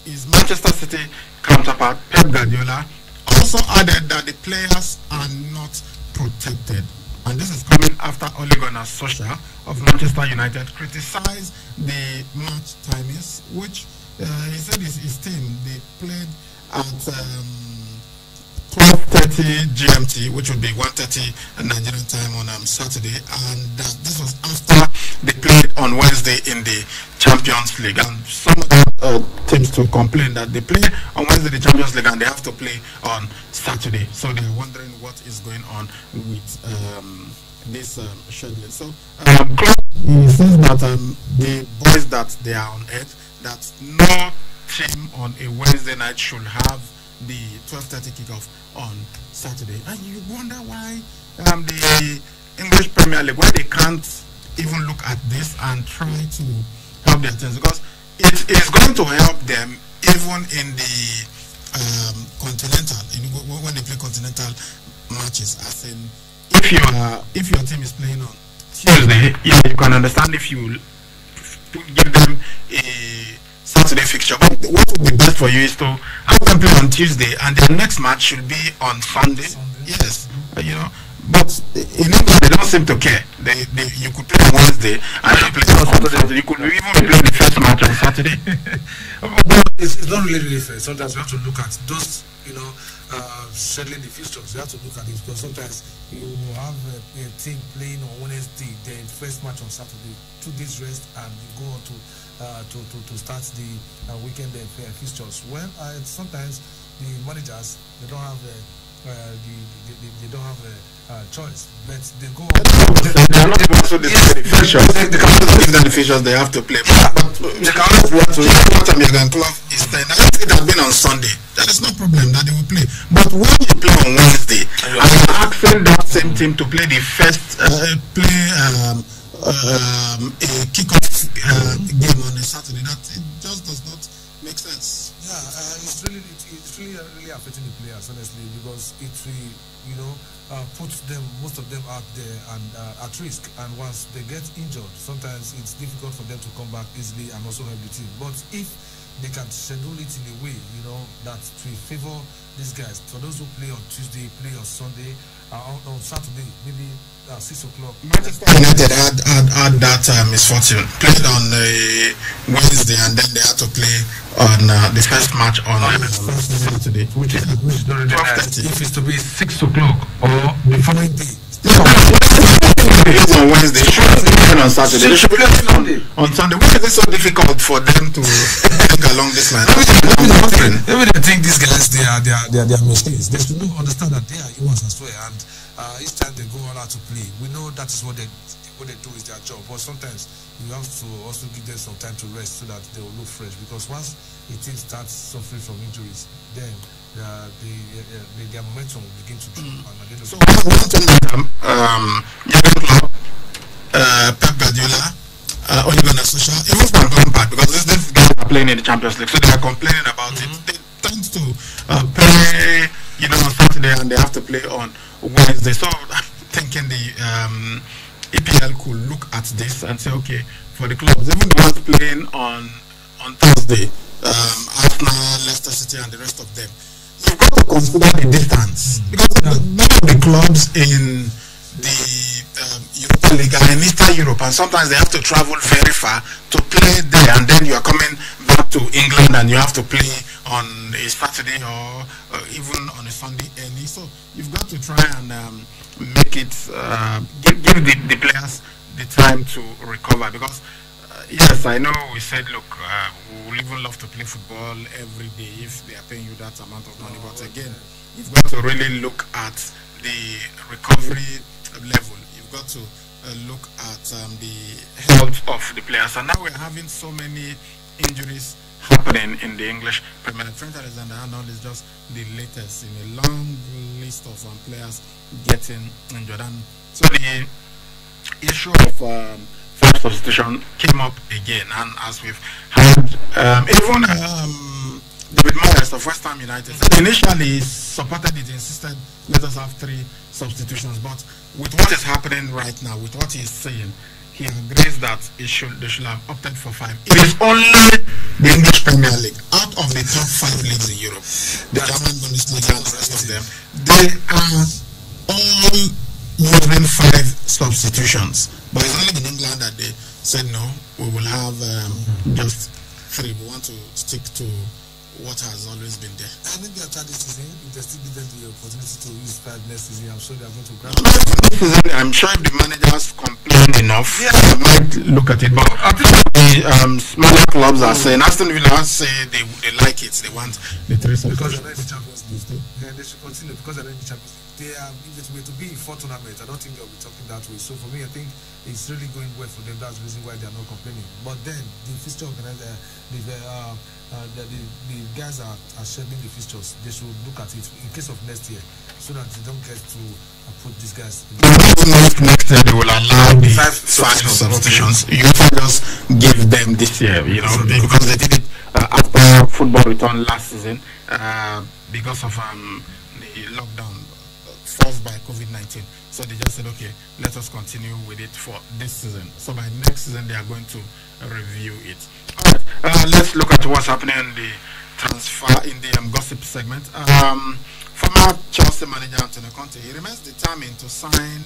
His Manchester City counterpart Pep Guardiola also added that the players are not protected, and this is coming after Ole Gunnar Solskjaer of Manchester United criticized the match timings, which he said his team, they played at 12:30 GMT, which would be 1:30 Nigerian time on Saturday, and this was after they played on Wednesday in the Champions League. And some of the teams to complain that they play on Wednesday the Champions League and they have to play on Saturday, so they're wondering what is going on with this scheduling. So he says that the boys that they are on edge, that no team on a Wednesday night should have the 12:30 kickoff on Saturday. And you wonder why the English Premier League, why they can't even look at this and try to help their teams, because it is going to help them even in the continental, when they play continental matches. As in, if your team is playing on Tuesday, yeah, you can understand if you give them a Saturday fixture. But what would be best for you is to have them play on Tuesday and their next match should be on Sunday. Yes, but in England they don't seem to care. You could play on Wednesday and you play on Saturday. You could even play the first match on Saturday. But it's not really fair. Sometimes you have to look at those, settling the fixtures. You have to look at it, because sometimes you have a team playing on Wednesday, then first match on Saturday, 2 days rest, and you go on to start the weekend fixtures. Well, sometimes the managers, they don't have they don't have a choice, but they go. They are not even also the fixtures. They cannot give them the fixtures they have to play. But they cannot want to. What American club is saying, it has been on Sunday. That is no problem that they will play. But when you play on Wednesday, and you're asking that same team to play the first a kickoff game on a Saturday, that it just does not make sense. Yeah, it's really affecting the players, honestly, because it will, puts them, most of them out there and at risk. And once they get injured, sometimes it's difficult for them to come back easily and also help the team. But if they can schedule it in a way, that will favor these guys. For those who play on Tuesday, play on Sunday, on Saturday, maybe 6 o'clock. Manchester United had that misfortune. Played on Wednesday, and then they had to play on the first match on Saturday, which is 12:30. If it's to be 6 o'clock or the following day. It's on Wednesday. They should play on Saturday. They should play on Sunday. Why is it so difficult for them to think along this line? Maybe they think these guys they are mistakes. They should understand that they are humans as well, and each time they go all out to play, we know that is what they do is their job. But sometimes you have to also give them some time to rest so that they will look fresh. Because once a team starts suffering from injuries, then their momentum will begin to drop. So one thing Jurgen Klopp, Pep Guardiola, Ole Gunnar Solskjaer, even Frank Lampard, because these guys are playing in the Champions League, so they are complaining about it. They tend to play, on Saturday, and they have to play on Wednesday. So I'm thinking the EPL could look at this and say, okay, for the clubs, even the ones playing on Thursday, Arsenal, Leicester City, and the rest of them, you've got to consider the distance, because many of the clubs in the Europa League are in Eastern Europe, and sometimes they have to travel very far to play there, and then you are coming back to England and you have to play on a Saturday or even on a Sunday early. So you've got to try and make it give the players the time to recover, because yes, I know we said, look, we would even love to play football every day if they are paying you that amount of money. But again, you've got to really look at the recovery level. You've got to look at the health of the players. And now we're having so many injuries happening in the English Premier League. Trent Alexander-Arnold is just the latest in a long list of players getting injured. And so the issue of first substitution came up again, and as we've had, even David Moyes of West Ham United initially supported it, insisted let us have 3 substitutions, but with what is happening right now, with what he's saying, he agrees that they should have opted for 5. It is only the English Premier League, out of the top 5 leagues in Europe, the German Bundesliga and the rest of them, they are all using 5 substitutions. But it's only in England that they said no, we will have just 3. We want to stick to what has always been there. I think after this season, if they still give them the opportunity to use 5 next season, I'm sure they are going to grab it. I'm sure if the managers complain enough, they might look at it. But I think the smaller clubs are saying, Aston Villa say they like it, they want the 3 substitutions. Because they're in the Champions League. Yeah, they should continue because they're in the Champions League. If it were to be 4 tournaments, I don't think they'll be talking that way. So for me, I think it's really going well for them. That's the reason why they are not complaining. But then the fixture organizer, the guys are scheduling the fixtures. They should look at it in case of next year, so that they don't get to put these guys. Next year they will allow the 5 substitutions. You can just give them this year, because they did it after football return last season because of the lockdown forced by COVID-19. So they just said, okay, let us continue with it for this season. So by next season, they are going to review it. All right, let's look at what's happening in the transfer, in the gossip segment. Former Chelsea manager Antonio Conte, he remains determined to sign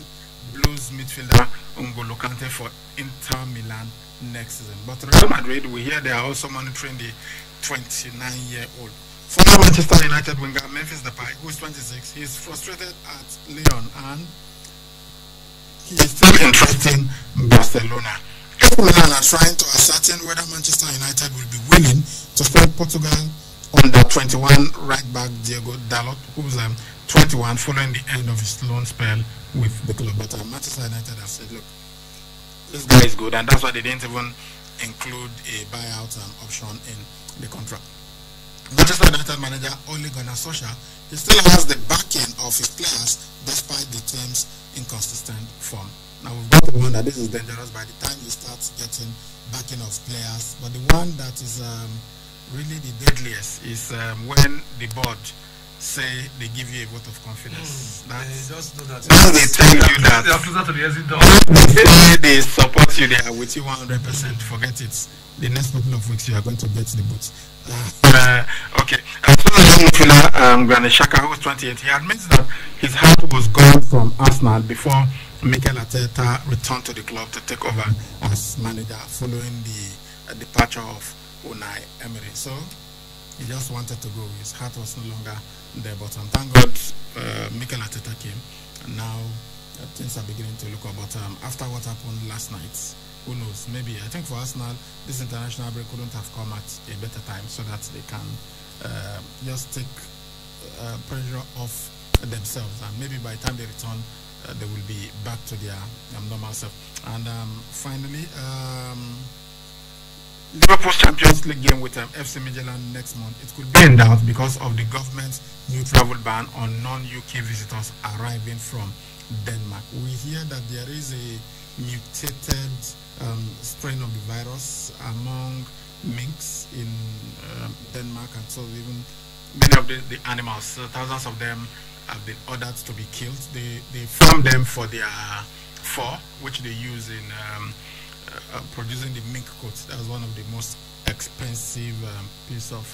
Blues midfielder N'Golo Kante for Inter Milan next season. But Real Madrid, we hear they are also monitoring the 29-year-old. Former Manchester United winger Memphis Depay, who is 26, he is frustrated at Lyon and he is still interested in Barcelona. AC Milan are trying to ascertain whether Manchester United will be willing to sell Portugal under 21 right back Diego Dalot, who's 21 following the end of his loan spell with the club. But Manchester United have said, look, this guy is good, and that's why they didn't even include a buyout option in the contract. Manchester United manager Ole Gunnar Solskjaer, he still has the backing of his players despite the team's inconsistent form. Now we've got to warn that this is dangerous by the time you start getting backing of players, but the one that is really the deadliest is when the board say they give you a vote of confidence. They just do that. They tell you that They are closer to the exit door. they say they support you, they are with you 100%. Forget it. The next couple of weeks you are going to get the boots. Okay. As far as midfielder Granit Xhaka, who was 28, he admits that his heart was gone from Arsenal before Mikel Arteta returned to the club to take over as manager following the departure of Unai Emery. So he just wanted to go. His heart was no longer there. But thank God Mikel Arteta came, and now things are beginning to look up. But after what happened last night, who knows? Maybe I think for Arsenal, this international break couldn't have come at a better time so that they can just take pressure off themselves, and maybe by the time they return, they will be back to their normal self. And finally, Liverpool's Champions League game with FC Midtjylland next month, it could be in doubt because of the government's new travel ban on non-UK visitors arriving from Denmark. We hear that there is a mutated strain of the virus among minks in Denmark, and so even many of the animals, thousands of them, have been ordered to be killed. They farm them for their fur, which they use in producing the mink coat. That was one of the most expensive piece of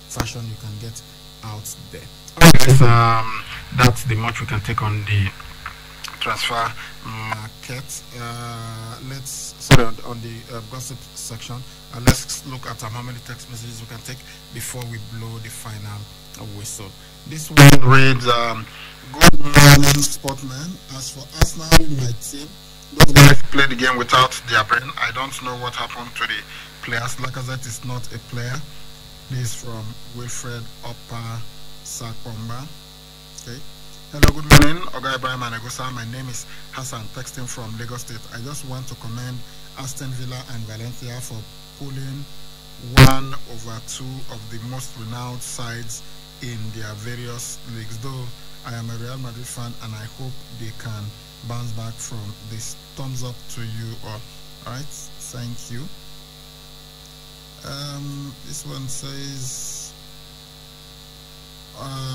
fashion you can get out there. Alright, that's the much we can take on the transfer market. On the gossip section, let's look at how many text messages we can take before we blow the final whistle. This one reads, good morning, sportman. As for Arsenal, my team, those guys play the game without their brain. I don't know what happened to the players. Lacazette is not a player. This is from Wilfred Upper Sakomba. Okay. Hello, good morning, Oga Ibrahim and Agosa. My name is Hassan, texting from Lagos State. I just want to commend Aston Villa and Valencia for pulling 1/2 of the most renowned sides in their various leagues. Though I am a Real Madrid fan and I hope they can bounce back from this. Thumbs up to you all. Alright, thank you. This one says,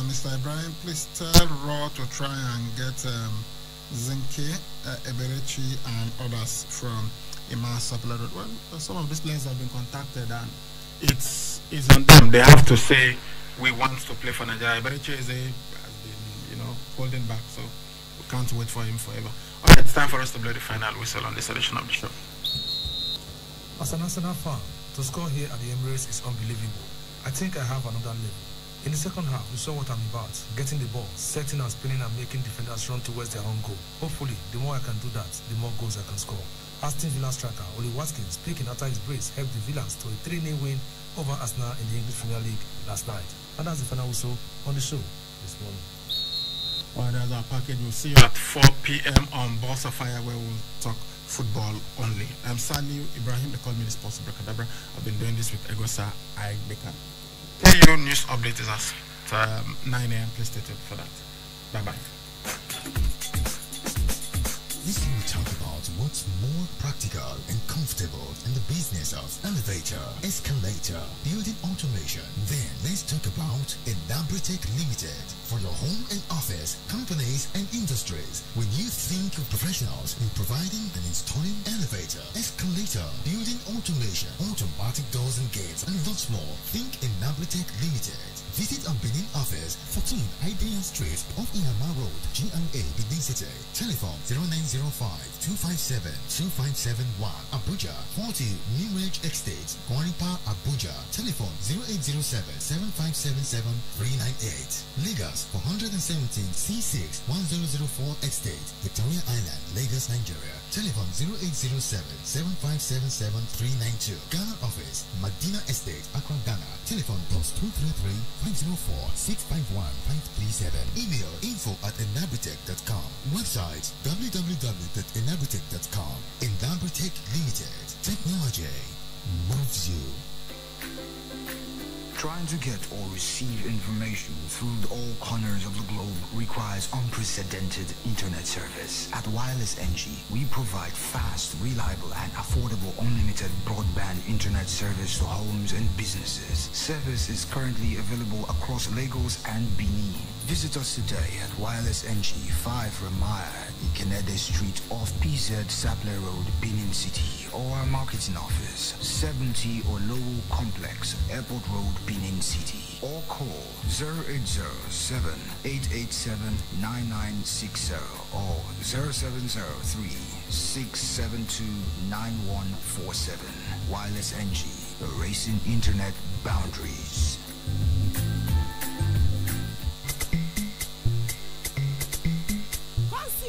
Mr. Ibrahim, please tell Raw to try and get Zinke, Eberechi and others from Ima Sapler Road. Well, some of these players have been contacted and it's on them. They have to say we want to play for Nigeria. Eberechi has been, holding back, so we can't wait for him forever. Alright, it's time for us to blow the final whistle on this edition of the show. As an Arsenal fan, to score here at the Emirates is unbelievable. I think I have another level. In the second half, we saw what I'm about. Getting the ball, setting and spinning and making defenders run towards their own goal. Hopefully, the more I can do that, the more goals I can score. Aston Villa striker Oli Watkins, speaking after his brace, helped the Villains to a 3-0 win over Arsenal in the English Premier League last night. And that's the final whistle on the show this morning. Well, that's our package. We'll see you at 4 p.m. on Balls of Fire, where we'll talk football only. I'm Saliu Ibrahim. They call me the Sports Bracadabra. I've been doing this with Egosa Aigbeka. KU News Update is at 9 a.m. Please stay tuned for that. Bye-bye. This year we talk about what's more practical and comfortable in the business of elevator, escalator, building automation. Then let's talk about Enabritech Limited. For your home and office, companies and industries, when you think of professionals in providing and installing elevator, escalator, building automation, automatic doors and gates, and lots more, think Enabritech Limited. Visit our Benin office, 14 Idean Street, off Iyama Road, GRA, Benin City. Telephone 0905-257-2571. Abuja, 40 New Age Estate, Gwaripa, Abuja. Telephone 0807-7577-398. Lagos, 417 C6 1004 Estate, Victoria Island, Lagos, Nigeria. Telephone 0807-7577-392. Ghana office, Medina Estate, Accra, Ghana. Telephone +2 233-504-651-537. Email info@enabritech.com. Website www.enabritech.com. Enabritech Limited. Technology moves you. Trying to get or receive information through all corners of the globe requires unprecedented internet service. At Wireless NG, we provide fast, reliable, and affordable unlimited broadband internet service to homes and businesses. Service is currently available across Lagos and Benin. Visit us today at Wireless NG 5 Ramaya, Ikenede Street off PZ Sapler Road, Benin City, or our marketing office, 70 or Lowell Complex, Airport Road, Benin City, or call 0807-887-9960 or 0703-672-9147. Wireless NG, erasing internet boundaries.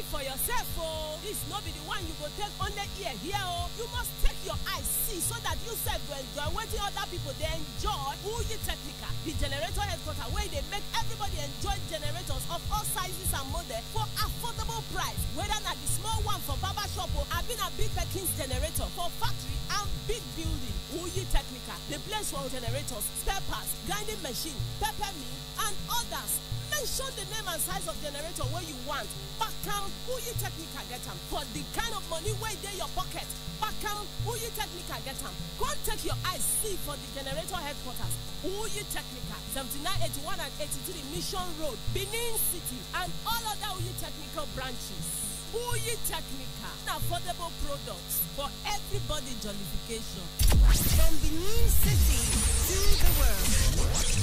For yourself, oh, this not be the one you go take on the ear here, oh. You must take your eyes see so that you self go enjoy what the other people they enjoy. Who you technical? The generator headquarter where they make everybody enjoy generators of all sizes and models for affordable price. Whether not the small one for barber shop or I been a big Perkins generator for factory and big building. Who you technical? The place for generators, spare parts, grinding machine, pepper mill, and others. Mention the name and size of generator where you want. Backcam, who you technical get them. For the kind of money where they your pocket. Backcam, who you technical get them. Go take your eyes see for the generator headquarters. Who you technical 7981 and 83 Mission Road, Benin City, and all other Who you technical branches. Who you technical, affordable products for everybody jollification. From Benin City to the world.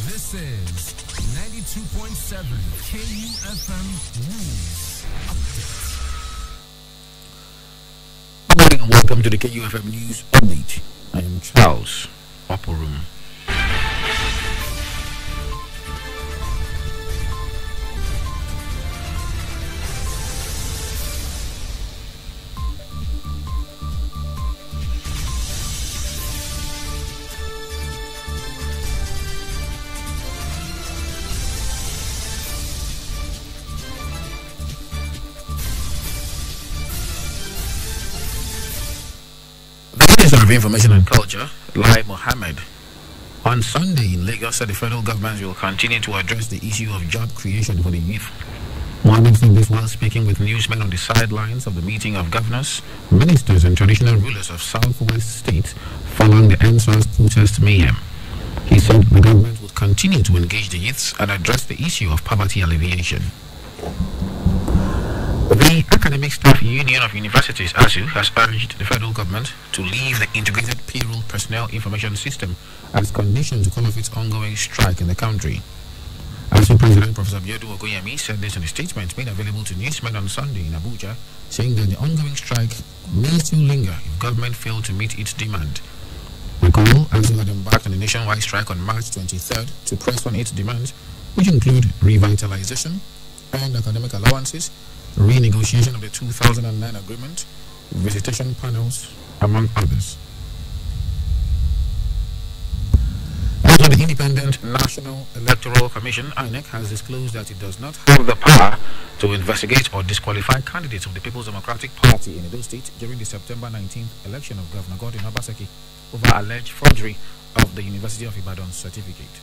This is 92.7 KUFM News Update. Good morning and welcome to the KUFM News Update. I am Charles Oporum. Minister of Information and Culture, Lai Mohammed, on Sunday in Lagos said the federal government will continue to address the issue of job creation for the youth. Mohammed said this while speaking with newsmen on the sidelines of the meeting of governors, ministers and traditional rulers of southwest states following the NSAS protest mayhem. He said the government would continue to engage the youths and address the issue of poverty alleviation. The Academic Staff Union of Universities, ASU, has urged the federal government to leave the Integrated Payroll Personnel Information System as condition to call off its ongoing strike in the country. ASU President Professor Biodu Ogoyemi said this in a statement made available to newsmen on Sunday in Abuja, saying that the ongoing strike may still linger if government fails to meet its demand. Recall, ASU had embarked on a nationwide strike on March 23rd to press on its demands, which include revitalization and academic allowances, renegotiation of the 2009 agreement, visitation panels, among others. Also, the Independent National Electoral Commission, INEC, has disclosed that it does not have the power to investigate or disqualify candidates of the People's Democratic Party in Edo State during the September 19th election of Governor Godwin Obaseki over alleged forgery of the University of Ibadan certificate.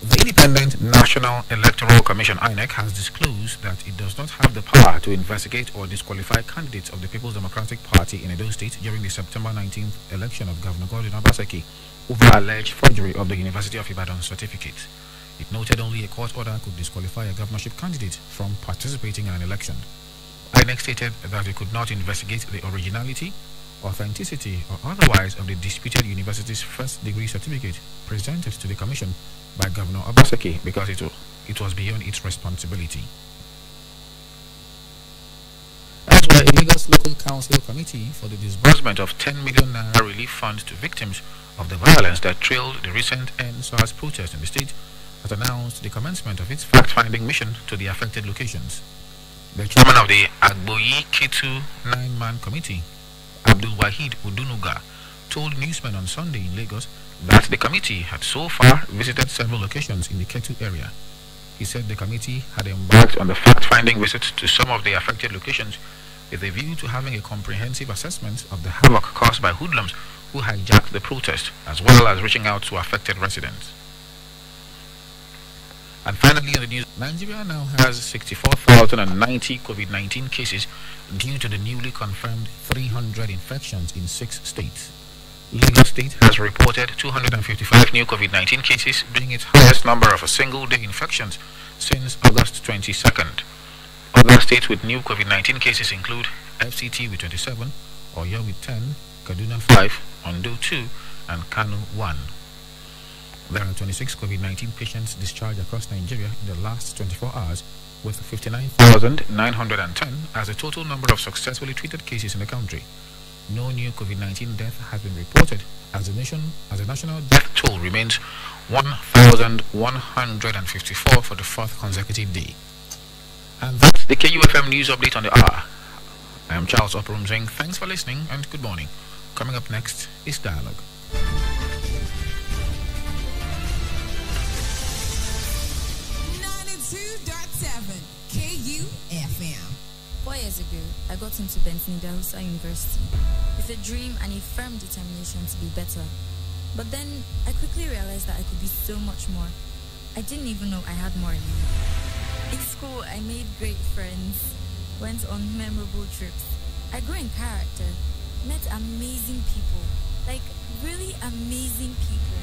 The Independent National Electoral Commission, INEC, has disclosed that it does not have the power to investigate or disqualify candidates of the People's Democratic Party in Edo State during the September 19th election of Governor Godwin Obaseki over alleged forgery of the University of Ibadan certificate. It noted only a court order could disqualify a governorship candidate from participating in an election. INEC stated that it could not investigate the originality authenticity or otherwise of the disputed university's first degree certificate presented to the Commission by Governor Obaseki because it was beyond its responsibility. Elsewhere, a Lagos Local Council Committee for the disbursement of 10 million naira relief funds to victims of the violence that trailed the recent EndSARS protest in the state has announced the commencement of its fact-finding mission to the affected locations. The chairman of the Agboyi Ketu 9-man committee, Abdul Wahid Udunuga, told newsmen on Sunday in Lagos that the committee had so far visited several locations in the Ketu area. He said the committee had embarked on the fact-finding visit to some of the affected locations with a view to having a comprehensive assessment of the havoc caused by hoodlums who hijacked the protest, as well as reaching out to affected residents. And finally, in the news, Nigeria now has 64,090 COVID-19 cases due to the newly confirmed 300 infections in 6 states. Lagos State has reported 255 new COVID-19 cases, being its highest number of a single-day infections since August 22nd. Other states with new COVID-19 cases include FCT with 27, Oyo with 10, Kaduna 5, Ondo 2, and Kano 1. There are 26 COVID-19 patients discharged across Nigeria in the last 24 hours, with 59,910 as the total number of successfully treated cases in the country. No new COVID-19 death has been reported as the national death toll remains 1,154 for the 4th consecutive day. And that's the KUFM news update on the hour. I am Charles Oprum saying thanks for listening and good morning. Coming up next is Dialogue. KUFM. 4 years ago, I got into Benson Idahosa University with a dream and a firm determination to be better. But then I quickly realized that I could be so much more. I didn't even know I had more in me. In school, I made great friends, went on memorable trips. I grew in character, met amazing people, like really amazing people.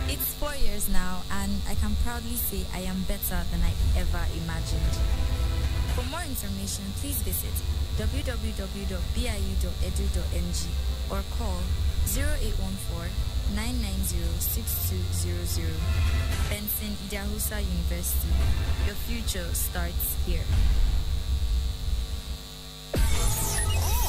It's 4 years now, and I can proudly say I am better than I ever imagined. For more information, please visit www.biu.edu.ng or call 0814-990-6200. Benson Idahosa University. Your future starts here.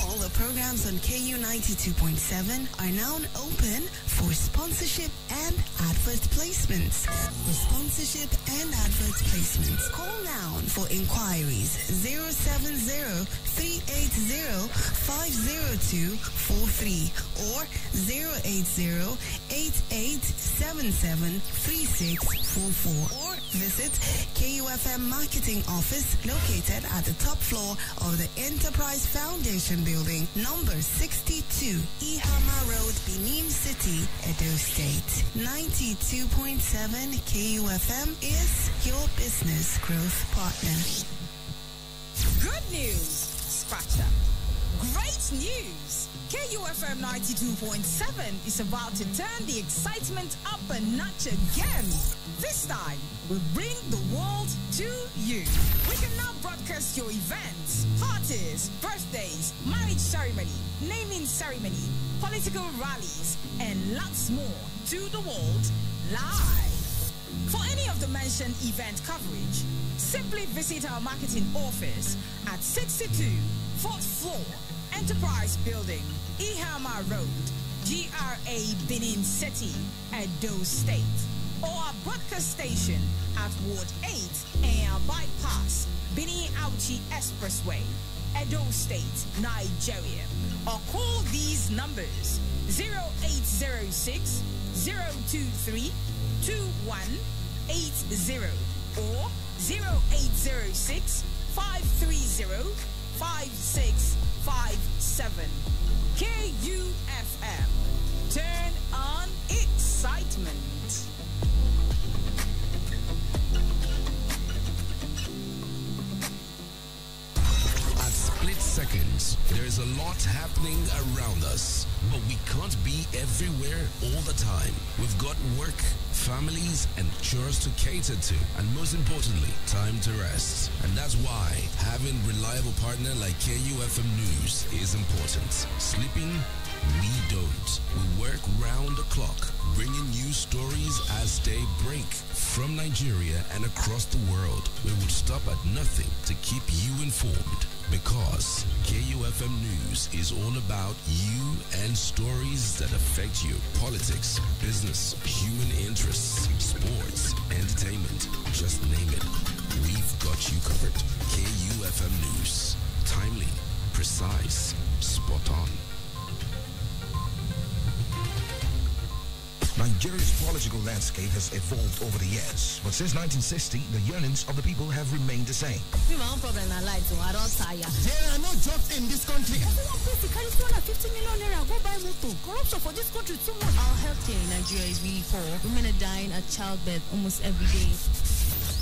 All the programs on KU 92.7 are now open for sponsorship and advert placements. For sponsorship and advert placements, call now for inquiries 070-380-50243 or 080-8877-3644 or visit KUFM Marketing Office located at the top floor of the Enterprise Foundation Building, number 62, Ihama Road, Benin City, Edo State. 92.7 KUFM is your business growth partner. Good news! Scratch that. Great news! KUFM 92.7 is about to turn the excitement up a notch again. This time, we'll bring the world to you. We can now broadcast your events, parties, birthdays, marriage ceremony, naming ceremony, political rallies, and lots more to the world live. For any of the mentioned event coverage, simply visit our marketing office at 62 4th floor, Enterprise Building, Ihama Road, GRA Benin City, Edo State, or our broadcast station at Ward 8 and Bypass, Benin Auchi Expressway, Edo State, Nigeria. Or call these numbers 0806 023 2180 or 0806 530 5657. KUFM. Turn on excitement. At split seconds, there is a lot happening around us, but we can't be everywhere all the time. We've got work, families, and chores to cater to, and most importantly, time to rest. And that's why having reliable partner like KUFM News is important. Sleeping? We don't. We work round the clock, bringing you stories as they break. From Nigeria and across the world, we will stop at nothing to keep you informed. Because KUFM News is all about you and stories that affect you. Politics, business, human interests, sports, entertainment, just name it. We've got you covered. KUFM News. Timely, precise, spot on. Nigeria's political landscape has evolved over the years, but since 1960, the yearnings of the people have remained the same. My own problem I like to I don't tire. There are no jobs in this country. Everyone pays to carry 250 million naira go buy motor. Corruption for this country too much. Our healthcare in Nigeria is really poor. Women are dying at childbirth almost every day.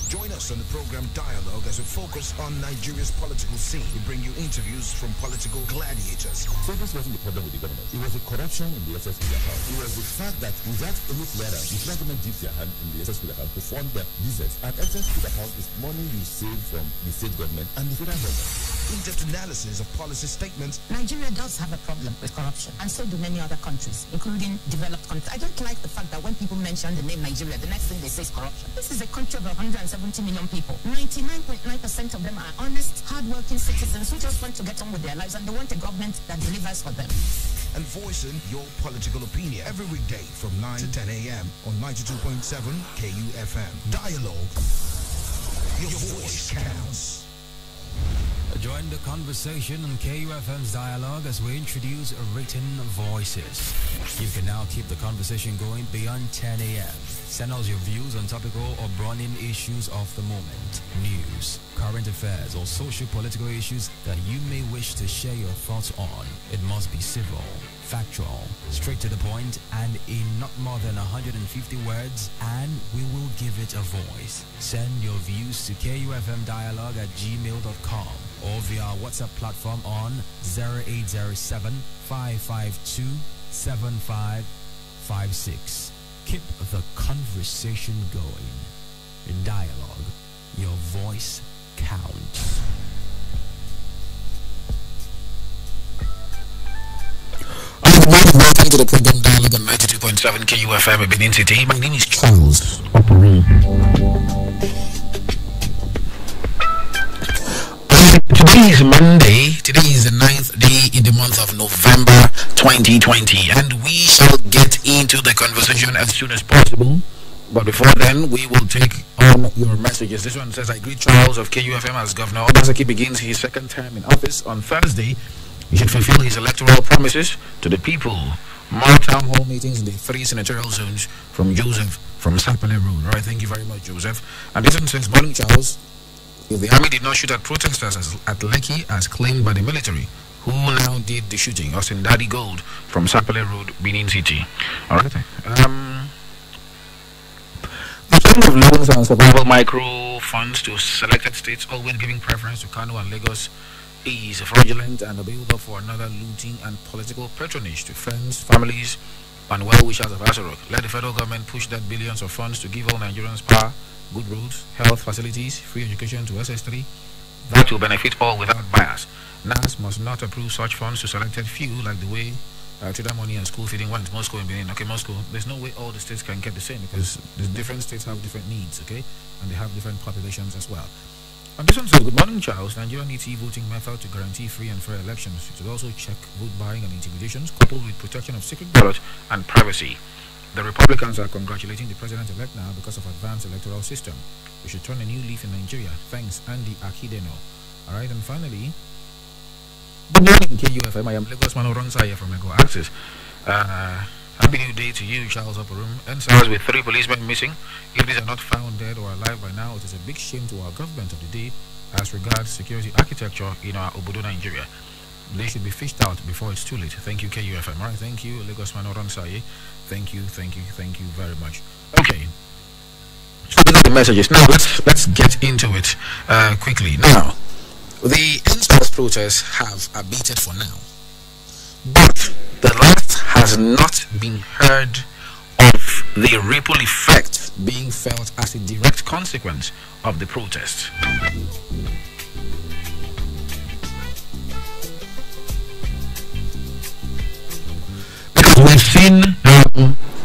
Join us on the program Dialogue as we focus on Nigeria's political scene. We bring you interviews from political gladiators. So this wasn't the problem with the government. It was the corruption in the SSP account. It was the fact that without any clearance, the government dips their hand in the SSP account to fund their business. And SSP account is money you save from the state government and the federal government. In-depth analysis of policy statements. Nigeria does have a problem with corruption, and so do many other countries, including developed countries. I don't like the fact that when people mention the name Nigeria, the next thing they say is corruption. This is a country of 170 million people. 99.9% of them are honest, hard-working citizens who just want to get on with their lives, and they want a government that delivers for them. And voicing your political opinion every weekday from 9 to 10 a.m. on 92.7 KUFM. Dialogue. Your voice counts. Join the conversation on KUFM's Dialogue as we introduce written voices. You can now keep the conversation going beyond 10 a.m. Send us your views on topical or burning issues of the moment, news, current affairs, or social-political issues that you may wish to share your thoughts on. It must be civil, factual, straight to the point, and in not more than 150 words, and we will give it a voice. Send your views to kufmdialogue@gmail.com or via our WhatsApp platform on 0807 552 7556. Keep the conversation going. In Dialogue, your voice counts. Welcome to the program Dialogue on 92.7 KUFM Benin City. My name is Charles Operi. Today is Monday. Today is the 9th day in the month of November 2020, and we shall get into the conversation as soon as possible. But before then, we will take on your messages. This one says, I greet Charles of KUFM as Governor Obaseki begins his second term in office on Thursday. He should fulfill his electoral promises to the people. More town hall meetings in the 3 senatorial zones from Joseph from Sapele Road. All right, thank you very much, Joseph. And this one says, morning, Charles. If the army did not shoot at protesters at Lekki as claimed by the military, who now did the shooting? Austin Daddy Gold from Sapele Road, Benin City. All right. The sum of loans and survival micro funds to selected states, always giving preference to Kano and Lagos, is fraudulent and a build-up for another looting and political patronage to friends, families, and well-wishers of Asarok. Let the federal government push that billions of funds to give all Nigerians power, good roads, health facilities, free education to SS3. That will benefit all without bias. NAS must not approve such funds to selected few, like the way Trader Money and school feeding went. Moscow and Benin. Okay, Moscow. There's no way all the states can get the same because the different states have different needs, okay? And they have different populations as well. And this one says, good morning, Charles. Nigeria needs e-voting method to guarantee free and fair elections. It should also check vote buying and intimidations, coupled with protection of secret ballot and privacy. The Republicans are congratulating the president-elect now because of advanced electoral system. We should turn a new leaf in Nigeria. Thanks, Andy Akideno. All right, and finally, good morning, KUFM. I am Lagos Mano Ronsaya from Ego Access. Happy New Day to you, Charles Oporum. NSAS with 3 policemen missing. If these are not found dead or alive by now, it is a big shame to our government of the day as regards security architecture in our Obodo, Nigeria. They should be fished out before it's too late. Thank you, KUFM. All right, thank you, Lagos Mano Ronsaya. Thank you very much. Okay. So these are the messages. Now let's get into it quickly. Now, the NSAS protests have abated for now, but the last has not been heard of the ripple effect being felt as a direct consequence of the protest. Because we've seen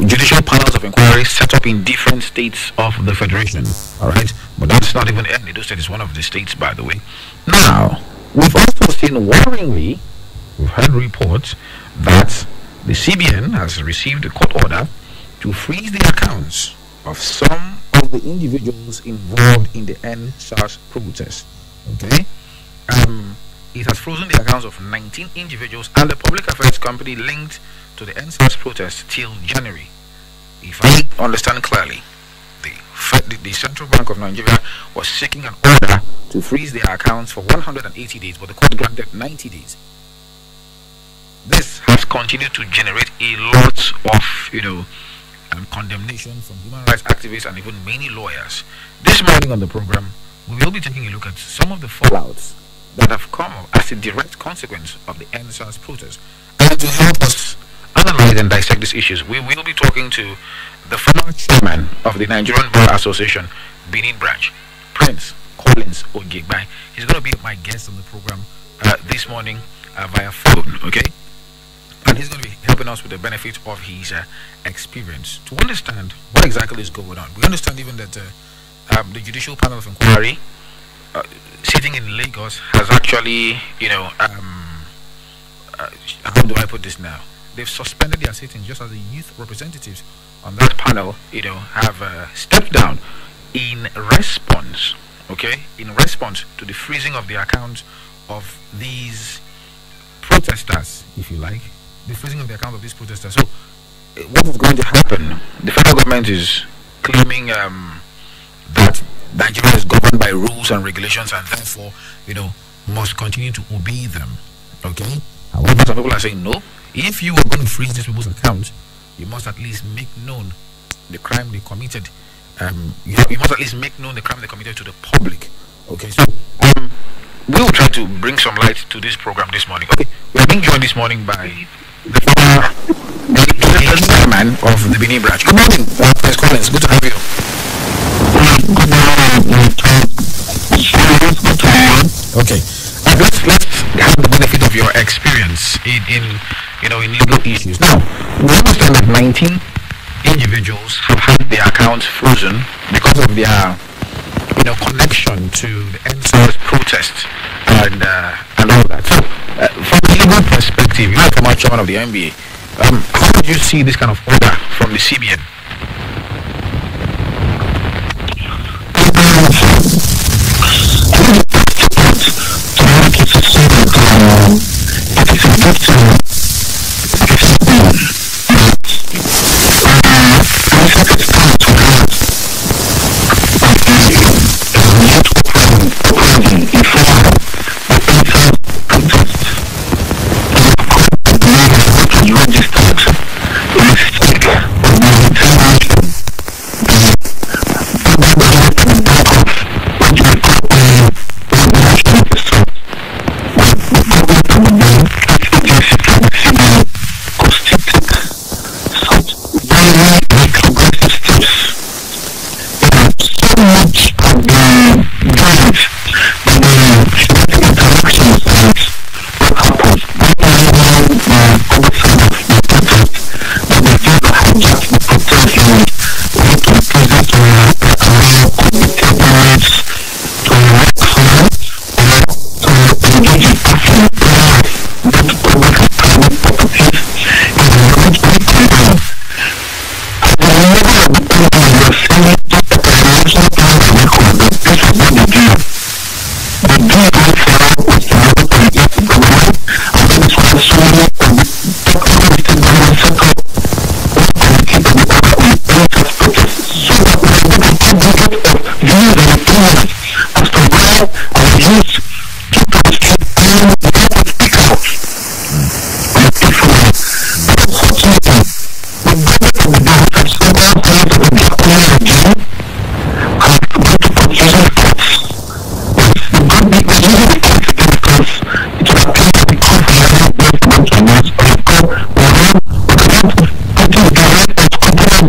judicial panels of inquiry set up in different states of the federation, all right, but that's not even Edo State is one of the states, by the way. Now, we've also seen worryingly, we've heard reports that the CBN has received a court order to freeze the accounts of some of the individuals involved in the NSAS protest. Okay, it has frozen the accounts of 19 individuals and the public affairs company linked to the NSAS protest till January. If I understand clearly, the Central Bank of Nigeria was seeking an order to freeze their accounts for 180 days, but the court granted 90 days. This has continued to generate a lot of, condemnation from human rights activists and even many lawyers. This morning on the program, we will be taking a look at some of the fallouts that have come as a direct consequence of the NSAS protest. And to help us analyze and dissect these issues, we will be talking to the former chairman of the Nigerian Bar Association, Benin Branch, Prince Collins Ogegbai. He's going to be my guest on the program this morning via phone, okay? And he's going to be helping us with the benefit of his experience to understand what exactly is going on. We understand even that the Judicial Panel of Inquiry sitting in Lagos has actually, how do I put this now? They've suspended their sitting just as the youth representatives on that panel, have stepped down in response, in response to the freezing of the accounts of these protesters, if you like, the freezing of the account of these protesters. So, what is going to happen? The federal government is claiming that Nigeria is governed by rules and regulations, and therefore, must continue to obey them. Okay. However, some people are saying no. If you are going to freeze these people's accounts, you must at least make known the crime they committed. You must at least make known the crime they committed to the public. Okay. So, we will try to bring some light to this program this morning. Okay. We are being joined this morning by the former chairman of the Benin Branch. Good morning, Prince Collins. Good to have you. Okay. Let's have the benefit of your experience in legal issues. Now, we understand that 19 individuals have had their accounts frozen because of their connection to the NSAS protest and all that. So, from a legal perspective, you're a former chairman of the NBA. How do you see this kind of order from the CBN?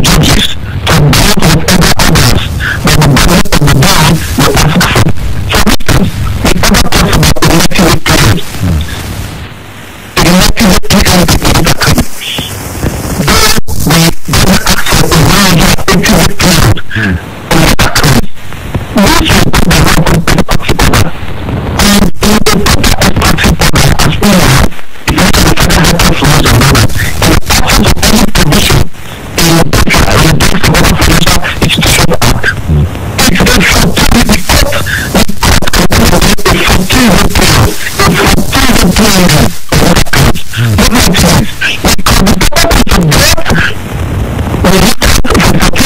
judges to deal with other orders that the government of the land will ask for. For instance, the other talks about elective period. The elective period of the country. Though the government asks for a larger elective period in the country, this will put the right to put party order. And in the proper of party order as well, it is the federal head of laws and order. In the absence of any provision in the Banks and Other Financial Institutions Act, it is a 14-year period. A 14-year period. What that means, it could be better to get the return for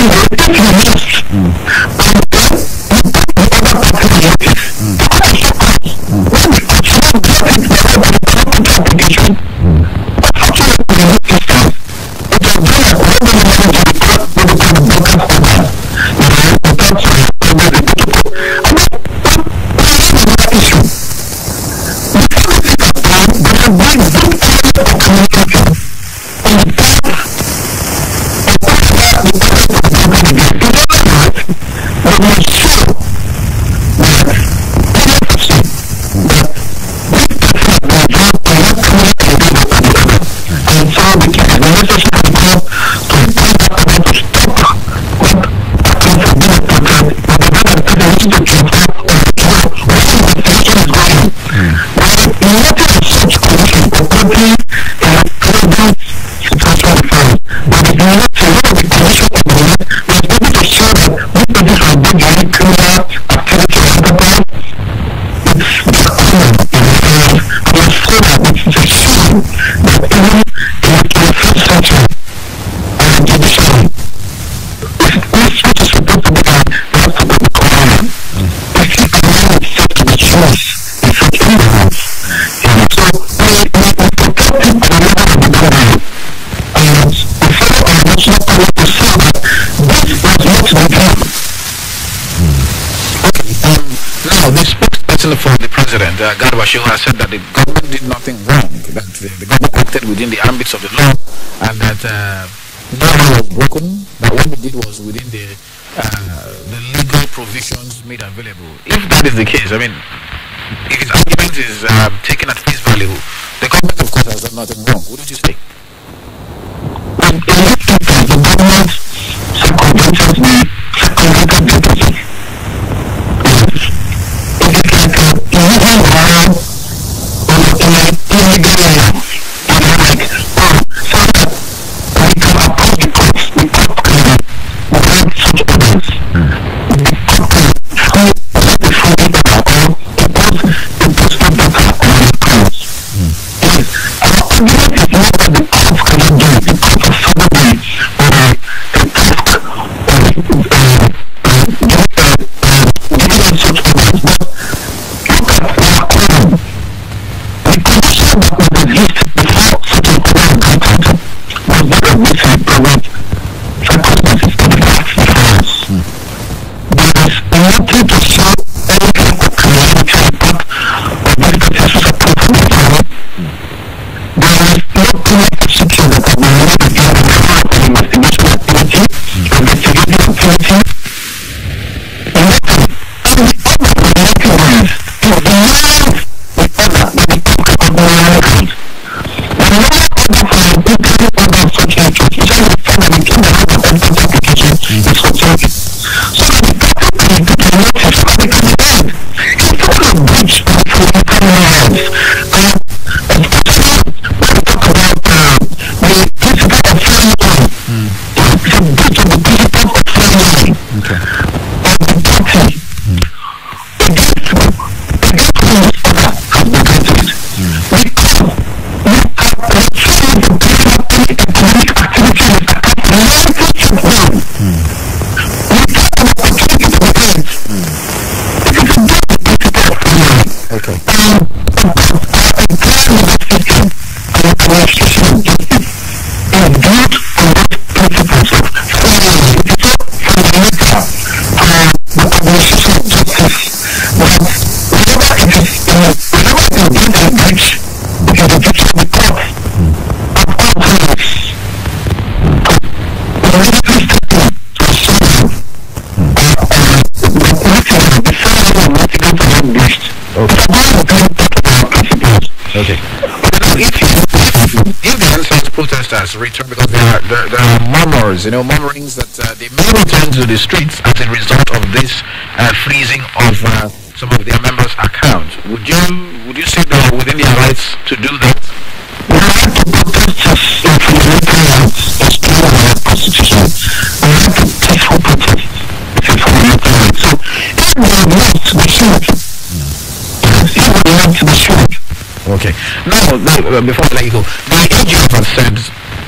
14 years if you must. And then you put the other party notice. That is so close. When the consumer gets it, they have a property application. Unfortunately, in this instance, it was done at when the money to the court with the broken order. You know, the court said, the protocol. And then, what is another issue? The policy of time, there have been good areas of communication. And the part of the government again. In other words, we will show that democracy, that this person has been told to not communicate with the other. And so the necessary control to bring that order to stop what happens to be protected. But the government needs to control or control where the situation is going. In nothing of such condition, the country has credible situation defined. But if you look to one of the conditions of the land, we are able to show that this person has been doing criminal activity or enterprise. It's the honor in the field. We are so that it is a shame that even in the 21st century, our judiciary, which is supposed to be has to be the command. If you allow itself to be choice, it's such ignorance. So we protect it at the level of the government. And the federal and national power to say that this was not the dream. Okay, now the spokesperson for the president, Garba has said that the government did nothing wrong, that the government acted within the ambits of the law, and that no law was broken, that what they did was within the legal provisions made available. If that is the case, I mean, if his argument is taken at face value, the government, of course, has done nothing wrong. Wouldn't you say? And in this instance, the government circumvented deficit. It is like a illegal violence or an illegal law. It is like, so that we can approach the courts, the court can provide such orders. The court can put the full data or impose the postal data on the courts. Yes, our argument is not that the courts cannot do it. The courts are solely the task of giving us such orders. But look at our claim. The condition that would exist before such an order is granted was not obviously private circumstances of the facts before us. There is nothing to show any kind of criminality on part of these cases approved from the government. There is no clear exception that has been made against the fact of investigation activity, investigative activity. Nothing. And the order of the elected ones is beyond the order that the court of the elected. The normal order for an interim order of such nature, especially the fact that the king has an entrance application, is subjective. So that the person can get a notice and they can defend. Instead of breach of fundamental laws, and especially when we talk about the principle of fair play, it's a breach of the principle of fair play of the party against whom this order has been granted. Because you have refused to carry out any economic activity with a license of one. Without an opportunity to defend. It is not the principle of fair play. Okay. And of course, our entire legal system and administration of justice is built on those principles of fair play. It is so fundamental for the administration of justice that whenever it is deemed a breach, it is a breach of the court at all times. Okay. If the answers protesters return, because there are murmurs, murmurings that they may return to the streets as a result of this freezing of some of their members' accounts. Would you say they are within their rights to do that? We have to protest as fundamental rights as part of our constitution. We have to peaceful protest. It's a fundamental right. So if we are not, we should. If we are not, we should. Okay. Now, before I let you go, the AGF has said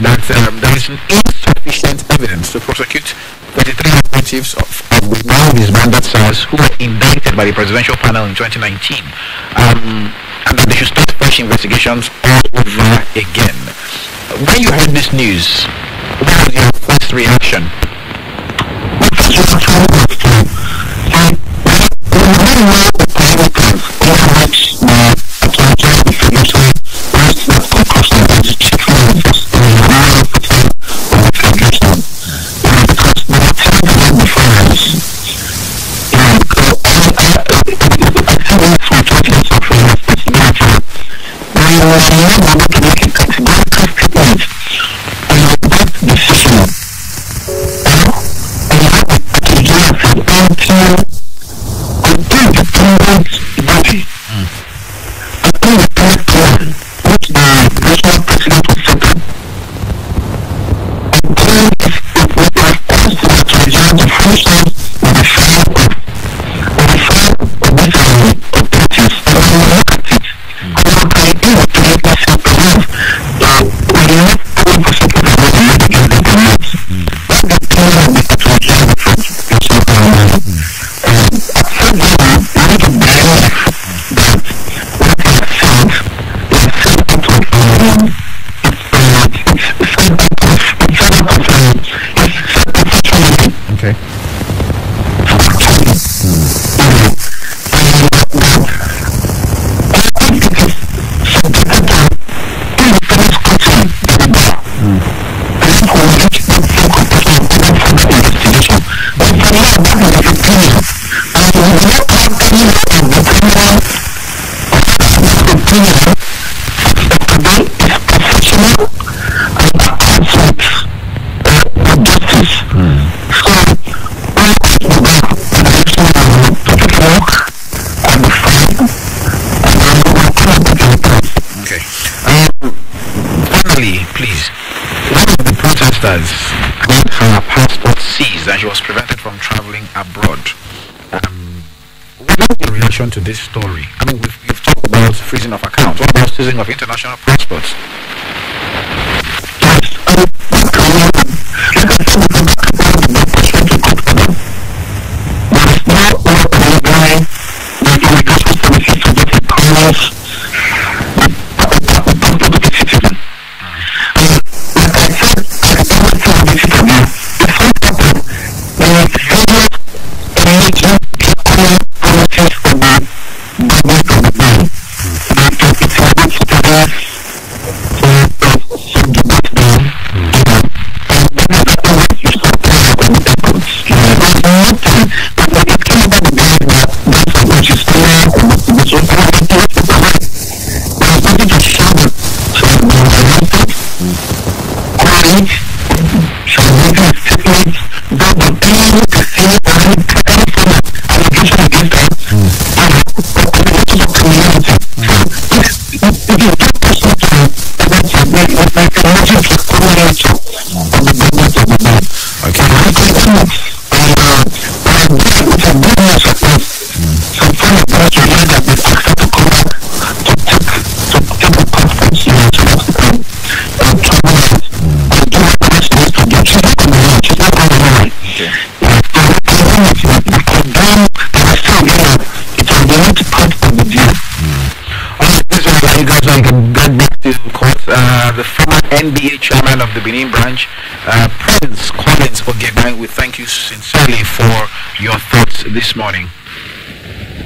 that there is insufficient evidence to prosecute 33 operatives of the now disbanded SARS who were indicted by the presidential panel in 2019, and that they should start fresh investigations all over again. When you heard this news, what was your first reaction? Got her passport seized and she was prevented from traveling abroad. What is your reaction to this story? I mean, you've talked about freezing of accounts. What about seizing of international passports? The former NBA chairman of the Benin branch, Prince Collins Ogebang, we thank you sincerely for your thoughts this morning.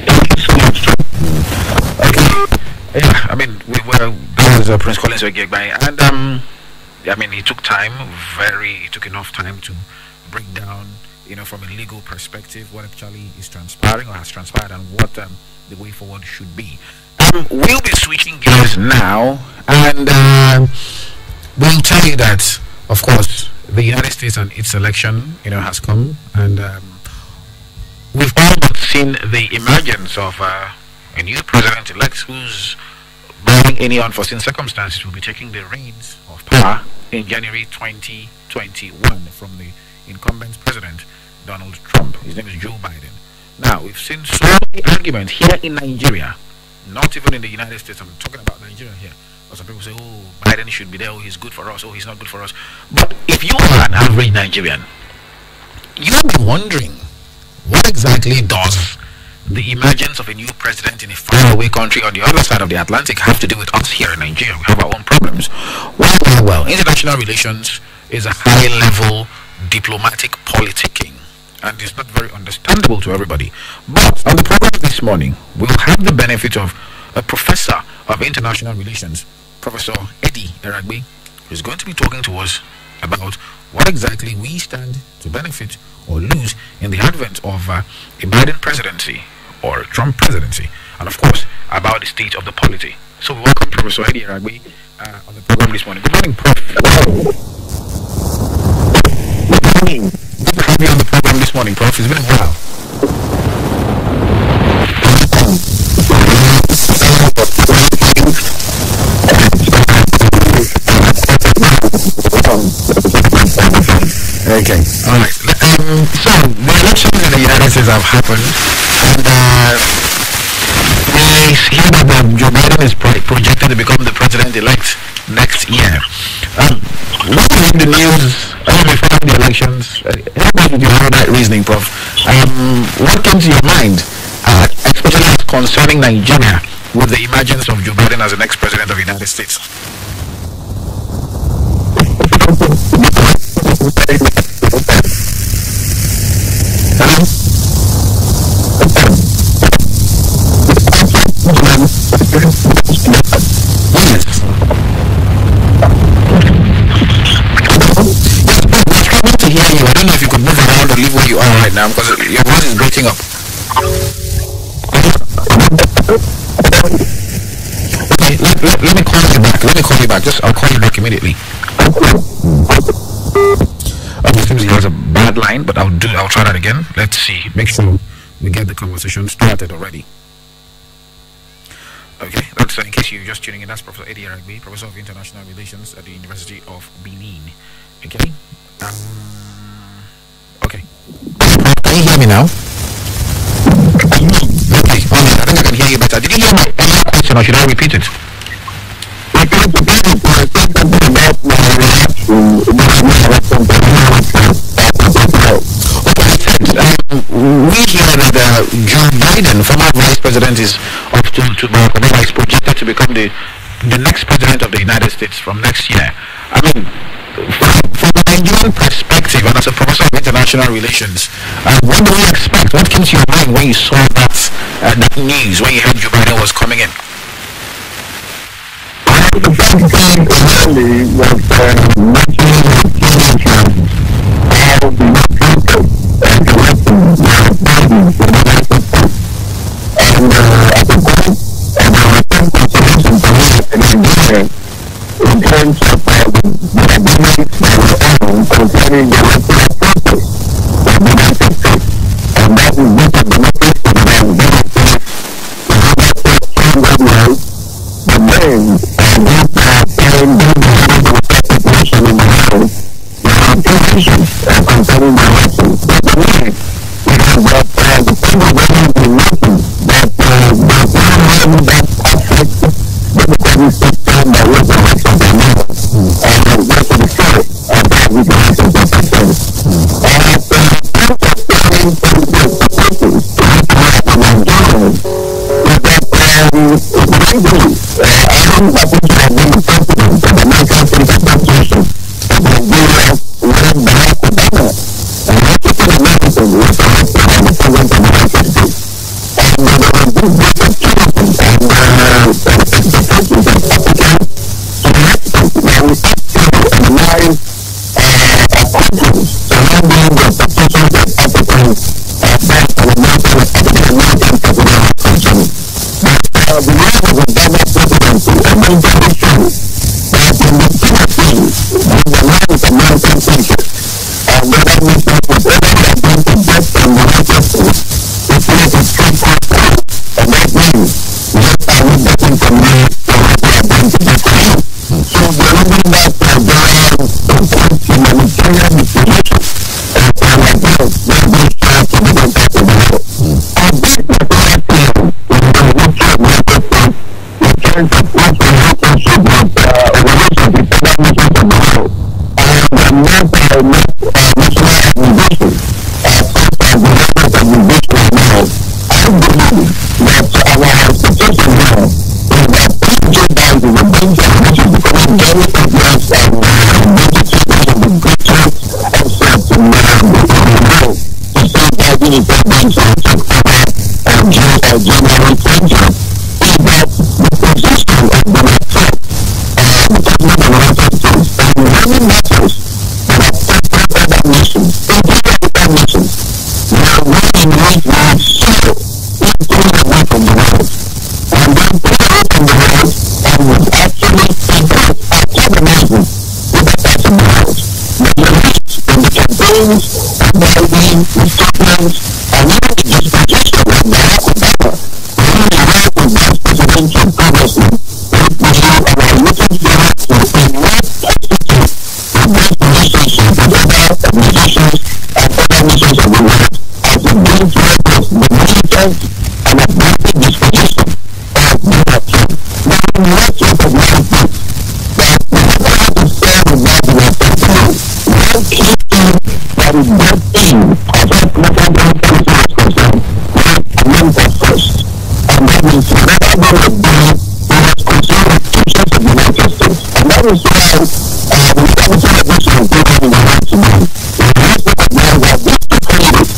Thank you so much. Okay. Yeah, I mean, that was Prince Collins Ogebang, and I mean, it took time, it took enough time to break down, from a legal perspective, what actually is transpiring or has transpired and what the way forward should be. We'll be switching gears now, and we'll tell you that, of course, the United States and its election, has come, and we've all but seen the emergence of a new president-elect who's, barring any unforeseen circumstances, will be taking the reins of power in January 2021 from the incumbent president, Donald Trump. His name is Joe Biden. Now, we've seen so many arguments here in Nigeria, not even in the United States. I'm talking about Nigeria here. Some people say, oh, Biden should be there, oh, he's good for us, oh, he's not good for us. But if you are an average Nigerian, you'll be wondering, what exactly does the emergence of a new president in a faraway country on the other side of the Atlantic have to do with us here in Nigeria? We have our own problems. Well, international relations is a high-level diplomatic politicking, and it's not very understandable to everybody. But on the program this morning, we'll have the benefit of a professor of international relations, Professor Eddie Eragbe, who's going to be talking to us about what exactly we stand to benefit or lose in the advent of a Biden presidency or Trump presidency, and of course about the state of the polity. So we welcome Professor Eddie Eragbe on the program this morning. Good morning, Prof. Good morning. Good to have you on the program this morning, Prof. It's been a while. Okay. All right. So the elections in the United States have happened, and we hear that Joe Biden is projected to become the president-elect next year. What is the news before the elections? Help us with your that reasoning, Prof. What comes to your mind, especially concerning Nigeria, with the emergence of Joe Biden as the next president of the United States? Hello? Yes. We're struggling to hear you. I don't know if you could move around or leave where you are right now because your voice is breaking up. Okay, let me call you back. I'll call you back immediately. It seems he has a bad line, but I'll try that again. Let's see. Make sure we get the conversation started already. Okay, that's in case you're just tuning in, that's Professor Eddie Eragbe, Professor of International Relations at the University of Benin. Okay. Okay. Can you hear me now? Okay, I think I can hear you better. Did you hear my earlier question, or should I repeat it? We hear that Joe Biden, former vice president, is up to Barack Obama, is projected to become the next president of the United States from next year. I mean, from a Nigerian perspective, and as a professor of international relations, what do you expect? What came to your mind when you saw that news, when you heard Joe Biden was coming in? The first thing really was in terms of the abilities that were owned concerning the electoral process of the United States. And that is what the benefits of the benefits the names and what in the population in the House, there are two issues concerning the elections. But the way we have that the people running the elections that there's no one that affects the democratic system that was the elections are now. And that's what the story of that with the elections are concerned. And in terms of planning for the purposes to interact with Nigerians, is that legally, I don't happen to have been the president of the American State Association of Nigeria when Barack Obama and African American was elected as the president of the United States. And there were good groups of citizens and expectations of Africans to elect president and we get from the United States, it's like a trade contract, and that means what are we getting from you or what we are going to get from you. So we're looking at Nigerian support humanitarian distribution, and like this, we're going to try to be able to do it. And this particular thing, when we look at United States, we can support the relationship with relations with other nations of the world. And not national organizations, such as the World Organization now. I believe that our institution now is that Joe Biden is a danger, which is becoming very obvious and basically one of the greatest assets in the world. To say Biden is a danger to cover January 20th is that the position of Donald Trump, the president of the United States, and many matters that are affecting other nations, including other nations, now really need to show pulling away from the world. And then pulling away from the world and would actually impact the nations with the parts of the world. But the risks in the campaigns, and Biden, the statements, and even the disposition of Barack Obama, really right with Vice President Trump previously, we are looking forward to a more positive relationship with other organizations and other nations of the world as we bring towards the militant and aggressive disposition of Donald Trump. Now, we must recognize this, that we never have to say without the responsibility. One key thing that is built in as far as national policy is concerned is America first. And that means whatever we are doing, we must consider the futures of the United States. And that is why the Republican Administration is doing in the right to do. We must recognize that these two candidates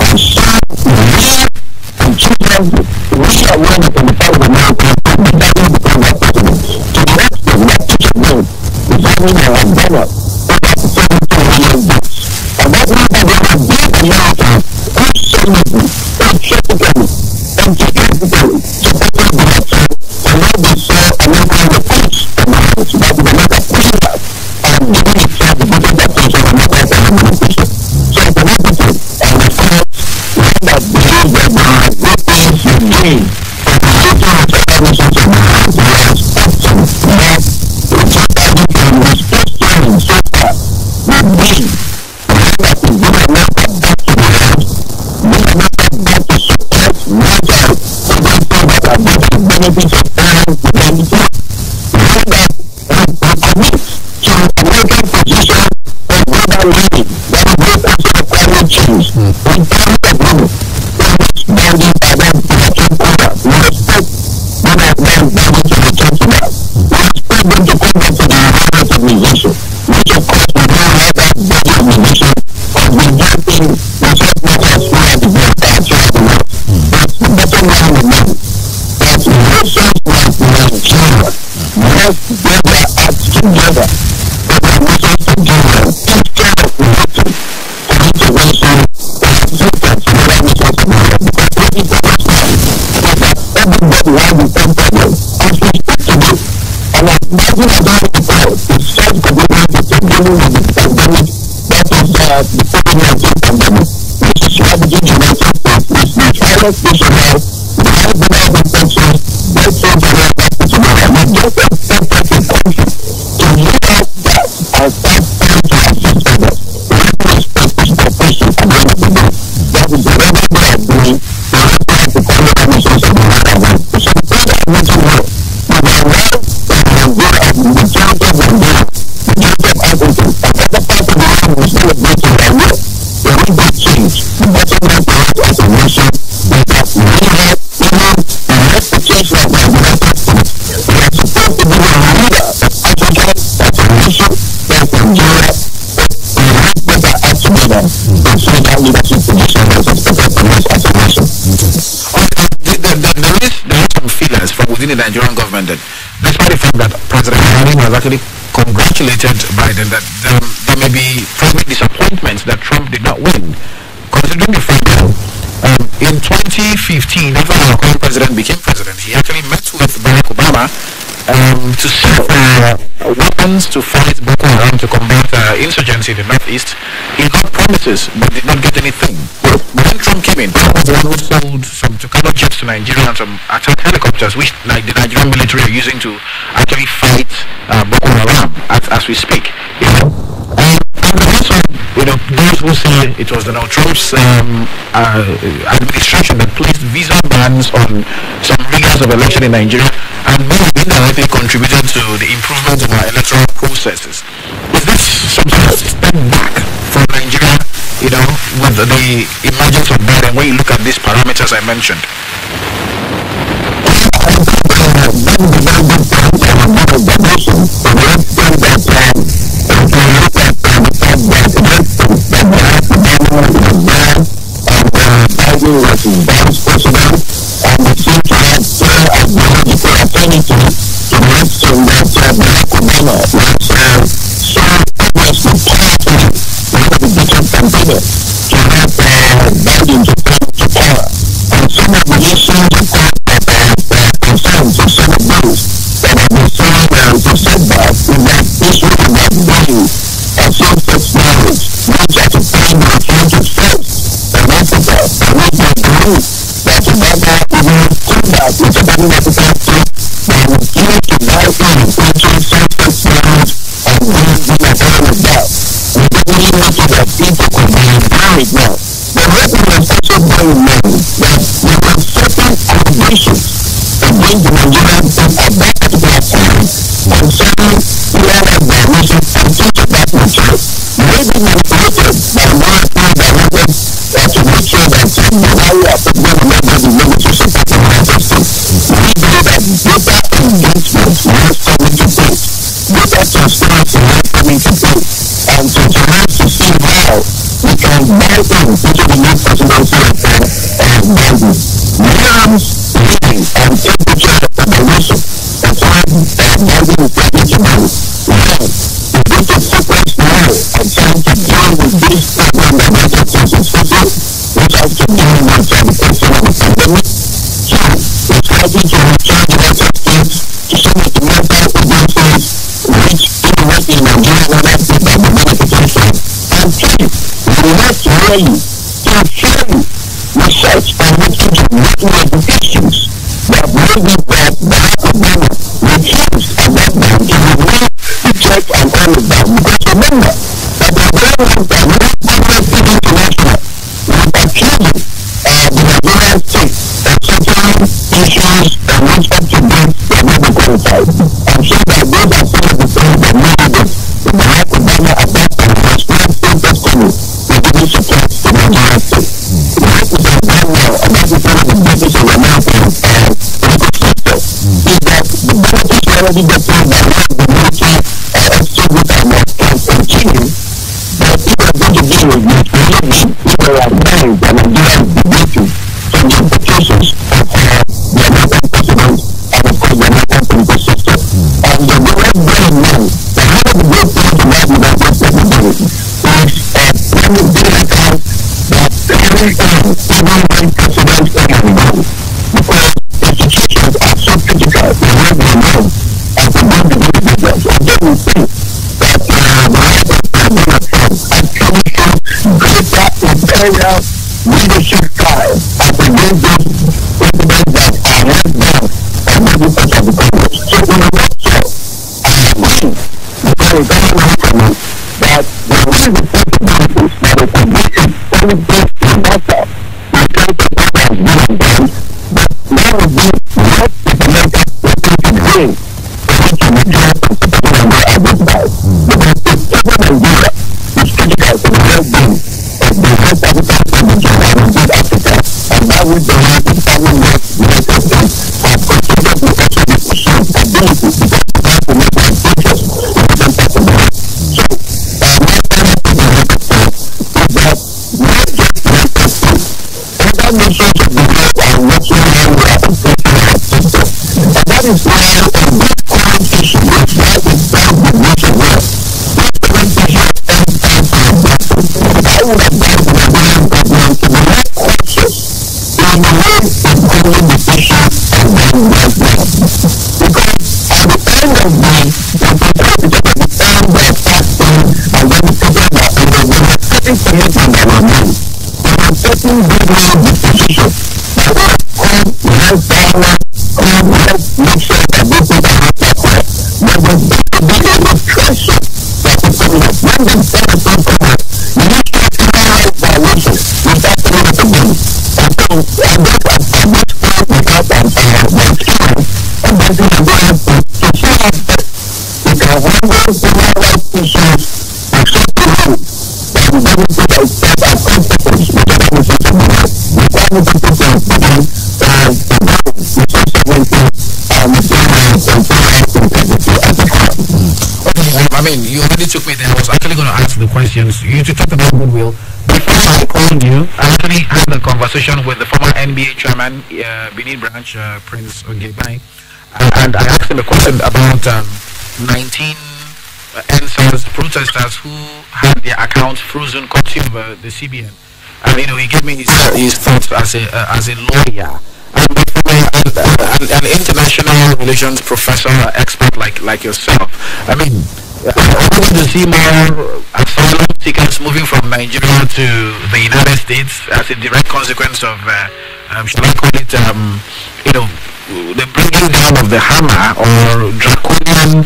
are showing real and children real awareness on the part of America to be able to become their president. To the extent that each of them is having a dollar over 72 million votes. And that means that they have built America absolutely, patriotically, enthusiastically, supporting Donald Trump, and now they saw American reforms from the house that is America pushing back and giving itself the biggest attention on America's administration. So it's an attitude and of course, one that believes that there are good things you gain from the relating with other nations of the world. We are expecting that Joe Biden can respect him so far will be that is bring America back to the world, bring America back to support major agencies that are going to benefit of all humanity. Bring that we commit to American position of global leading that is based also on climate change. We carry a group in which Biden Trump program. We expect Donald Biden to return to that. We expect them to come back to the United Organization, which of course we know how that body organization has been helping research matters throughout the world, throughout the world. But the bottom line remains that nations like Nigeria must gather act together for the nations together instead of relating to intervention or assistance to other nations of the world. Because what is the first time is that everybody has the same problem as we speak today. And as Biden has done before, it's self-commitment to dealing with the pandemic that is the COVID-19 pandemic, which is strategy in the United States, is the trialist nation now, the high demand of countries, very change the world back to tomorrow. We just expect as a country to look at that and start trying to assist others. We have to respect this cooperation at the end of the day. That is the way we are doing. We have to have the common nations of the world as well. So the thing that I mentioned here, we are now as the majority of Nigeria, the majority of Africans, and other parts of the world will celebrate their work. There will be change. The bottom line for us as a nation is that we have even unless the change like the United States, we are supposed to be a leader of Africa as a nation, as Nigeria, we have better act together and so that leadership position is expected from us as a nation. There is some feelers from within the Nigerian government that despite the fact that President Buhari has actually congratulated Biden, that there may be probably disappointments that Trump did not win, considering the fact that in 2015, after our current president became president, he actually met with Barack Obama to sell weapons to fight Boko Haram to combat insurgency in the northeast. He got promises but did not get anything. When Trump came in, Trump was the one who sold some Tucano jets to Nigeria and some attack helicopters, which like the Nigerian military are using to actually fight Boko Haram as we speak. And also, those who say it was Donald Trump's administration that placed visa bans on some rigors of election in Nigeria and maybe indirectly contributed to the improvement of our electoral processes. Is this some sort of step back from Nigeria, with the emergence of Biden when you look at these parameters I mentioned? taking this new disposition. Let's make sure that these things are not correct. But the biggest pressure that is coming up, when they say something like, you need to criminalize violation without coming up again. And so, at this point, without my experience, and I think I'm going to see that we can handle human rights issues acceptably, and we don't put ourselves as consequence, which I think is something like, we can't even put ourselves I mean, you already took me there. I was actually going to ask the questions. You talked about goodwill. Before I called you, I actually had a conversation with the former NBA chairman, Benin Branch, Prince Ongebai, and I asked him a question about 19 NSAS protesters who had their accounts frozen courtesy of the CBN. And he gave me his thoughts as a lawyer. An international relations professor, expert like yourself. I mean, I want to see more asylum seekers moving from Nigeria to the United States as a direct consequence of, shall I call it, the bringing down of the hammer or draconian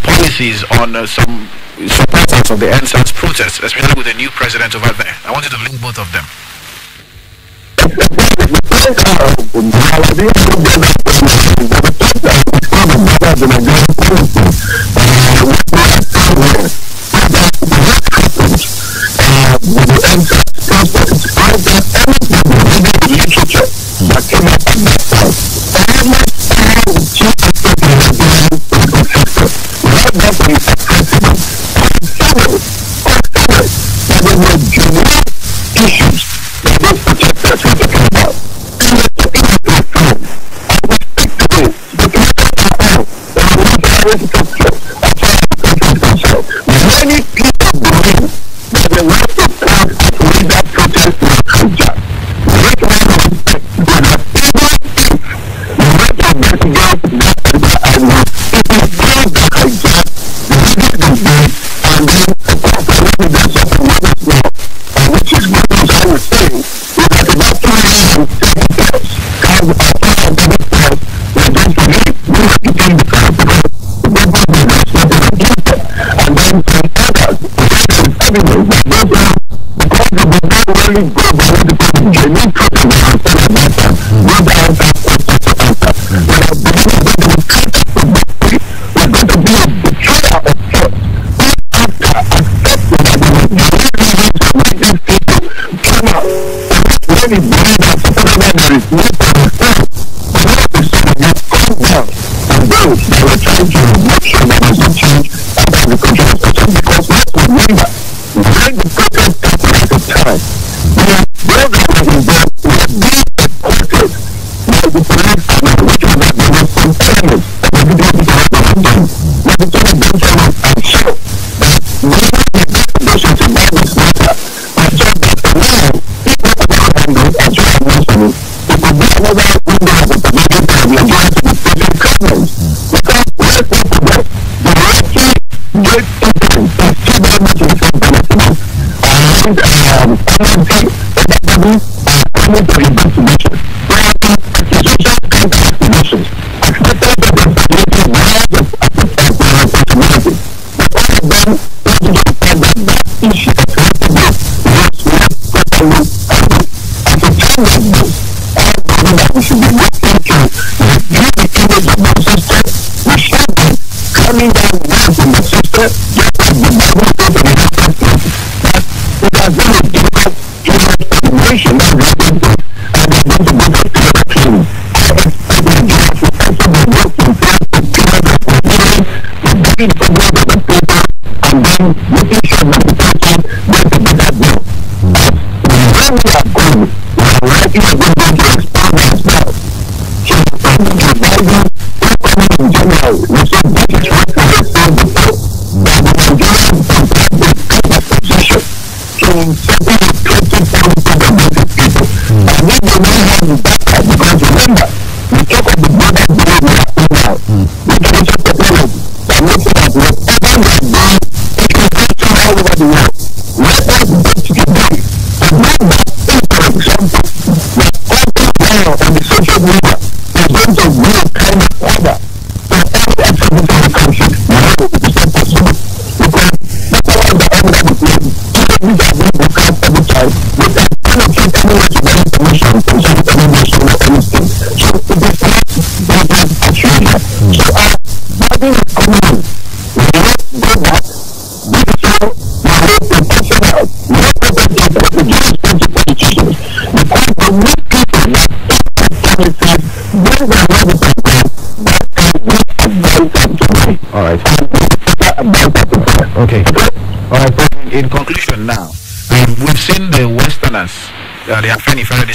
policies on some supporters of the NSAS protests, especially with the new president over there. I wanted to link both of them. Many people believe that the right to stand and lead that protest is hijacked. Great man of respect that even if the right to investigate that idea, it is going to hijack the legal debate and then the evidence of the witness law. And which is what I was saying, is that about 270 years, kind of outside of the past, we're going to leave, we have to change the past because the government is responsible against them. And then some others, evidence that those are, because they did not really go below the genuine process of answer and answer, those are answers to answer. But I believe that the context of victory was going to be a betrayal of trust. After accepting that there was genuine reasons to make these people come out, and when it believed that supposedly there is no understand, but all of a sudden you calm down and those that were trying to make sure there was no change after the control system, because let's remember, when the protest started at the time, those that were involved were being escorted by the police and which was that there was some elements that were being able to have the hunting. But the Attorney General, I'm sure that when the investigations about this matter, I saw that now, people are going to handle, as you have mentioned, it could be another window of opportunity for the Nigerian to be present government. Because let's not forget, the Iraqi great incident is still very much in front of us. And NLP, coming to investigation. There are accusations and accusations. Expected that the investigating millions of possibilities. But all of them want to defend that issue of yesterday was not properly handled. At a time like this, all believe that we should be looking to review the image of the system. We should be coming down once in the system, just like the Bible says in the United States, that it has been a difficult image of the nation that we are going to, and we are going to go back to the election. I expect Nigeria to also be working towards the period of reviewing the big programs of the paper, and then making sure that the person gets a better deal. But when we are going, we are likely to go to expand ourselves. So, revising in general, we say this is what we have said before, that the Nigerian comparative position in setting a creative policy for basic people. And if they don't have the data, because remember, we talk of the border being we are in now, information technology, that makes it that whatever we are doing, it can go all over the world. Let us get together and bring that into need people that policies when they are ready to go, that can give advantage to me. All right. Okay. All right. In conclusion, now we've seen the Westerners, the Afenifere, the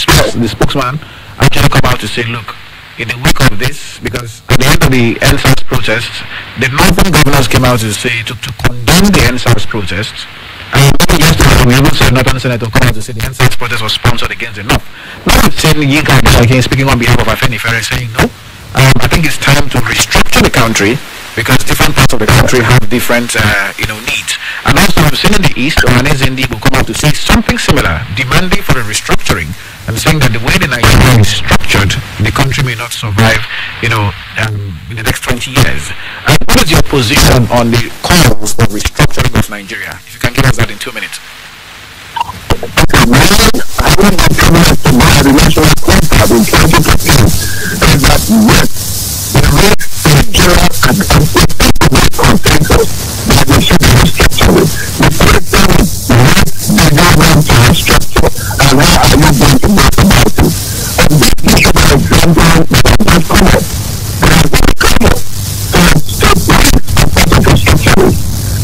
spokesman, actually come out to say, look, in the wake of this, because at the end of the NSAS protests, the northern governors came out to say to condemn the NSAS protests. And yesterday we even saw Northern Senator come out to say the NSAS protest was sponsored against the North. Now we've seen Yinka again speaking on behalf of Afenifere saying no. I think it's time to restructure the country because different parts of the country have different needs. And also we've seen in the East, Ohanes Indi will come out to say something similar, demanding for a restructuring and saying that the way the Nigeria is structured, the country may not survive, in the next 20 years. What is your position on the calls of restructuring of Nigeria? If you can give us that in 2 minutes. I think the commitment to my national contract in 2015 is that yes, the rate Nigeria and consensus that we should restructure it. The question is what the government to restructure and how are you going to work about it? And this issue, for example, that I just covered, there has been a couple state rights as part of restructuring.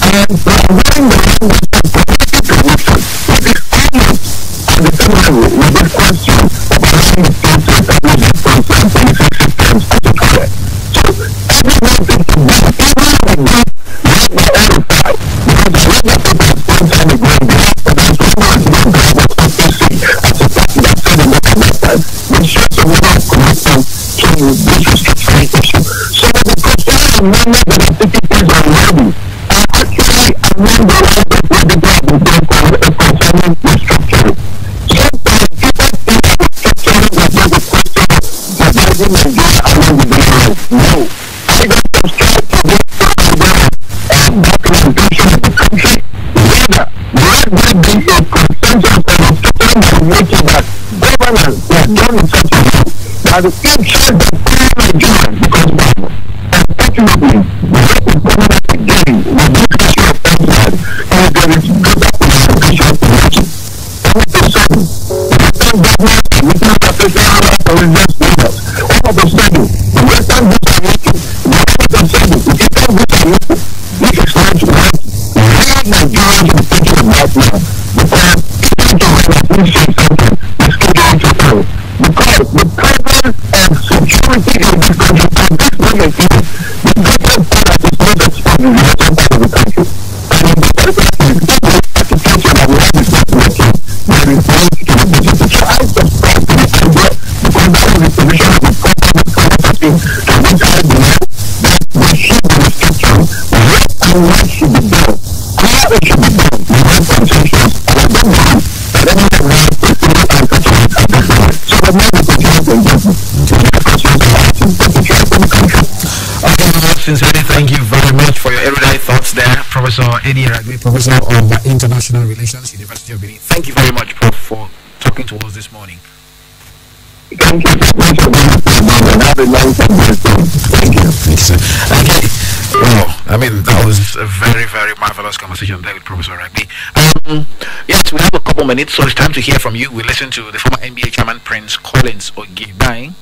And we are running the language of political solution, which is almost at the same level with this question of allowing the state to establish its concern policy systems as a correct. So everyone thinks to be even with this led by NSI, because the red people have spent time agreeing this, but there's one more to the government of OPC as a party that said in the time, which shows a lot of commitment to this restructuring issue. So the proposed amendments that are taking place already are actually among the ones that the people have been concerning restructuring. Sometimes people think restructuring is not a question of dividing Nigeria along the border. No. I got subscribed to this documentation of the country. Rather, let there be a consensus and a structuring by nature that governance is done in such a way that the interest of all Nigerians becomes viable. Unfortunately, the rate of governance again with this issue of NSAS is there is greater polarization of election. All of a sudden, the Western government and regional professional religious leaders, all of a sudden, the Western groups are making, all of a sudden, the Eastern groups are making. This is not what real Nigerians are thinking about now, because even to when we say something, it's getting to fail. Because the problem of security in this country at this moment is the greatest part that is not exposed in the western part of the country. And in the first place, if the situation that we have is not working, there is no security. So I subscribe to the idea, because that is the position of the company to which I believe that we should be restructuring what and what should be done. How it should be done, we have consensus, and I don't believe that anyone has a single answer to it at this moment. So the more we continue to engage with questions about the future of the country. Sincerely, thank you very much for your erudite thoughts there, Professor Eddie Iragbe, Professor of International Relations, University of Benin. Thank you very much, Prof, for talking to us this morning. Thank you so much for being here and have a long time. Thank you. Thank you, sir. Okay. Well, I mean, that was a very, very marvelous conversation there with Professor Iragbe. Yes, we have a couple minutes, so it's time to hear from you. We listened to the former NBA chairman, Prince Collins Ogiebane,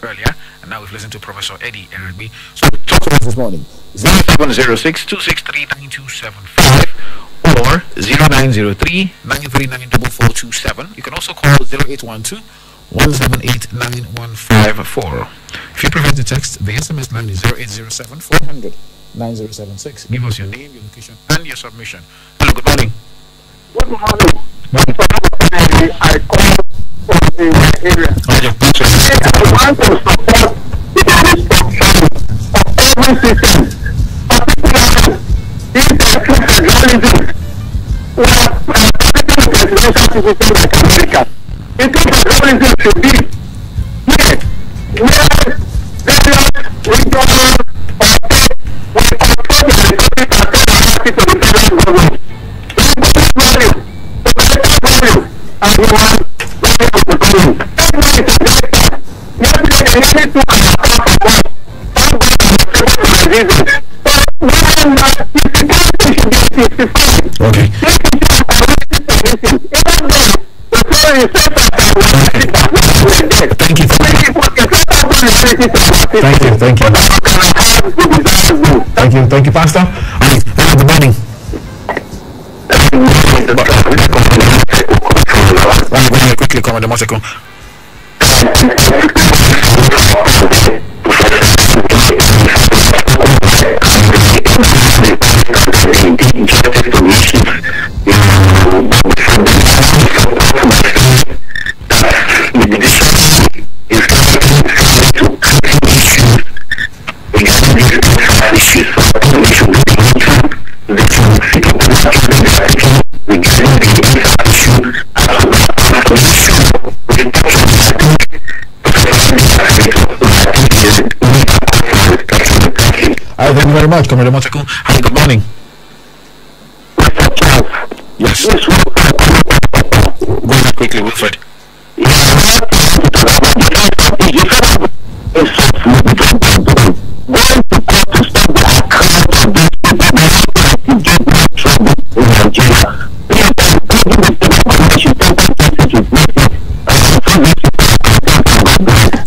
earlier, and now we've listened to Professor Eddie Iragbe. So talk to us this morning. 0706-263-9275 or 0903-939-4427. You can also call 0812-178-9154. If you prefer to text, the SMS line is 0807-400-9076. Give us your name, your location, and your submission. Hello, good morning. Good morning. I call in my area. I want to support the restructuring of every system, particularly if the federalism was particularly presidential system like America. If federalism should be here, where various regional or state will control the republic and send authority to the federal government. Value, the collective value, and the one value of the government. Everyone is a director. Yesterday, they nearly took an account of what all those are able to revisit. So, when that 50,000 should be 55. Okay. This is just a realistic solution. Even though the story is set Thank you. Thank you, Pastor. Good morning. Very quickly, come on the motorcycle. Thank you very much, Comrade Motaku. Hi, good morning. Yes. Go ahead quickly, Wilfred.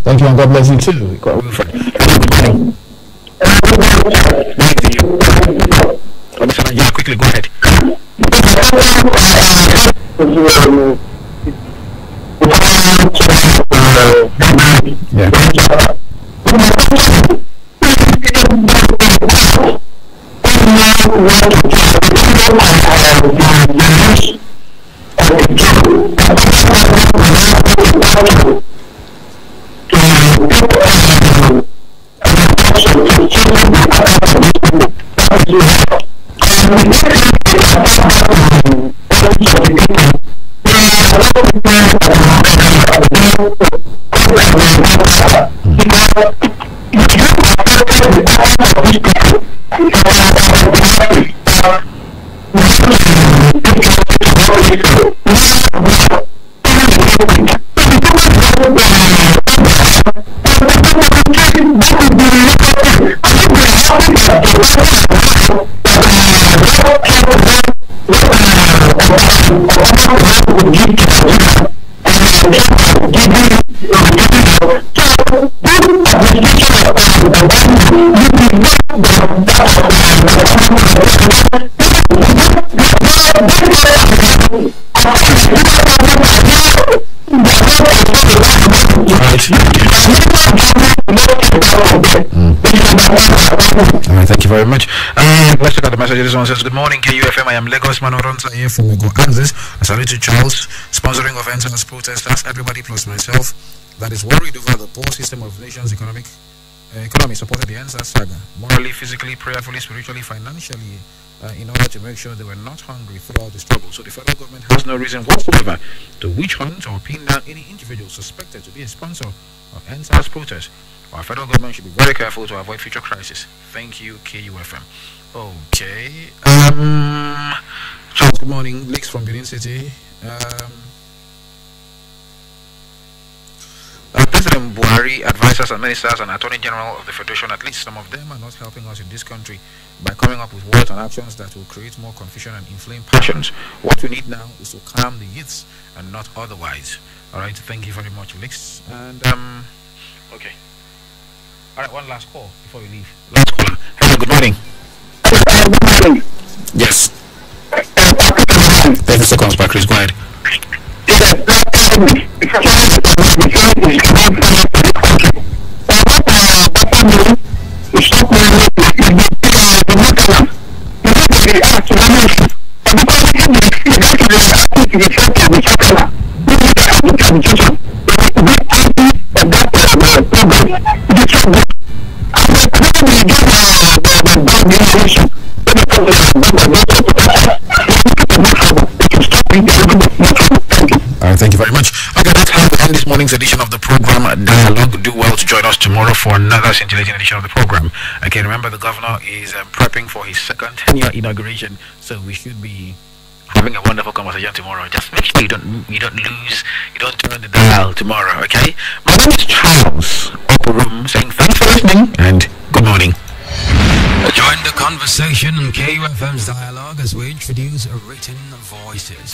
Thank you, and God bless you too. Wilfred. Good morning. Yeah, quickly, go ahead. Alright, thank you very much. Let's check out the message. This one says, good morning, KUFM. I am Lagos Manoronta here from Ego Anzis. I salute to Charles, sponsoring of NSAS protesters, everybody plus myself, that is worried over the poor system of nations' economy supported the NSAS saga, morally, physically, prayerfully, spiritually, financially, in order to make sure they were not hungry throughout the struggle. So the federal government has no reason whatsoever to witch hunt or pin down any individual suspected to be a sponsor of NSAS protests. Our federal government should be very careful to avoid future crisis. Thank you, KUFM. Okay. Charles, good morning. Leaks from Benin City. President Buhari, advisors and ministers and Attorney General of the Federation, at least some of them, are not helping us in this country by coming up with words and actions that will create more confusion and inflame passions. What we need now is to calm the youths and not otherwise. Alright, thank you very much, Leaks. And, okay. Alright, one last call before we leave. Last caller. Hello, good morning. Yes. 30 seconds back, please. Go ahead. Thank you very much. Okay, that's how we end this morning's edition of the program Dialogue. Do well to join us tomorrow for another scintillating edition of the program. Okay, remember the governor is prepping for his second 10-year inauguration, so we should be having a wonderful conversation tomorrow. Just make sure you don't turn the dial tomorrow. Okay, my name is Charles Oporum, saying thanks for listening and good morning. Join the conversation on KUFM's dialogue as we introduce written voices.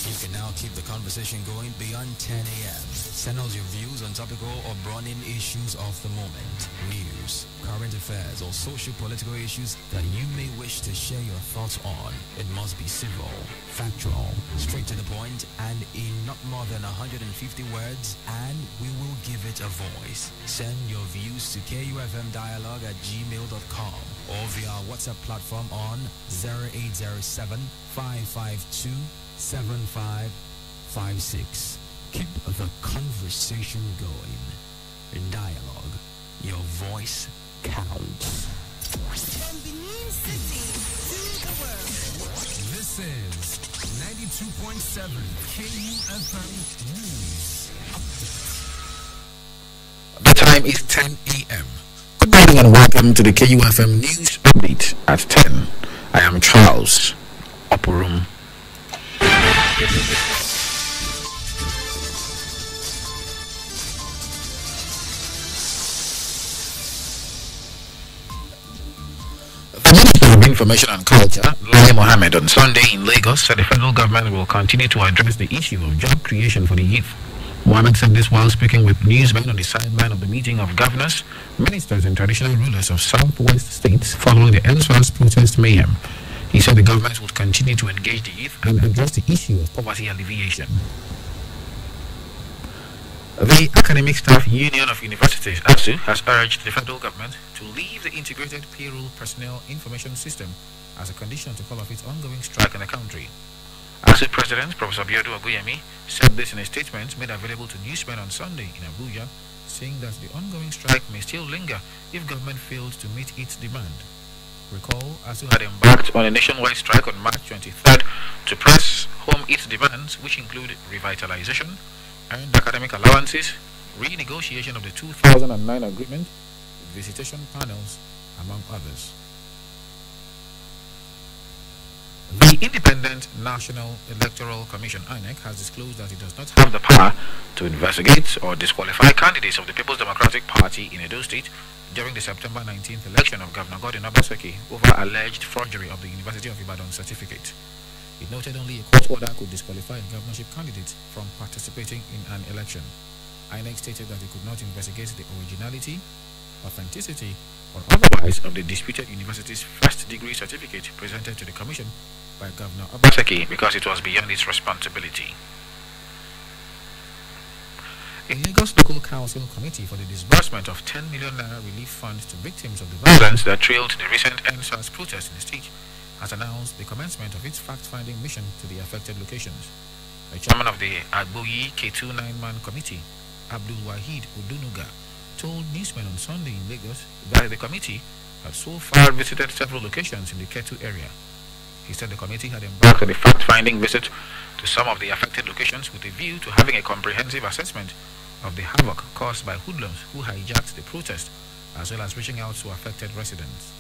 You can now keep the conversation going beyond 10 a.m. Send us your views on topical or burning issues of the moment, news, current affairs, or social-political issues that you may wish to share your thoughts on. It must be civil, factual, straight to the point, and in not more than 150 words, and we will give it a voice. Send your views to kufmdialogue@gmail.com or via our WhatsApp platform on 0807 552 7556. Keep the conversation going. In dialogue, your voice counts. From Benin City to the world. This is 92.7 KUFM News Update. The time is 10 a.m. Good morning and welcome to the KUFM News Update at 10. I am Charles Oporum. The Minister of Information and Culture, Lai Mohammed, on Sunday in Lagos said the federal government will continue to address the issue of job creation for the youth. Mohammed said this while speaking with newsmen on the sideline of the meeting of governors, ministers and traditional rulers of southwest states following the NSFAS protest mayhem. He said the government would continue to engage the youth and address the issue of poverty alleviation. The Academic Staff Union of Universities, ASU, has urged the federal government to leave the Integrated Payroll Personnel Information System as a condition to call off its ongoing strike in the country. ASU President Professor Biodu Oguyemi said this in a statement made available to newsmen on Sunday in Abuja, saying that the ongoing strike may still linger if government fails to meet its demand. Recall, ASU had embarked on a nationwide strike on March 23rd to press home its demands, which include revitalization, earned academic allowances, renegotiation of the 2009 agreement, visitation panels, among others. The Independent National Electoral Commission, INEC, has disclosed that it does not have the power to investigate or disqualify candidates of the People's Democratic Party in Edo State during the September 19th election of Governor Godwin Obaseki over alleged forgery of the University of Ibadan certificate. It noted only a court order could disqualify a governorship candidate from participating in an election. INEC stated that it could not investigate the originality, authenticity, or otherwise of the disputed university's first-degree certificate presented to the Commission by Governor Obaseki because it was beyond its responsibility. A Lagos Local Council Committee for the disbursement of 10 million naira relief funds to victims of the violence that trailed the recent NSAS protest in the state has announced the commencement of its fact-finding mission to the affected locations. The chairman of the Agboyi K2 9-man committee, Abdul Wahid Udunuga, told newsmen on Sunday in Lagos that the committee had so far visited several locations in the Ketu area. He said the committee had embarked on a fact-finding visit to some of the affected locations with a view to having a comprehensive assessment of the havoc caused by hoodlums who hijacked the protest, as well as reaching out to affected residents.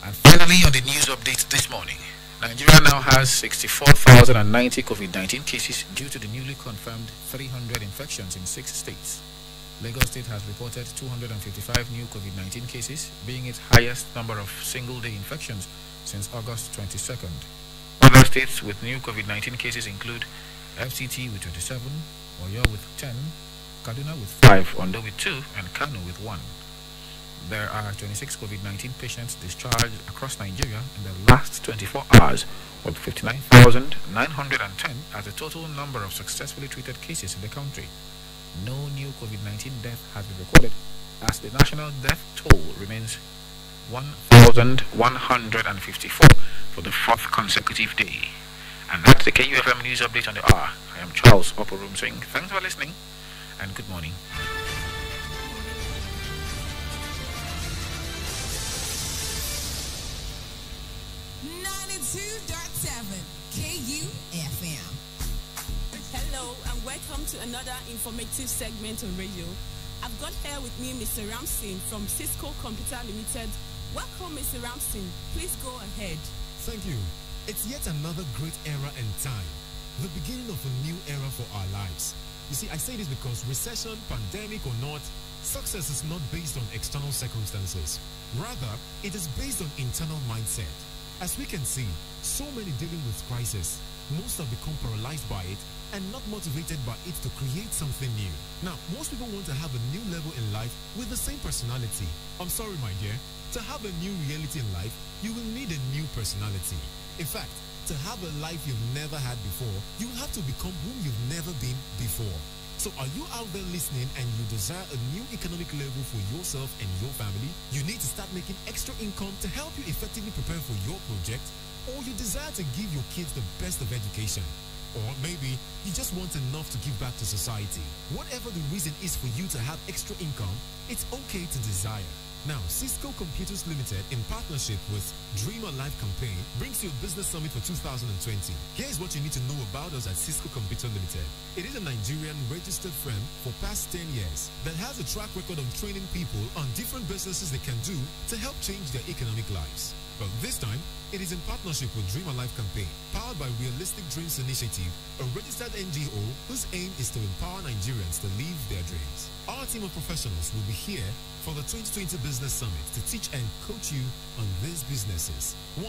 And finally, on the news update this morning, Nigeria now has 64,090 COVID-19 cases due to the newly confirmed 300 infections in 6 states. Lagos State has reported 255 new COVID-19 cases, being its highest number of single-day infections since August 22nd. Other states with new COVID-19 cases include FCT with 27, Oyo with 10, Kaduna with 5, Ondo with 2, and Kano with 1. There are 26 COVID-19 patients discharged across Nigeria in the last 24 hours, with 59,910 as the total number of successfully treated cases in the country. No new COVID-19 death has been recorded, as the national death toll remains 1,154 for the 4th consecutive day. And that's the KUFM News Update on the hour. I am Charles Oporum saying thanks for listening and good morning. KUFM. Hello and welcome to another informative segment on radio. I've got here with me Mr. Ramsey from Cisco Computer Limited. Welcome, Mr. Ramsey. Please go ahead. Thank you. It's yet another great era and time, the beginning of a new era for our lives. lives. You see, I say this because recession, pandemic or not, success is not based on external circumstances. Rather, it is based on internal mindset. As we can see, so many dealing with crisis, most have become paralyzed by it and not motivated by it to create something new. Now, most people want to have a new level in life with the same personality. I'm sorry, my dear. To have a new reality in life, you will need a new personality. In fact, to have a life you've never had before, you have to become whom you've never been before. So are you out there listening and you desire a new economic level for yourself and your family? You need to start making extra income to help you effectively prepare for your project, or you desire to give your kids the best of education. Or maybe you just want enough to give back to society. Whatever the reason is for you to have extra income, it's okay to desire. Now, Cisco Computers Limited, in partnership with Dream Alive Campaign, brings you a business summit for 2020. Here's what you need to know about us at Cisco Computer Limited. It is a Nigerian registered firm for past 10 years that has a track record of training people on different businesses they can do to help change their economic lives. But this time, it is in partnership with Dream Alive Campaign, powered by Realistic Dreams Initiative, a registered NGO whose aim is to empower Nigerians to live their dreams. Our team of professionals will be here for the 2020 Business Summit to teach and coach you on these businesses. 1.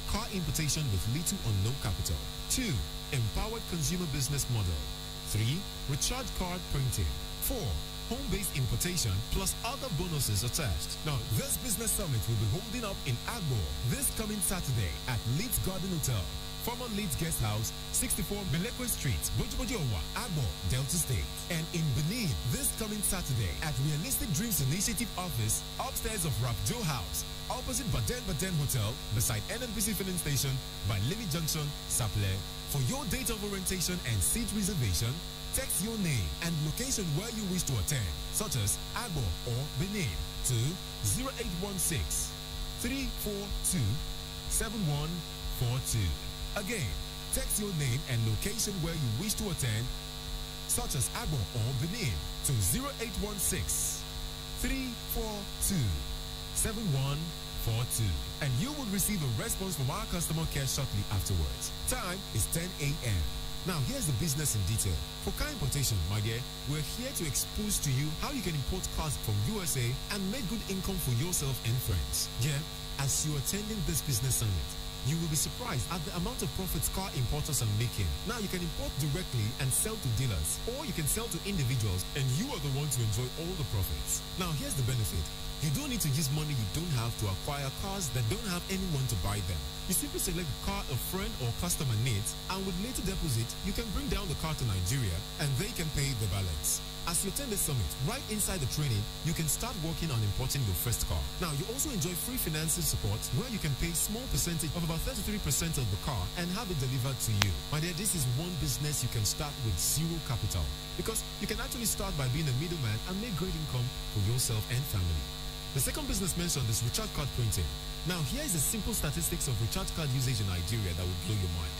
Car importation with little or no capital. 2. Empowered consumer business model. 3. Recharge card printing. 4. Home-based importation plus other bonuses attached. Now, this business summit will be holding up in Agbo this coming Saturday at Leeds Garden Hotel, former Leeds Guest House, 64 Milekwe Street, Bojibojiowa, Agbo, Delta State. And in Benin this coming Saturday at Realistic Dreams Initiative Office, upstairs of Rapjo House, opposite Baden Hotel, beside NNPC filling station by Lily Junction, Saple. For your date of orientation and seat reservation, text your name and location where you wish to attend, such as Agbo or Benin, to 0816 342 7142. Again, text your name and location where you wish to attend, such as Agbo or Benin, to 0816 342 7142. And you will receive a response from our customer care shortly afterwards. Time is 10 a.m. Now, here's the business in detail. For car importation, my dear, we're here to expose to you how you can import cars from USA and make good income for yourself and friends. Yeah, as you're attending this business summit, you will be surprised at the amount of profits car importers are making. Now, you can import directly and sell to dealers, or you can sell to individuals, and you are the one to enjoy all the profits. Now, here's the benefit. You don't need to use money you don't have to acquire cars that don't have anyone to buy them. You simply select the car a friend or customer needs, and with later deposit, you can bring down the car to Nigeria, and they can pay the balance. As you attend the summit, right inside the training, you can start working on importing your first car. Now, you also enjoy free financing support where you can pay small percentage of about 33% of the car and have it delivered to you. My dear, this is one business you can start with zero capital, because you can actually start by being a middleman and make great income for yourself and family. The second business mentioned is recharge card printing. Now, here is the simple statistics of recharge card usage in Nigeria that will blow your mind.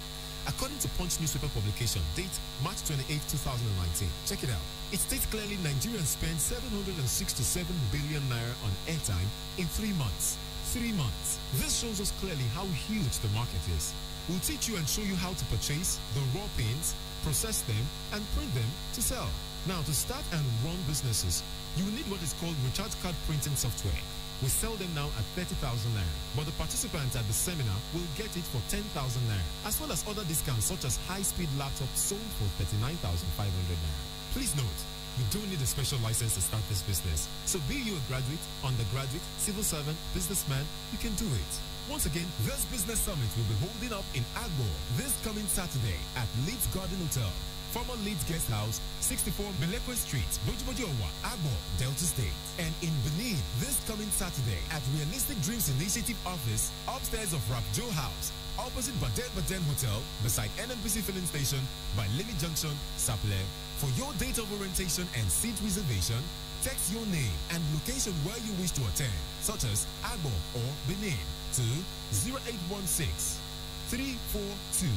According to Punch newspaper publication, date March 28, 2019. Check it out. It states clearly Nigerians spend 767 billion naira on airtime in 3 months. 3 months. This shows us clearly how huge the market is. We'll teach you and show you how to purchase the raw pins, process them, and print them to sell. Now, to start and run businesses, you will need what is called recharge card printing software. We sell them now at 30,000 naira, but the participants at the seminar will get it for 10,000 naira, as well as other discounts such as high-speed laptops sold for 39,500 naira. Please note, you don't need a special license to start this business. So be you a graduate, undergraduate, civil servant, businessman, you can do it. Once again, this business summit will be holding up in Agbo this coming Saturday at Leeds Garden Hotel, former Leeds Guest House, 64 Milekwe Street, Bojibojiowa, Agbo, Delta State. And in Benin this coming Saturday at Realistic Dreams Initiative Office, upstairs of Rapjo House, opposite Baden Hotel, beside NNPC filling station by Lily Junction, Saple. For your date of orientation and seat reservation, text your name and location where you wish to attend, such as Agbo or Benin, to 0816 342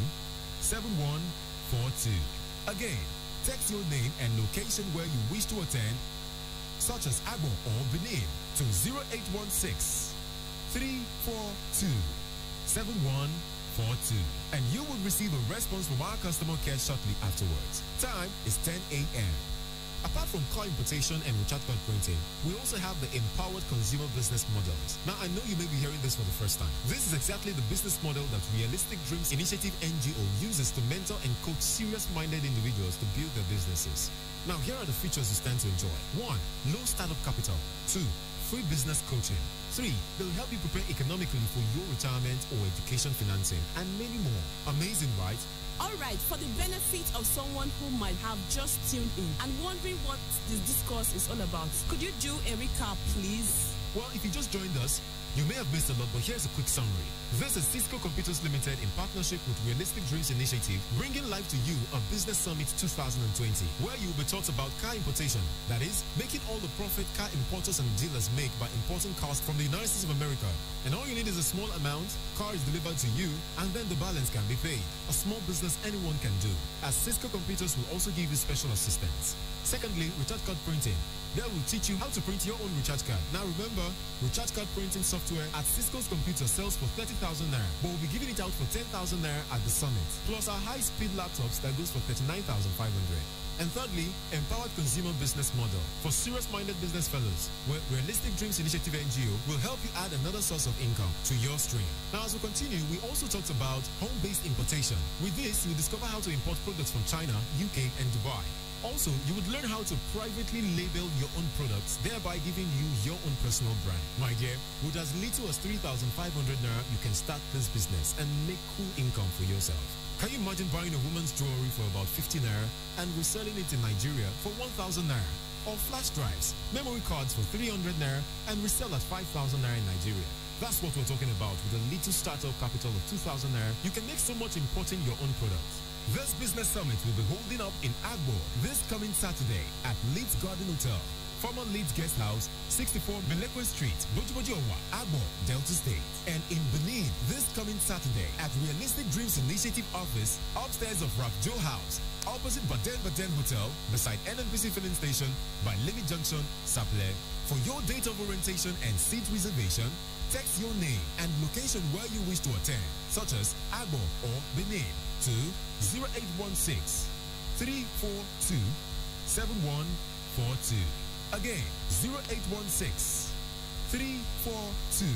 7142. Again, text your name and location where you wish to attend, such as Agbo or Benin, to 0816 342 7142. And you will receive a response from our customer care shortly afterwards. Time is 10 a.m. Apart from car importation and recharge card printing, we also have the empowered consumer business models. Now, I know you may be hearing this for the first time. This is exactly the business model that Realistic Dreams Initiative NGO uses to mentor and coach serious-minded individuals to build their businesses. Now, here are the features you stand to enjoy. 1. Low startup capital. 2. Free business coaching. 3. They'll help you prepare economically for your retirement or education financing, and many more. Amazing, right? Alright, for the benefit of someone who might have just tuned in and wondering what this discourse is all about, could you do a recap, please? Well, if you just joined us, you may have missed a lot, but here's a quick summary. This is Cisco Computers Limited in partnership with Realistic Dreams Initiative, bringing live to you a Business Summit 2020, where you'll be taught about car importation. That is, making all the profit car importers and dealers make by importing cars from the United States of America. And all you need is a small amount, car is delivered to you, and then the balance can be paid. A small business anyone can do, as Cisco Computers will also give you special assistance. Secondly, recharge card printing. They will teach you how to print your own recharge card. Now remember, recharge card printing software at Cisco's computer sells for 30,000 naira, but we'll be giving it out for 10,000 naira at the summit. Plus our high-speed laptops that goes for 39,500. And thirdly, empowered consumer business model for serious-minded business fellows, where Realistic Dreams Initiative NGO will help you add another source of income to your stream. Now, as we continue, we also talked about home-based importation. With this, you'll discover how to import products from China, UK, and Dubai. Also, you would learn how to privately label your own products, thereby giving you your own personal brand. My dear, with as little as 3,500 naira, you can start this business and make cool income for yourself. Can you imagine buying a woman's jewelry for about 50 naira and reselling it in Nigeria for 1,000 naira? Or flash drives, memory cards for 300 naira and resell at 5,000 naira in Nigeria? That's what we're talking about. With a little startup capital of 2,000 naira, you can make so much importing your own products. This business summit will be holding up in Agbo this coming Saturday at Leeds Garden Hotel, former Leeds Guest House, 64 Melekwe Street, Bojubojowa, Agbo, Delta State. And in Benin this coming Saturday at Realistic Dreams Initiative Office, upstairs of Rap Joe House, opposite Baden Hotel, beside NNPC filling station by Levy Junction, Saple. For your date of orientation and seat reservation, text your name and location where you wish to attend, such as Agbo or Benin, to 0816 342 7142. Again, 0816 342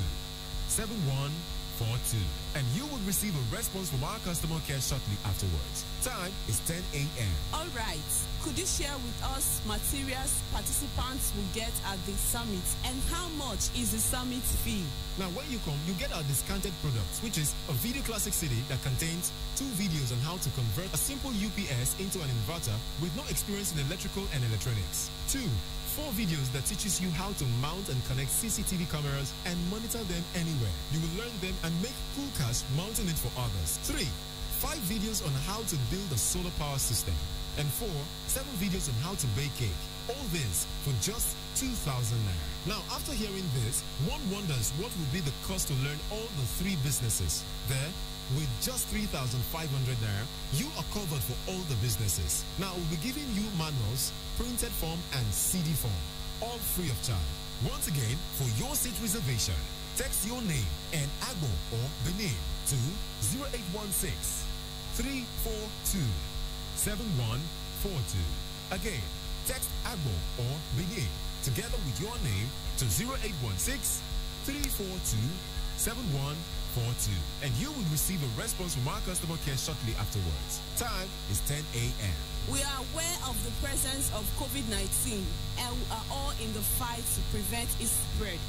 7142. And you will receive a response from our customer care shortly afterwards. Time is 10 a.m. Alright, could you share with us materials participants will get at the summit, and how much is the summit fee? Now, when you come, you get our discounted products, which is a video classic CD that contains 2 videos on how to convert a simple UPS into an inverter with no experience in electrical and electronics. 2. 4 videos that teaches you how to mount and connect CCTV cameras and monitor them anywhere. You will learn them and make cool cash mounting it for others. 3. 5 videos on how to build a solar power system. And 4. 7 videos on how to bake cake. All this for just 2,000 naira. Now, after hearing this, one wonders what would be the cost to learn all the 3 businesses. There, with just 3,500 naira, you are covered for all the businesses. Now, we'll be giving you manuals, printed form, and CD form, all free of charge. Once again, for your seat reservation, text your name and Agbo or Benin to 0816 342 7142. Again, text Agbo or Benin together with your name to 0816 342 7142. And you will receive a response from our customer care shortly afterwards. Time is 10 a.m. We are aware of the presence of COVID-19 and we are all in the fight to prevent its spread.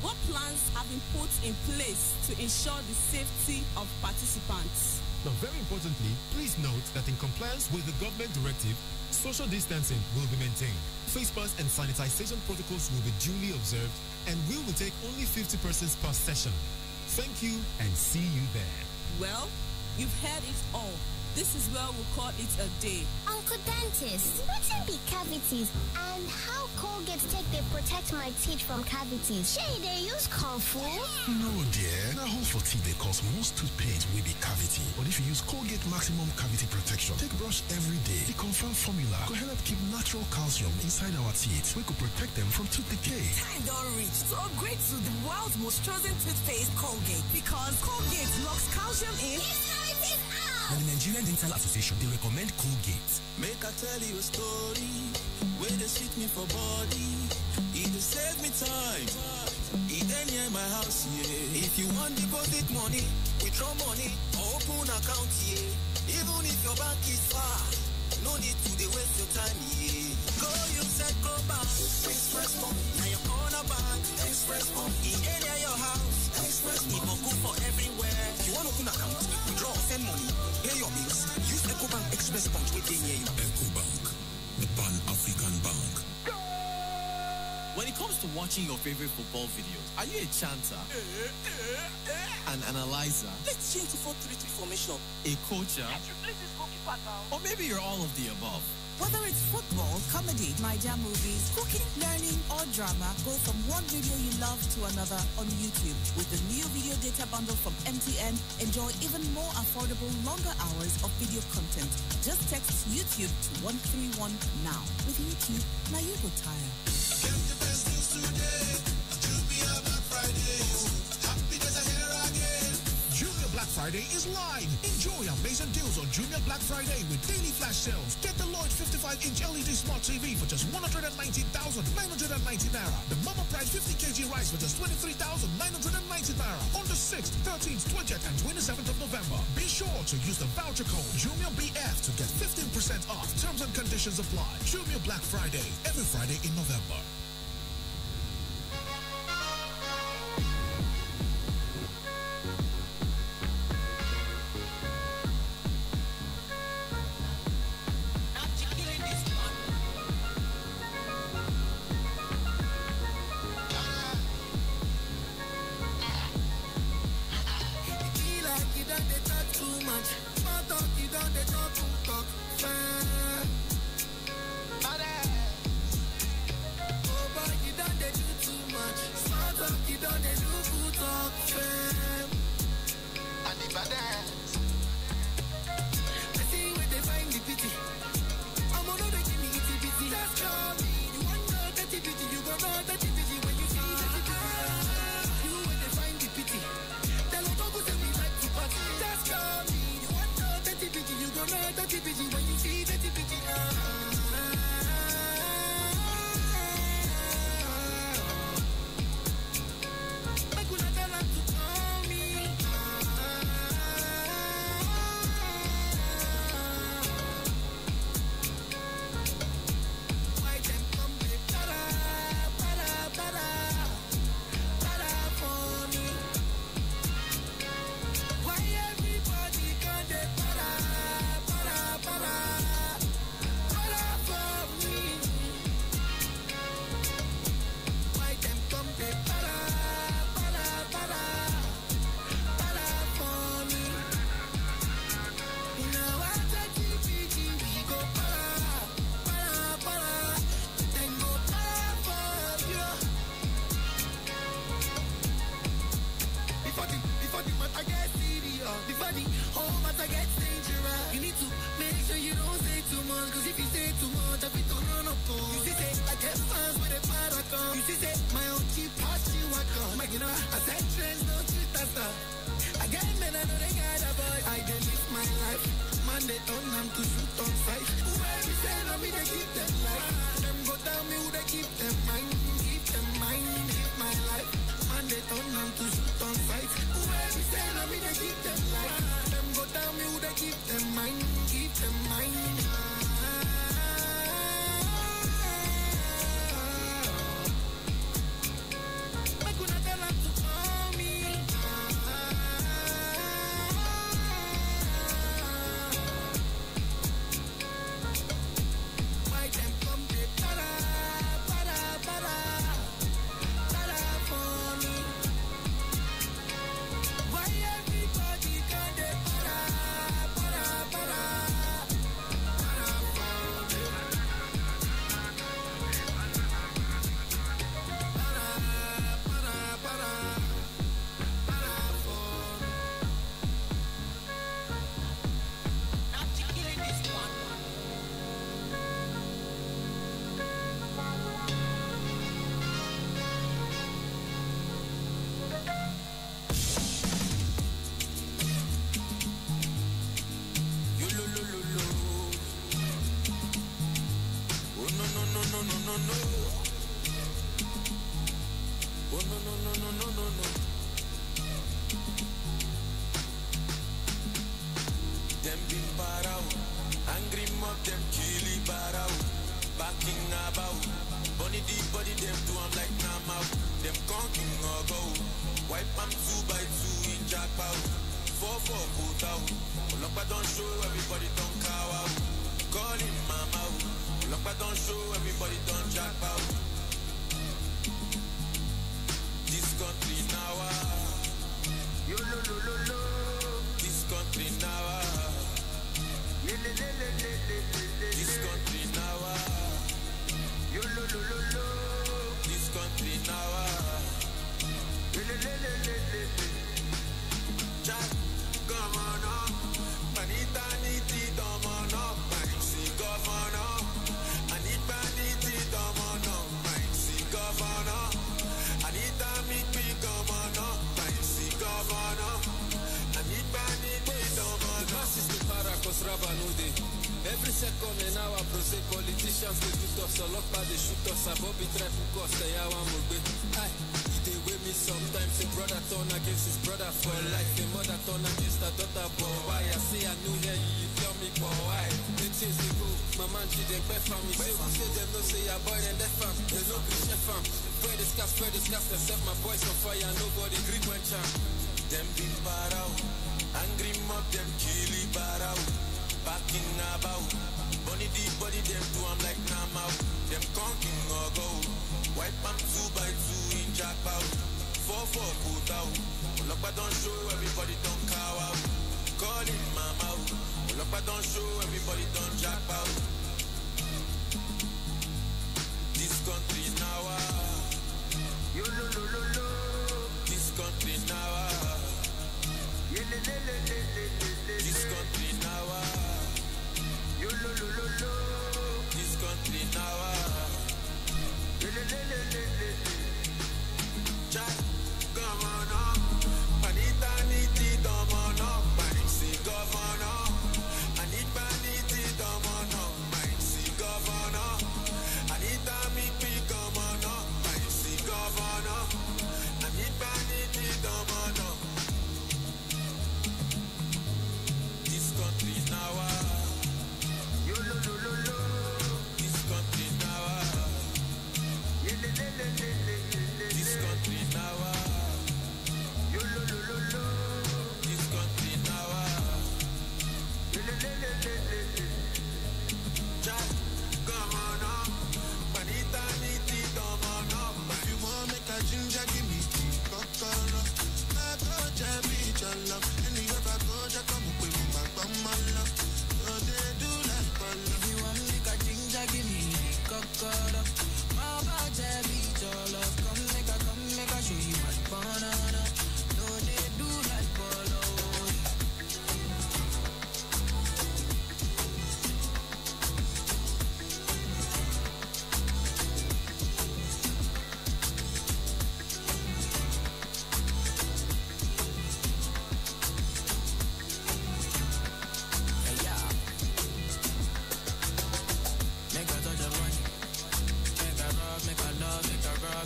What plans have been put in place to ensure the safety of participants? Now, very importantly, please note that in compliance with the government directive, social distancing will be maintained. Face mask and sanitization protocols will be duly observed, and we will take only 50 persons per session. Thank you and see you there. Well, you've heard it all. this is where we'll call it a day. Uncle Dentist, what's in be cavities and how Colgate take they protect my teeth from cavities? Shay, they use Comfort? No, dear. Now, hole for teeth they cause most tooth pain will be cavity. But if you use Colgate Maximum Cavity Protection, take brush every day. The confirmed formula could help keep natural calcium inside our teeth. We could protect them from tooth decay. Time don't reach to upgrade to the world's most chosen toothpaste, Colgate. Because Colgate locks calcium in. Now, the Nigerian Dental Association, they recommend Colgate. Make I tell you a story where they sweet me for body. It will save me time. It ain't near my house, yeah. If you want deposit money, withdraw money, or open account, yeah. Even if your bank is far, no need to dey waste your time, yeah. Go use Ecobank, Express Bank. Now your corner bank, Express Bank. In area your house, Express Bank. It go for everywhere. You want to open account, withdraw, send money, pay your bills. Use Ecobank Express Bank within here. Ecobank, the Pan-African Bank. When it comes to watching your favorite football videos, are you a chanter? An analyzer? Let's change to 4-3-3 formation. A coacher? Or maybe you're all of the above. Whether it's football, comedy, Naija movies, cooking, learning, or drama, go from one video you love to another on YouTube. With the new video data bundle from MTN, enjoy even more affordable, longer hours of video content. Just text YouTube to 131 now. With YouTube, now you go tire. Get the best news today. Jumia Black Friday. Happiness are here again. Jumia Black Friday is live. Enjoy amazing deals on Jumia Black Friday with daily flash sales. Get the Lloyd 55-inch LED Smart TV for just 119,990 naira. The Mama Pride 50 kg rice for just 23,990 naira on the 6th, 13th, 20th, and 27th of November. Be sure to use the voucher code JumiaBF to get 15% off. Terms and conditions apply. Jumia Black Friday, every Friday in November. no, no, no, no. Oh, no, no, no, no, no, no, no. Them been barao, angry mob, them killy barao, backing about. Bunny deep body, them do I'm like Nama. Them conking or go. Wipe them 2 by 2 in jackpot. 4 put out. Look, don't show, everybody don't cow out. Call him mama. Look, don't show, everybody don't jackpot. This country now. Yo, lo, lo, lo, lo. This country now. This country now. Yo, lo, lo, lo, lo. This country now. Jack, come on up. Panita niti domono. Panisi governor. Anita niti domono. Panisi governor. Anita miti governor. Panisi governor. Anita niti domono. The mass is the paracos rabanude. Every second an hour, proceed politicians they shoot us, all up they shoot us, I Bobby try to cost the hour mugbe. Aye, they weigh me sometimes, a brother turn against his brother for life, a mother turn against her daughter, boy. Why I say I knew here, you tell me, boy, why? 8 years ago, my man she didn't pay for me, say we say them no say your boy and that fam, they no be chef fam. Spread this gas, and set my boys on fire, nobody grip one charm. Them been barao, angry mob, them killy barao. Backing about, bunny deep body, them do I'm like Nama. Them conking or go. Wipe them 2 by 2 in jackpot. 4 put out. Look, don't show, everybody don't cow out. Call him mama. Look, don't show, everybody don't jackpot. This country now. Yo, lo, lo, lo, lo. This country now. This country now. Yo, lo, lo, lo, lo. This country now. Jack, come on up. Panita niti domono. Panisi governor. Anita niti domono. Panisi governor. Anita miti governor. Panisi governor. Anita niti domono. This country now. Yo, lo, lo, lo, lo. This country now. This country now. Yo, lo, lo, lo, lo. This country now. Jack, come on up. Panita niti domono. If you want make a ginger, give me tea, coconut. I go jabby, your love. Anywhere I go, just come up with my bummer. So they do like fun. If you want make a ginger, give me coconut. My body beat your love. Come make a show you my banana. No, they do like polo.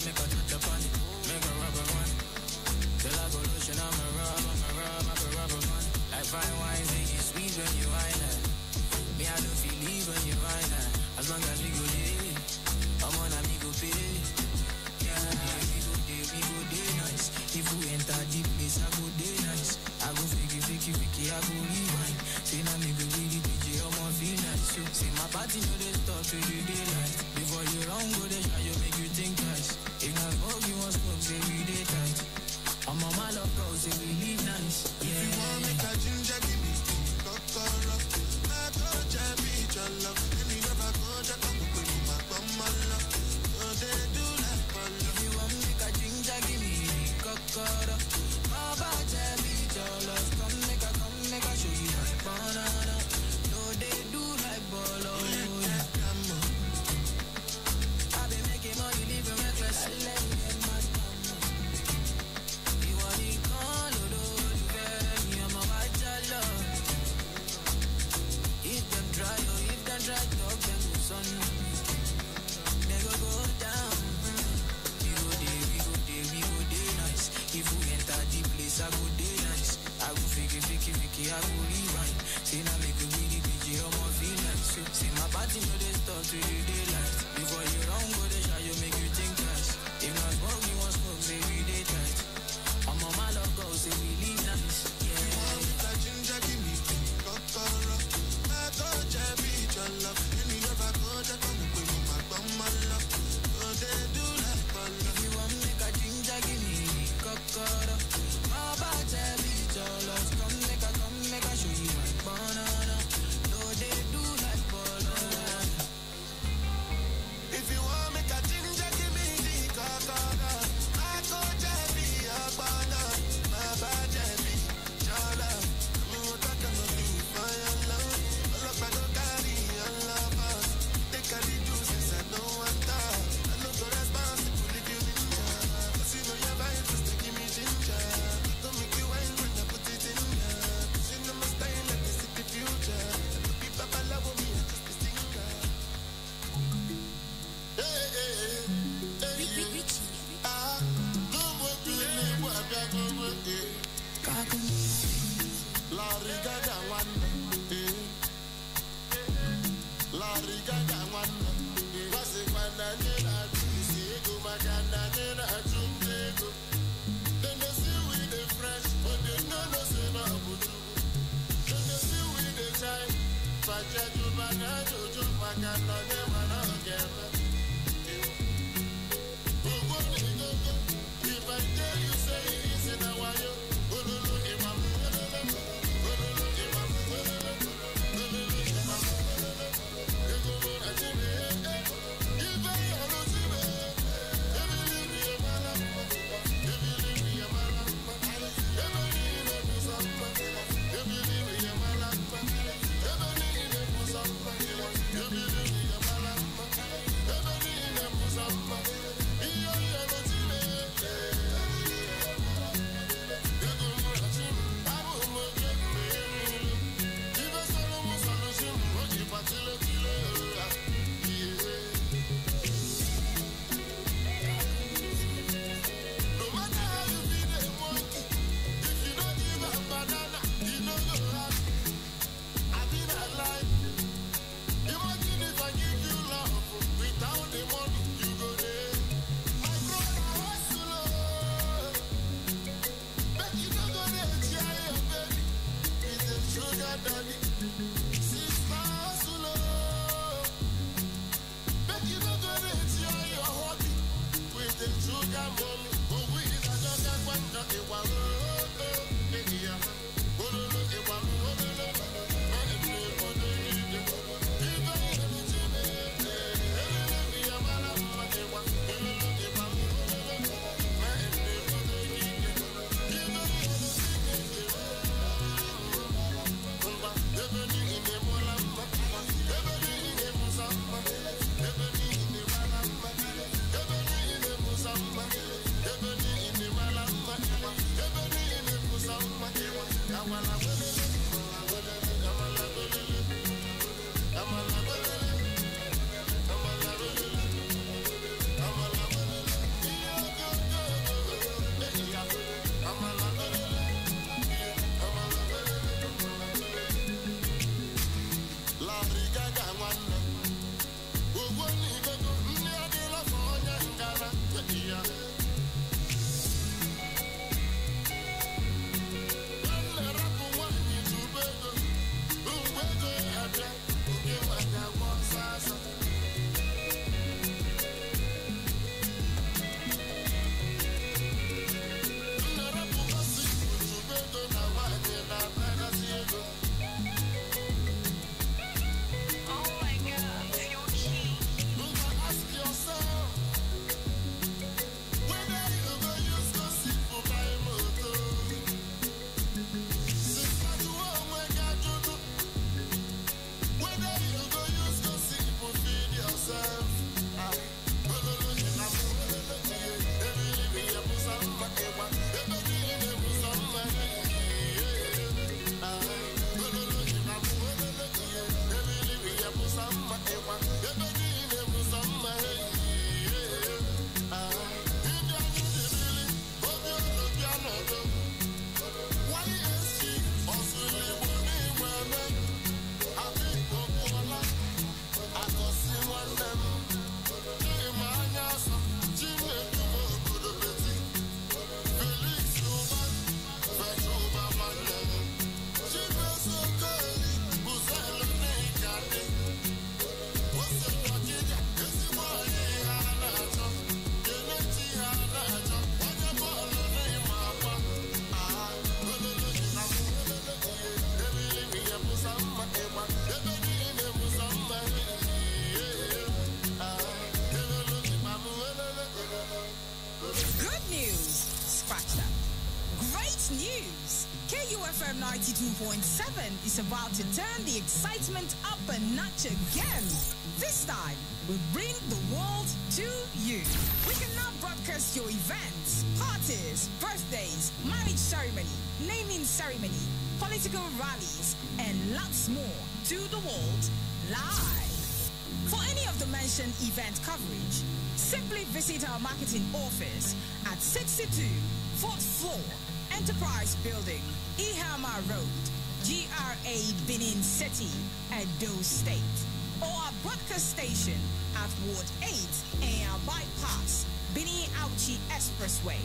Make a touch upon it, make a rubber one. Till I go lotion, I'm a rubber man. Like fine wine, say it's sweet when you wine it. Me, I don't feel leave when you wine it. As long as we go there, I'm on a me go pay. Yeah, we go day nice. If we enter the place, I go day nice. I go fiki, I go rewind. Say now me go really DJ, I'm on feel nice. So, say my party no they stop till the daylight. Before you run, go there, you make you think twice. If not smoke, you want smoke, say we day tight. I'm on my love, go, say we live nice. Yeah. If you want make a ginger, give me coconut. I go jabby, your love. Anywhere I go, just come up with my bummer. So they do like fun. If you want make a ginger, give me coconut. My body beat your love. Come make a show you my banana. No, they do like bolo. 92.7 is about to turn the excitement up a notch again. This time, we bring the world to you. We can now broadcast your events, parties, birthdays, marriage ceremony, naming ceremony, political rallies, and lots more to the world live. For any of the mentioned event coverage, simply visit our marketing office at 62 4th floor, Enterprise Building, Ihama Road, GRA Benin City, Edo State, or our broadcast station at Ward 8 and Bypass, Benin Auchi Expressway,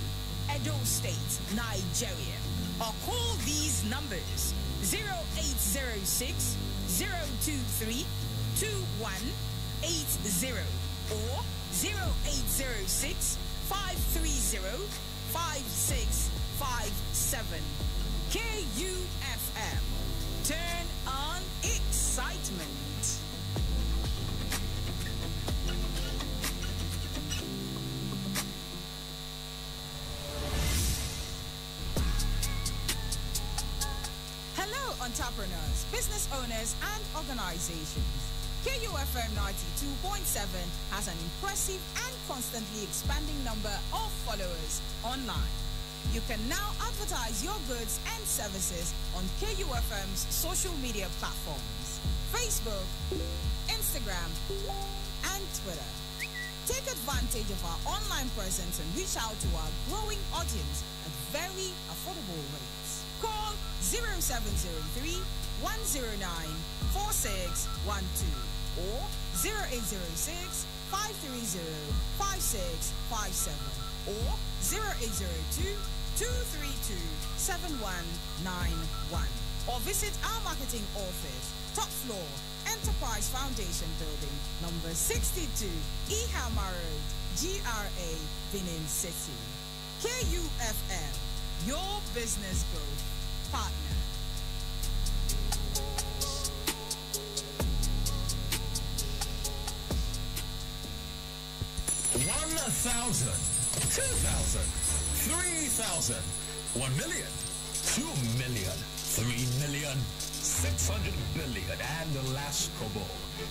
Edo State, Nigeria. Or call these numbers 0806 023 2180 or 0806 530 5657. KUFM. Turn on excitement. Hello, entrepreneurs, business owners, and organizations. KUFM 92.7 has an impressive and constantly expanding number of followers online. You can now advertise your goods and services on KUFM's social media platforms, Facebook, Instagram, and Twitter. Take advantage of our online presence and reach out to our growing audience at very affordable rates. Call 0703 109 4612 or 0806 530 5657 or 0802 232 7191 or visit our marketing office, top floor, Enterprise Foundation Building, number 62, Ihama Road, GRA, Benin City. KUFM, your business growth partner. 1,000, 2,000, 3,000, 1 million, 2 million, 3 million, 600 billion, and the last kobo.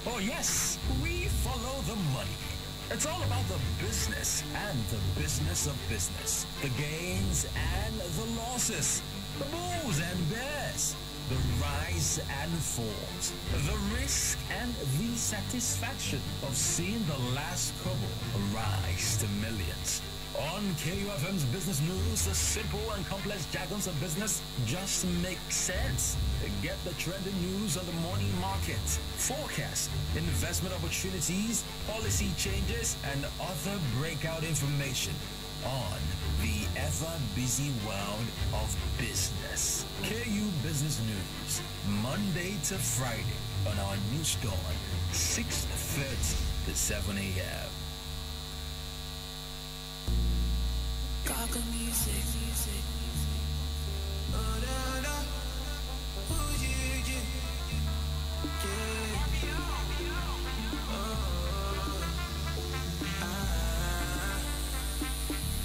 Oh yes, we follow the money. It's all about the business and the business of business. The gains and the losses. The bulls and bears. The rise and falls. The risk and the satisfaction of seeing the last kobo rise to millions. On KUFM's Business News, the simple and complex jargons of business just make sense. Get the trending news on the morning market, forecast, investment opportunities, policy changes, and other breakout information on the ever-busy world of business. KU Business News, Monday to Friday on our news dawn, 6:30 to 7 a.m. Gaga music. Oh, no, no. Oh, yeah, yeah. Yeah.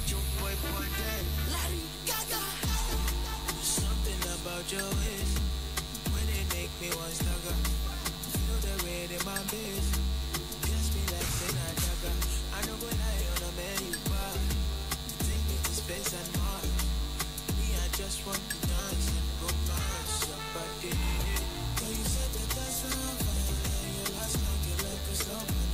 Your boy, dead. Larry Gaga. Something about your ways when they make me want stagger. Feel the rain in my bed. Just me like saying I dagger. I don't go lie on a man you buy. Space and Mars. Me, I just want to dance and go mad. Somebody, girl, you said that that's on fire. Your last night, you like a slow man.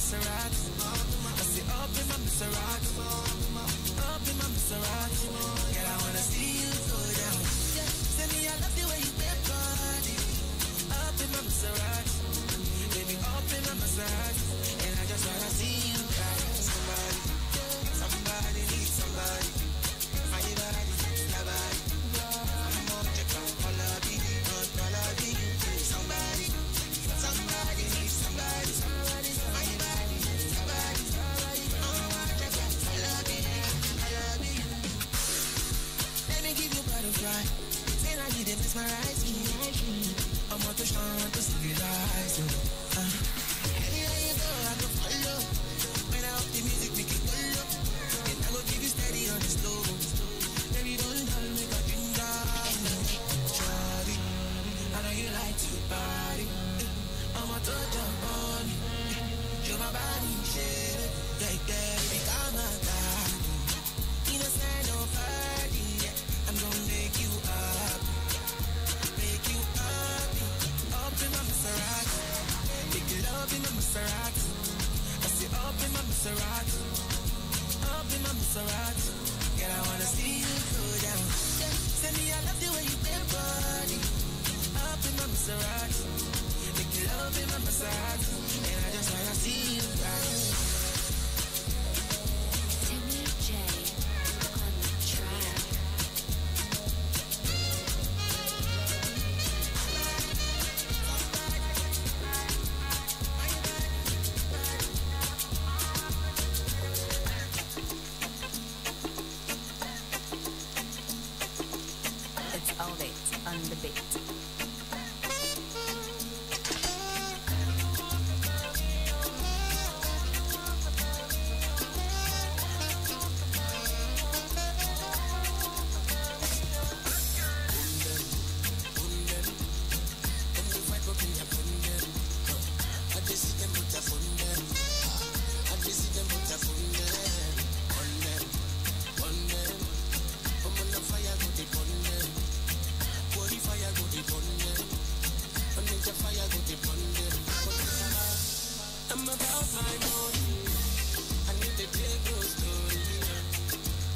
Maserati. I say up in my Maserati. Up in my Maserati. Girl, I wanna see you go down. Tell me I love the way you get body. Up in my Maserati. Baby, up in my Maserati. And I just wanna see you ride. Somebody needs somebody. My body, your body. I'm on check out all of it. Somebody needs somebody. My body, your body. I'm on check out all of it. Let me give you butterfly. Say I need it, mesmerize me. I'm on to shine to civilize you. Anywhere you go, I go follow. When I up the music, make it follow. And I go give you steady on the slow. Baby, don't dull, make a drink down. Shawty, I know you like to party. I'm a touch of money. Show my body, shit. Baby, come on, God. Innocent, no party. I'm gonna make you up. Make you up. Up in my Maserati. Make it up in my Maserati. I say up in my Maserati. Up in my Maserati. Girl, I wanna see you go down. Tell me I love the way you bend body. Up in my Maserati. Make it up in my Maserati. And I just wanna see you ride. Timmy J on the track. It's all it on the beat. I'm about my money. I need to take your story.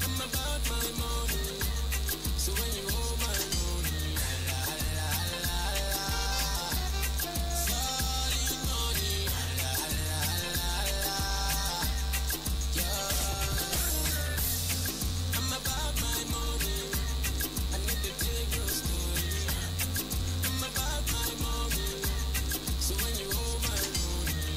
I'm about my money. So when you hold my money, la la la la. Solid money, la la la la. Yeah. I'm about my money. I need to take your story. I'm about my money. So when you hold my money.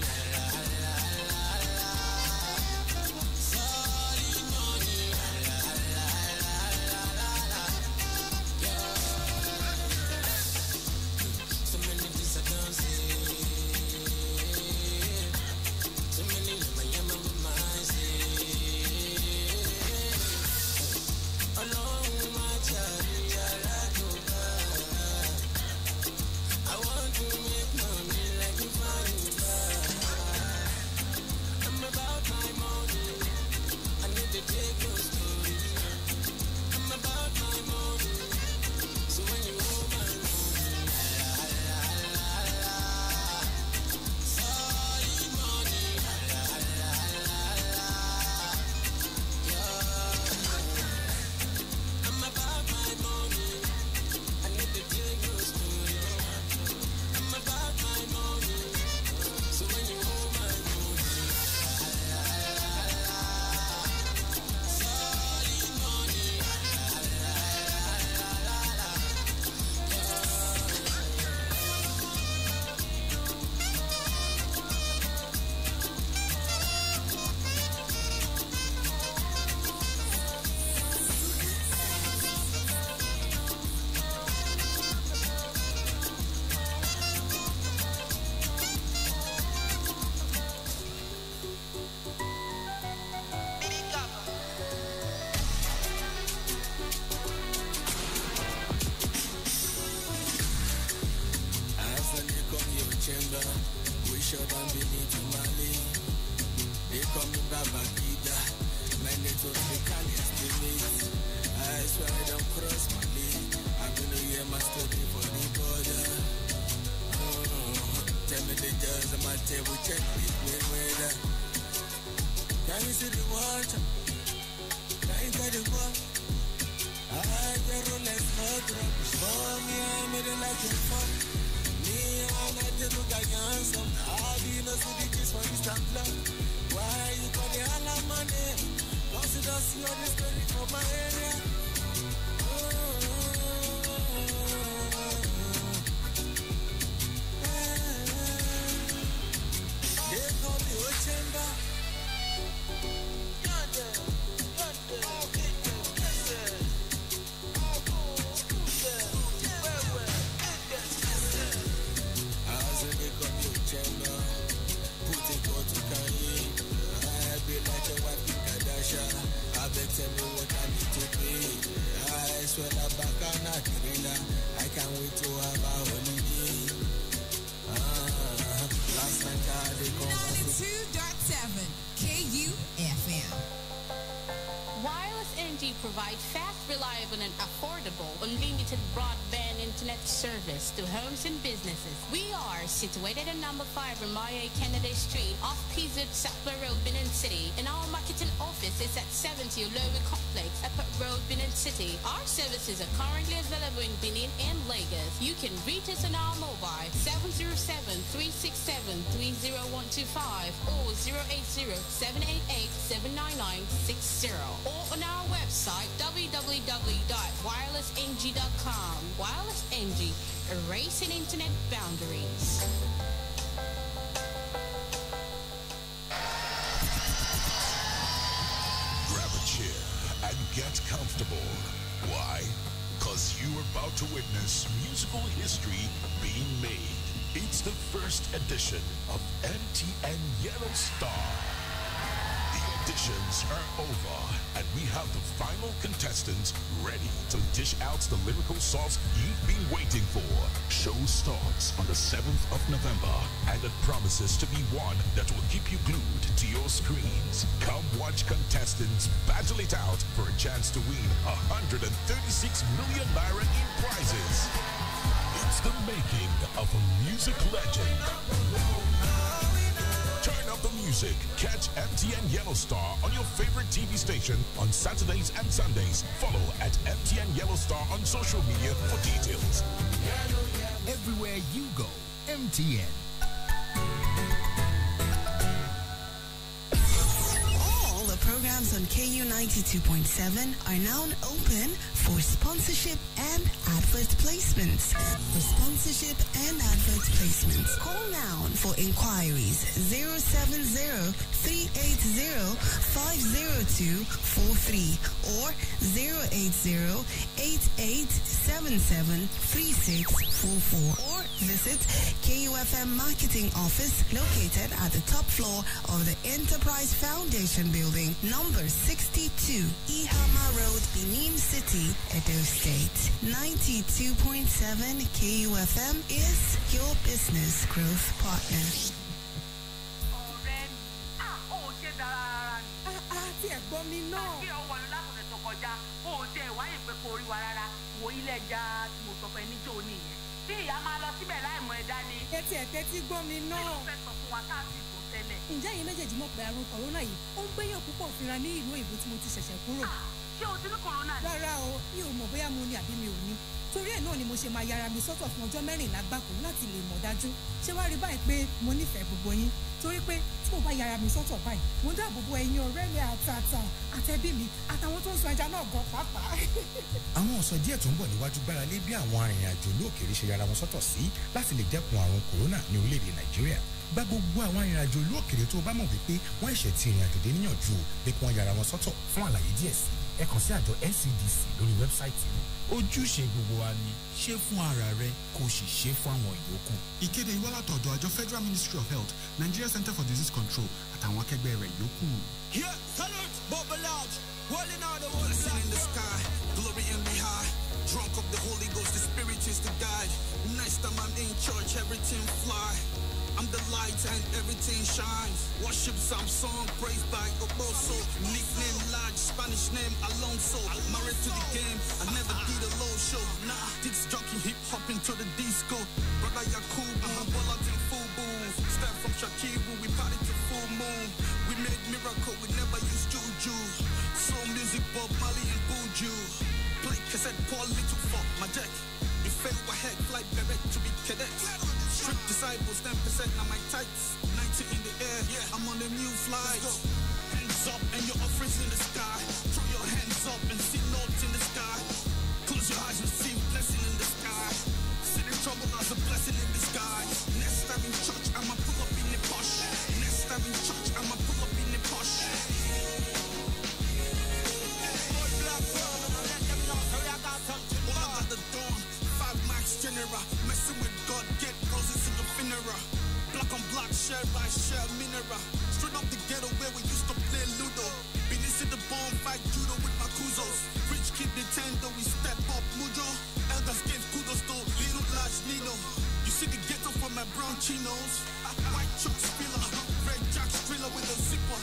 the judge on my table, check it with that. Can you see the water? Can you get the water? I get Rolex for drugs. For me, I made it like a fuck. Me, I like to look like handsome. I be no see the kiss for Mr. Black. Why you call the hell of my name? Consider see all the story from my area. They call me Ochemba. I bet tell me what I need to pay. I swear that back on a thriller. I can't wait to have a holiday. Last night I had a conversation. 92.7 KUFM. Wireless Energy provides fast, reliable, and affordable unlimited broadband internet service to homes and businesses. We are situated at number 5 Ramaya Kennedy Street, off PZ Sapler Road, Benin City, and our marketing office is at 70 Olowi Complex, Airport Road, Benin City. Our services are currently available in Benin and Lagos. You can reach us on our mobile 707-367-30125 or 080-788-79960 or on our website www.wirelessng.com. Wireless NG, erasing internet boundaries. Grab a chair and get comfortable. Why? Because you're about to witness musical history being made. It's the first edition of MTN Yellow Star. The auditions are over, and we have the final contestants ready to dish out the lyrical sauce you've been waiting for. Show starts on the 7th of November, and it promises to be one that will keep you glued to your screens. Come watch contestants battle it out for a chance to win 136 million naira in prizes. It's the making of a music legend. Turn up the music. Catch MTN Yellow Star on your favorite TV station on Saturdays and Sundays. Follow at MTN Yellow Star on social media for details. Everywhere you go, MTN. All the programs on KU 92.7 are now open for sponsorship and advert placements. For sponsorship and advert placements, call now for inquiries 070-380-50243 or 080-8877-3644 or visit KUFM Marketing Office located at the top floor of the Enterprise Foundation Building, number 62, Ihama Road, Benin City, Edo State. 92.7 KUFM is your business growth partner. Tí ẹ̀gbọ́n mi náà. Kí ọwọ́ ló látọ̀dẹ̀ tó kọjá, ó ti ẹ̀ wáyé pé kò rí wa rárá, wo ilé ẹja tí mo sọ fún ẹ níjó nìyẹn. Tí ìyá máa lọ síbẹ̀ láì mọ ẹja ni. Etí ẹ̀ tẹ́tí gbọ́ mi náà. Kí ló fẹ́ sọ fún wa káàsì tó tẹ́lẹ̀? Ǹjẹ́ ẹ̀yin méjèèjì mọ̀ pé àrùn kòrónà yìí ó ń gbéyàn púpọ̀ fínra ní ìlú òyìnbó tí mo ti ṣẹ̀ṣẹ̀ kúrò? Ṣé o ti ní kòrónà? Rárá o, mi ò mọ̀ bóyá mo ní àbí mi ò ní. Torí ẹ̀ náà ni mo ṣe máa yára mi sọ́tọ̀ fún ọjọ́ 14 gbáko láti lè mọ̀ dájú. Ṣé wá rí báyìí pé mo nífẹ̀ẹ́ gbogbo yín? Torí pé tí mo bá yára mi sọ́tọ̀ báyìí, mo dáàbò bo ẹ̀yin ọ̀rẹ́ mi àtàtà àtẹbí mi àtàwọn tó ń sun ẹja náà gan pàápàá. Àwọn ọ̀sán díẹ̀ tó ń bọ̀ níwájú gbára lé bí àwọn arìnrìn-àjò olóòkèèrè ṣe yára wọn sọ́tọ̀ sí láti lè dẹ́kun àrùn kòrónà ní orílẹ̀-èdè Nàìjíríà. Gba gbogbo àwọn arìnrìn-àjò olóòkèèrè tó bá mọ̀ wípé wọ́n ẹ̀ṣẹ̀ ti ìrìn-àjò dé níyànjú pé kí wọ́n yára wọn sọ́tọ̀. Fún àlàyé díẹ̀ sí, ẹ kàn sí àjọ NCDC lórí wẹ́bsáìtì wọn. Ojúṣe gbogbo wa ni ṣe fún ara rẹ kó o sì ṣe fún àwọn ìyókù. Ìkéde ìwá látọ̀dọ̀ àjọ Federal Ministry of Health, Nigeria Center for Disease Control àtàwọn akẹgbẹ́ rẹ̀ yòókù. Yeah, salute, bubble large, rolling out the whole blessing in the sky, glory in the high, drunk of the Holy Ghost, the Spirit is the guide. Next time I'm in church, everything fly. I'm the light and everything shines. Worship Samsung, praised by Oboso. Nickname large, Spanish name Alonso. Married to the game, I never did a low show. Nah, Dix jockey hip hop into the disco. Brother Yakubu, ball out in Fubu. miracle, we never use juju. Soul music, Bob Marley and Buju. Play cassette, Paul Little for my deck. We fail ahead, fly beret to be cadet. Strict disciples, 10% now my tights. 90 in the air, yeah, I'm on a new flight. Hands up and your offerings in the sky. Throw your hands up and see notes in the sky. Close your eyes, receive blessing in the sky. See the trouble as a blessing in disguise. Next time in church, I'ma pull up in the posh. Next time in church, I'ma pull up in the posh. All at the dawn, 5 max general. Messing with God, get roses in your funeral. Black on black, share by share mineral. Straight up the ghetto where we used to play Ludo. Beneath the bomb, fight judo with my kuzos. Rich kid Nintendo, we step up Mujo. Elders gave kudos to little large Nino. You see the ghetto from my brown chinos. White chuck spiller, red jack thriller with a zipper.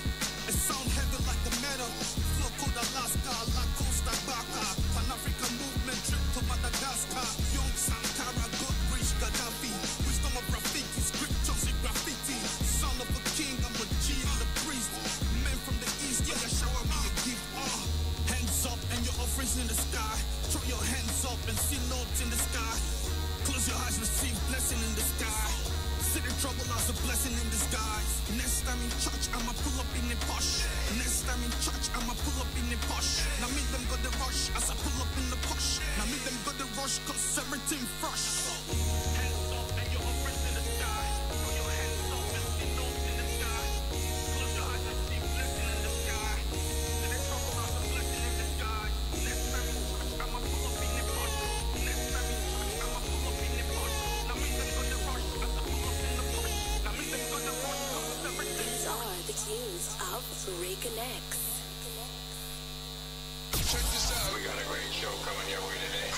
It sound heavy like the metal. Flow code Alaska, La Costa Baca. Pan-African movement trip to Madagascar. Young Sankara, God Rich Gaddafi. Wisdom of Rafiki, scriptures in graffiti. Son of a king, I'm a G and a priest. Men from the east, yeah, shower me a gift. Hands up and your offerings in the sky. Throw your hands up and see notes in the sky. Close your eyes, receive blessing in the sky. See the trouble as a blessing in disguise. Next time in church, I'ma pull up in the posh. Next time in church, I'ma pull up in the posh. Now meet them got the rush as I pull up in the posh. Now meet them got the rush cause everything fresh. Hands up and your offerings in the sky. Throw your hands up and see notes in the sky. Close your eyes and see blessing in the sky. See the trouble as a blessing in disguise. Next time in church, I'ma pull up in the posh. Next time in church, I'ma pull up in the posh. Now meet them got the rush as I pull up in the posh. Now meet them got the rush cause everything. These are the cues of Reconnect. Check this out. We got a great show coming your way today.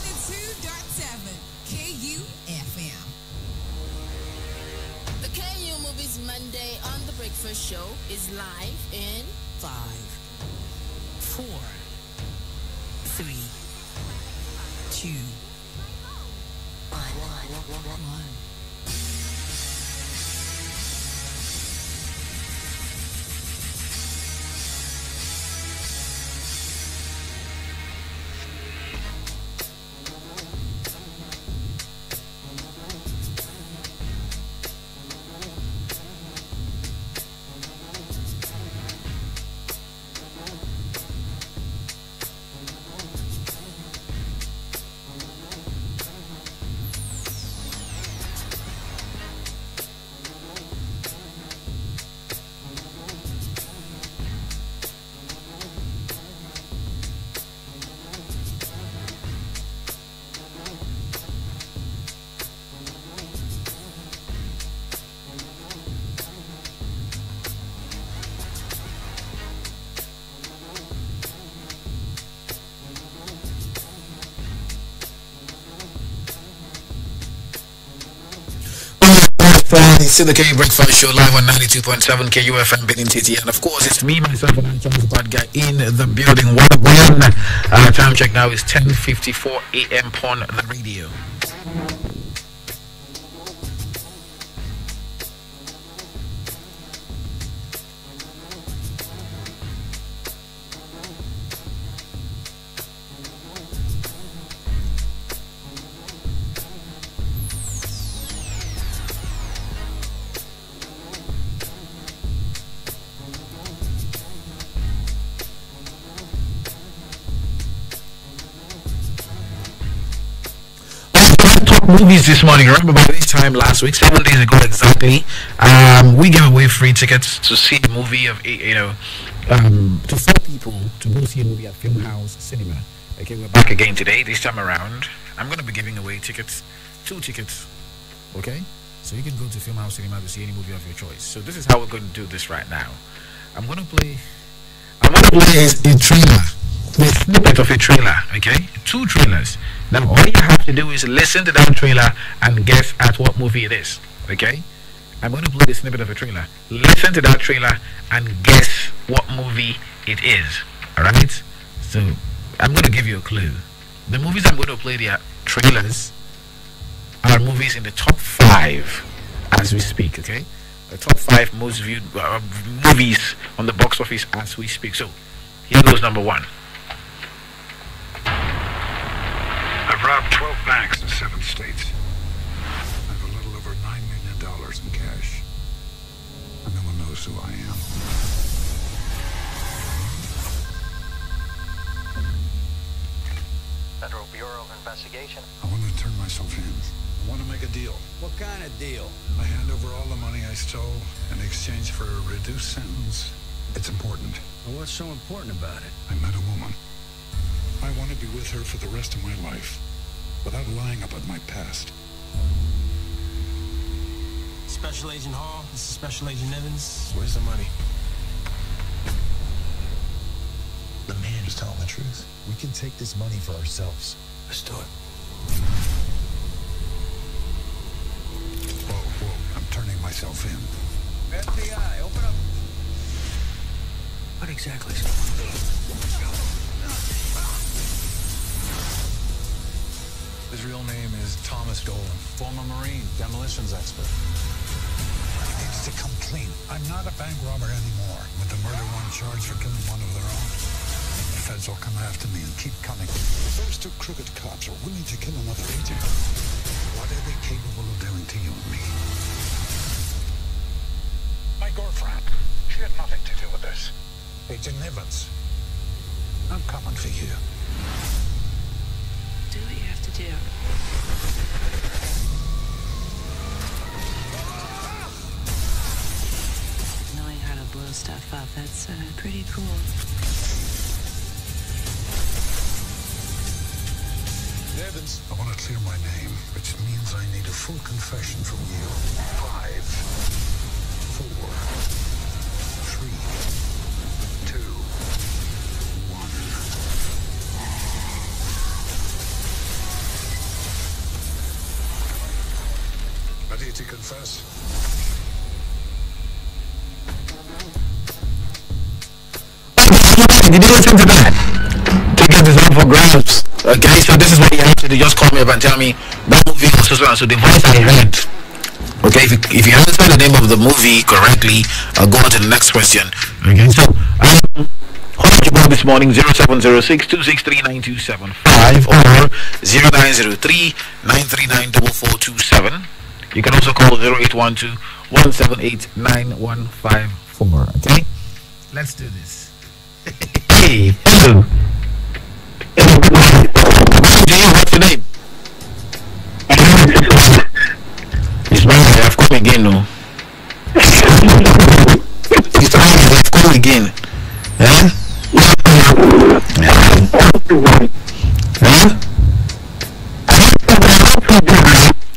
92.7 KUFM. The KU Movies Monday on the Breakfast Show is live in 5, 4, 3, 2, 1. It's the K Breakfast Show live on 92.7 KUFM Benin City, and of course it's me, myself, and I'm Charles Bad Guy in the building. What when time check now is 10:54 a.m. on the radio. Movies this morning. Remember by this time last week, 7 days ago exactly, we gave away free tickets to see a movie of to 4 people to go see a movie at Film House Cinema. Okay, we're back again today. This time around, I'm going to be giving away tickets, 2 tickets. Okay, so you can go to Film House Cinema to see any movie of your choice. So this is how we're going to do this right now. I'm going to play a trailer. The snippet of a trailer, okay? 2 trailers. Now all you have to do is listen to that trailer and guess at what movie it is, okay? I'm going to play the snippet of a trailer. Listen to that trailer and guess what movie it is, alright? So I'm going to give you a clue. The movies I'm going to play, their trailers, are movies in the top 5 as we speak, okay? the top 5 most viewed movies on the box office as we speak. So here goes number 1. I've robbed 12 banks in 7 states. I have a little over $9 million in cash. And no one knows who I am. Federal Bureau of Investigation. I want to turn myself in. I want to make a deal. What kind of deal? I hand over all the money I stole in exchange for a reduced sentence. It's important. Well, what's so important about it? I met a woman. I want to be with her for the rest of my life, without lying about my past. Special Agent Hall, this is Special Agent Evans. Where's the money? The man is telling the truth. We can take this money for ourselves. Let's do it. Whoa, I'm turning myself in. FBI, open up. What exactly is going on? His real name is Thomas Dolan, former Marine, demolitions expert. He needs to come clean. I'm not a bank robber anymore. With the murder one charged for killing one of their own. The feds will come after me and keep coming. Those 2 crooked cops are willing to kill another agent. What are they capable of doing to you and me? My girlfriend, she had nothing to do with this. Agent Evans, I'm coming for you. Do what you have to do. Knowing how to blow stuff up, that's pretty cool. Evans, I want to clear my name, which means I need a full confession from you. 5, 4, 3, 2, 1. Ready to confess? Did you listen to that? Ticket is up for grabs. Okay, so this is what you have to do. Just call me up and tell me that movie was so and so. The voice I heard. Okay, if you answer the name of the movie correctly, I'll go on to the next question. Okay, so how much you want this morning? 0706-263-9275 or 0903-939-4427. You can also call 0812-178-9154. Okay, let's do this. Hey, hello. What's your name? It's my I've come again, no. It's I've come again. Huh?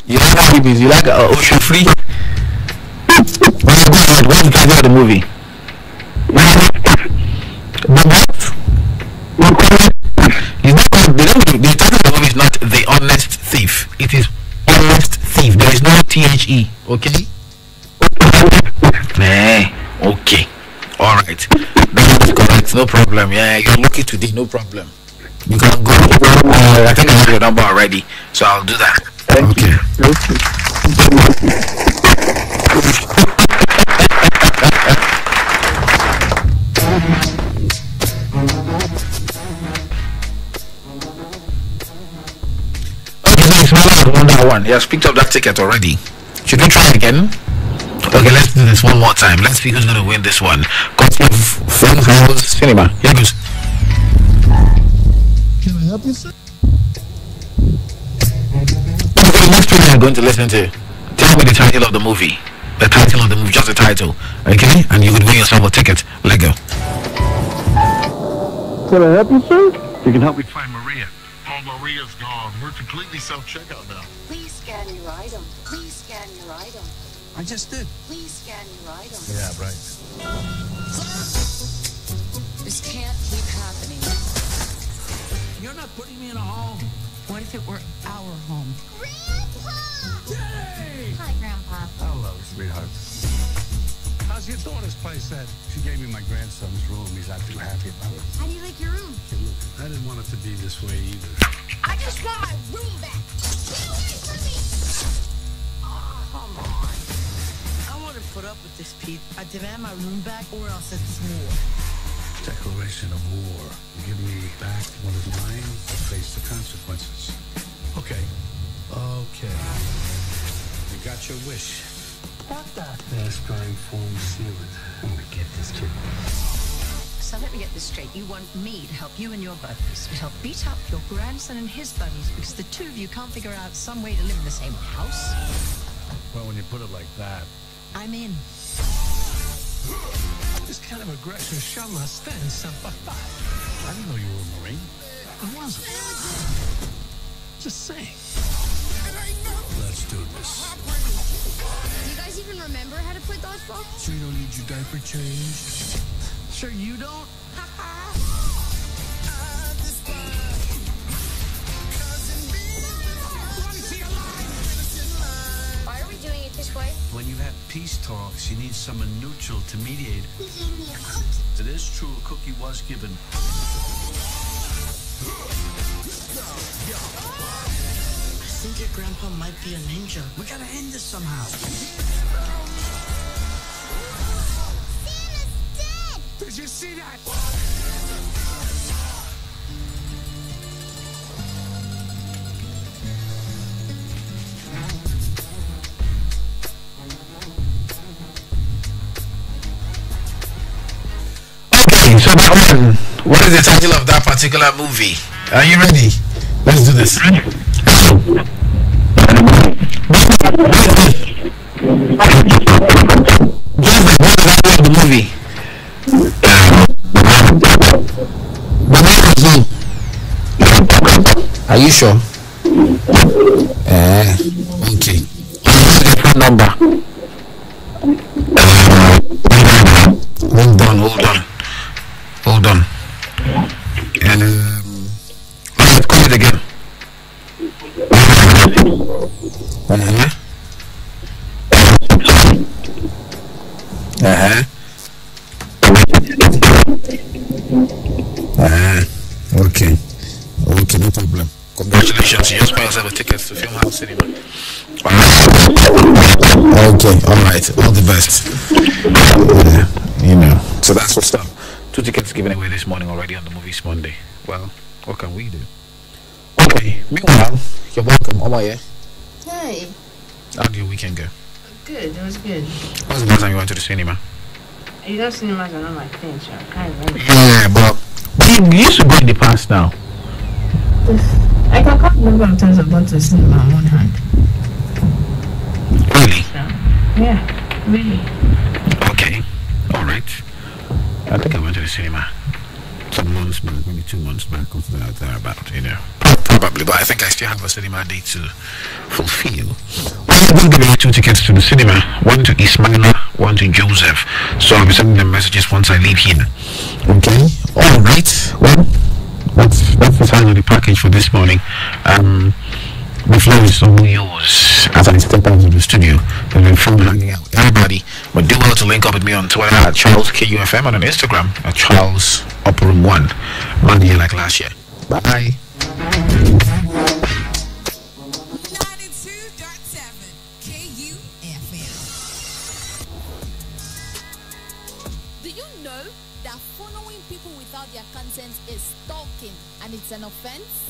You like how busy? You like Ocean Free? What do you think of the movie? The title of the movie is not The Honest Thief. It is Honest Thief. There is no THE. Okay? Okay. Alright. That's correct. No problem. Yeah, you're lucky today. No problem. You can go. I think I have your number already. So I'll do that. Okay. One. He has picked up that ticket already. Should we try again? Okay, let's do this one more time. Let's see who's going to win this one. Courtesy of Friends House Cinema. Here goes. Can I help you, sir? Okay, the next film I'm going to listen to. Tell me the title of the movie. The title of the movie, just the title. Okay? And you could win yourself a ticket. Let go. Can I help you, sir? You can help me find Maria. Oh, Maria's gone. We're completely self-checkout now. Please scan your item. Please scan your item. I just did. Please scan your item. Yeah, right. This can't keep happening. You're not putting me in a home. What if it were our home? Grandpa! Yay! Hi, Grandpa. Hello, sweetheart. How's your daughter's place at? She gave me my grandson's room. He's not too happy about it. How do you like your room? Hey, look, I didn't want it to be this way either. I just want my room back. Get away from me! Oh, come on. I want to put up dispute, I demand my room back or else it's war. Declaration of war. Give me back what is mine or face the consequences. Okay. You got your wish. What the? Fast drying foam sealant. I'm gonna get this kid. So let me get this straight. You want me to help you and your buddies, to help beat up your grandson and his buddies because the two of you can't figure out some way to live in the same house? Well, when you put it like that. I'm in. This kind of aggression shall not stand, Sampa. I didn't know you were a Marine. I wasn't. Just saying. Let's do this. Do you guys even remember how to play dodgeball? So you don't need your diaper changed? Sure you don't? Why are we doing it this way? When you have peace talks, you need someone neutral to mediate. He gave me a cookie. It is true, a cookie was given. I think your grandpa might be a ninja. We gotta end this somehow. Santa's dead! Did you see that? Okay, so what is the title of that particular movie? Are you ready? Let's do this. The movie. Are you sure? Okay. Phone number. Hold on. Let's call it again. Okay, no problem. Congratulations, you just buy yourself a ticket to Film House Cinema. Okay, alright, all the best. So that's what's up. 2 tickets given away this morning already on the Movies Monday. Well, what can we do? Okay, meanwhile, you're welcome, Omoye. Hey. How did your weekend go? Good, it was good. When was the last time you went to the cinema? You know, cinemas are not my thing, so I can't remember. Yeah, but you used to go in the past now. I can't count the number of times I've gone to the cinema on one hand. Really? So, yeah, really. Okay, alright. I think I went to the cinema some months back, maybe 2 months back, or something like that, about, probably, but I think I still have a cinema date to fulfill. I'm going to give you 2 tickets to the cinema, 1 to Ismaila, 1 to Joseph, so I'll be sending them messages once I leave here. Okay, alright, well, that's the time of the package for this morning. The floor is all yours as I step out of the studio. There's been fun hanging out with everybody. But do well to link up with me on Twitter at Charles KUFM and on Instagram at Charles Upper Room 1. Monday like last year. Bye. 92.7 KUFM. Do you know that following people without their consent is stalking and it's an offense?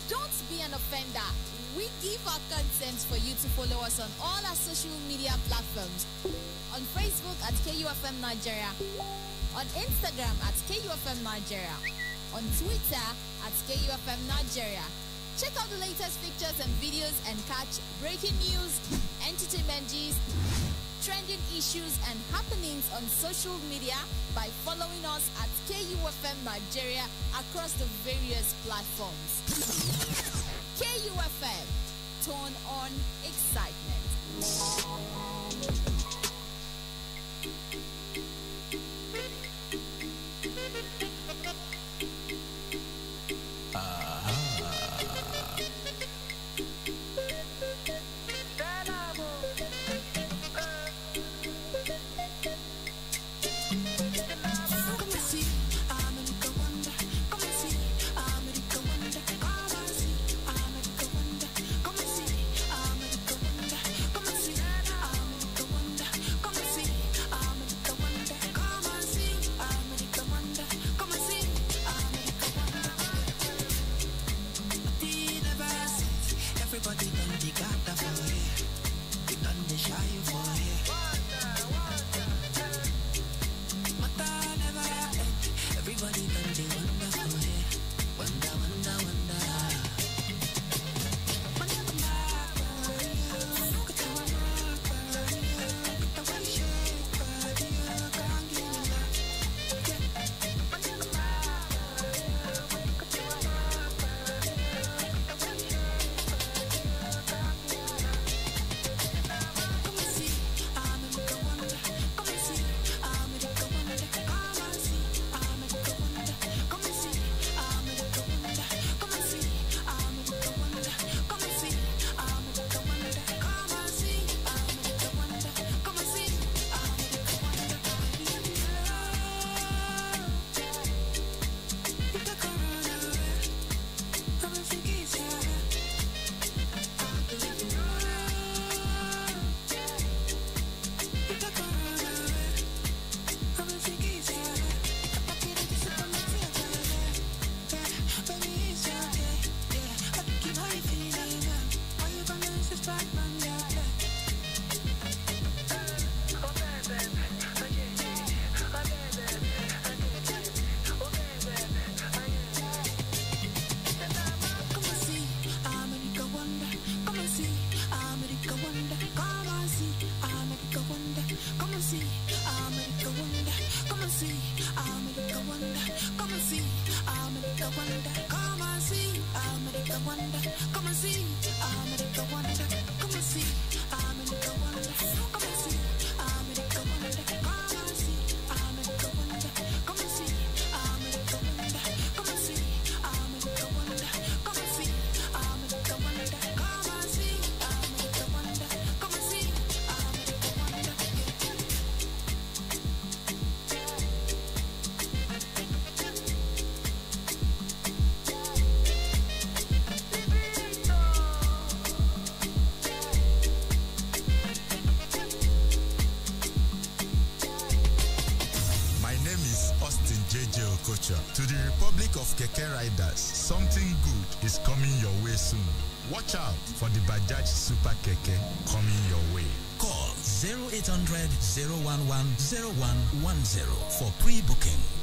Don't be an offender. We give our consent for you to follow us on all our social media platforms. On Facebook at KUFM Nigeria. On Instagram at KUFM Nigeria. On Twitter at KUFM Nigeria. Check out the latest pictures and videos and catch breaking news, entertainment gist, trending issues and happenings on social media by following us at KUFM Nigeria across the various platforms. KUFM, turn on excitement. To the Republic of Keke Riders, something good is coming your way soon. Watch out for the Bajaj Super Keke coming your way. Call 0800 011 0110 for pre-booking.